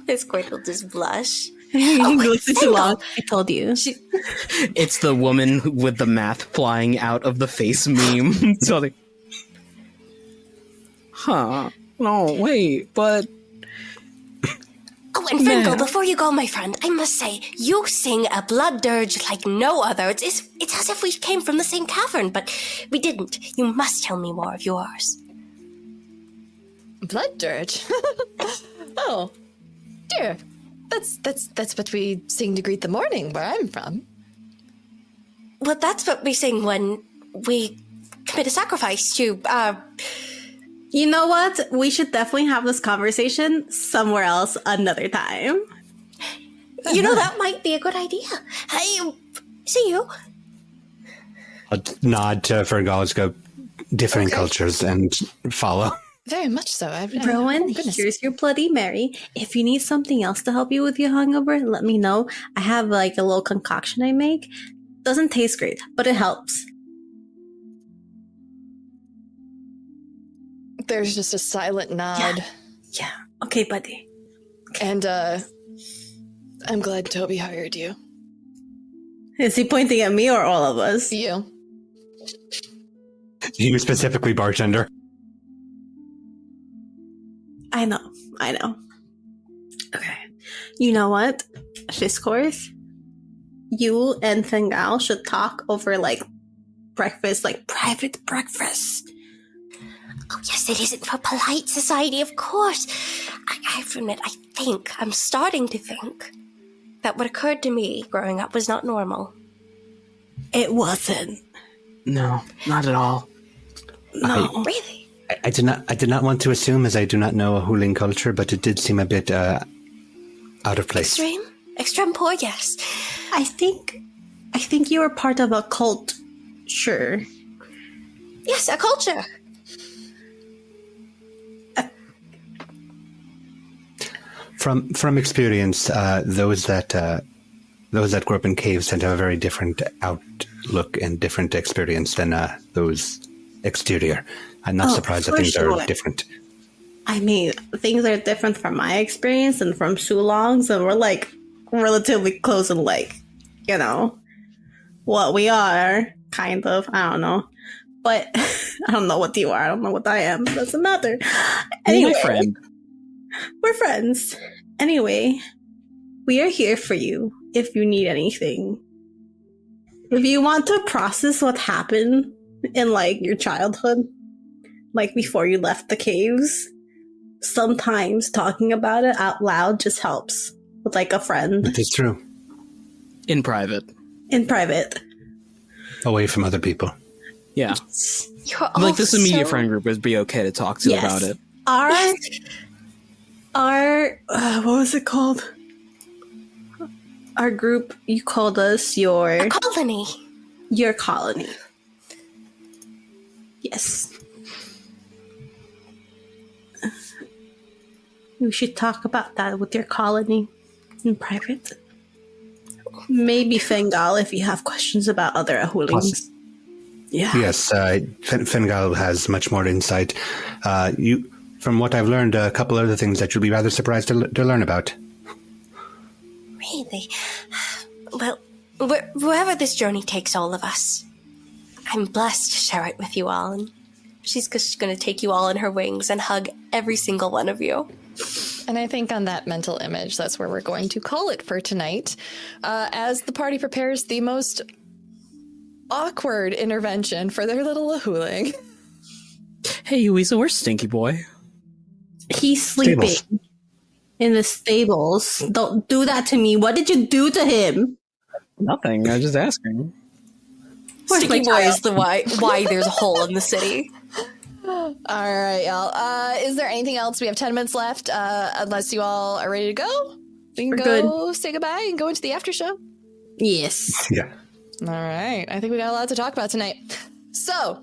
Fisscourth will just blush. Too long. I told you. It's the woman with the math flying out of the face meme. So no, wait, but... Oh, and Fingal, before you go, my friend, I must say, you sing a blood dirge like no other. It's as if we came from the same cavern, but we didn't. You must tell me more of yours. Blood dirge? Oh, dear. That's what we sing to greet the morning where I'm from. Well, that's what we sing when we commit a sacrifice to, You know what? We should definitely have this conversation somewhere else another time. You know, that might be a good idea. Hey, see you. I'll nod to Fergal's go different cultures and follow. Very much so. Rowan, here's your Bloody Mary. If you need something else to help you with your hungover, let me know. I have a little concoction I make. Doesn't taste great, but it helps. There's just a silent nod. Yeah. Okay, buddy. Okay. And I'm glad Toby hired you. Is he pointing at me or all of us? You. You specifically, bartender. I know. Okay. You know what? Fisscourth, you and Fingal should talk over breakfast, private breakfast. Oh, yes, it isn't for polite society, of course. I have to admit, I'm starting to think that what occurred to me growing up was not normal. It wasn't. No, not at all. No. Really? I did not want to assume, as I do not know a Huling culture, but it did seem a bit out of place. Extreme poor, yes. I think you were part of a cult. Sure. Yes, a culture. From experience, those that grow up in caves tend to have a very different look and different experience than those exterior. I'm not surprised that things are different. I mean, things are different from my experience and from Sulong's, and we're like relatively close in what we are, kind of. I don't know. But I don't know what you are. I don't know what I am. It doesn't matter. Anyway, my friend. We're friends. Anyway, we are here for you if you need anything. If you want to process what happened in your childhood, before you left the caves, sometimes talking about it out loud just helps with a friend. It is true. In private. Away from other people. Yeah. You're all this immediate friend group would be okay to talk to about it. Our what was it called? Our group, you called us your colony. Your colony. Yes. We should talk about that with your colony in private. Maybe Fengal if you have questions about other Ahulings. Yeah. Yes, Fengal has much more insight. From what I've learned, a couple other things that you'll be rather surprised to learn about. Really? Well, wherever this journey takes all of us, I'm blessed to share it with you all. And she's just going to take you all in her wings and hug every single one of you. And I think on that mental image, that's where we're going to call it for tonight. As the party prepares the most awkward intervention for their little Ahuling. Hey, Yuiza, where's Stinky Boy? He's sleeping in the stables. Don't do that to me. What did you do to him? Nothing. I was just asking. Sticky Boy is the why there's a hole in the city. All right, y'all. Is there anything else? We have 10 minutes left. Unless you all are ready to go, we can go say goodbye and go into the after show. Yes. Yeah. All right. I think we got a lot to talk about tonight. So,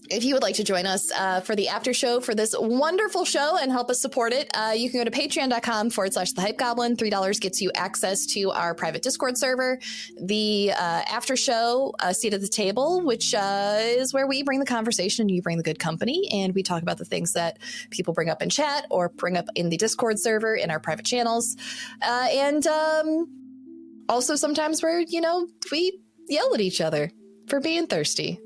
if you would like to join us for the after show for this wonderful show and help us support it, you can go to patreon.com/The Hype Goblin. $3 gets you access to our private Discord server. The after show seat at the table, which is where we bring the conversation and you bring the good company. And we talk about the things that people bring up in chat or bring up in the Discord server in our private channels. And also sometimes where, we yell at each other for being thirsty.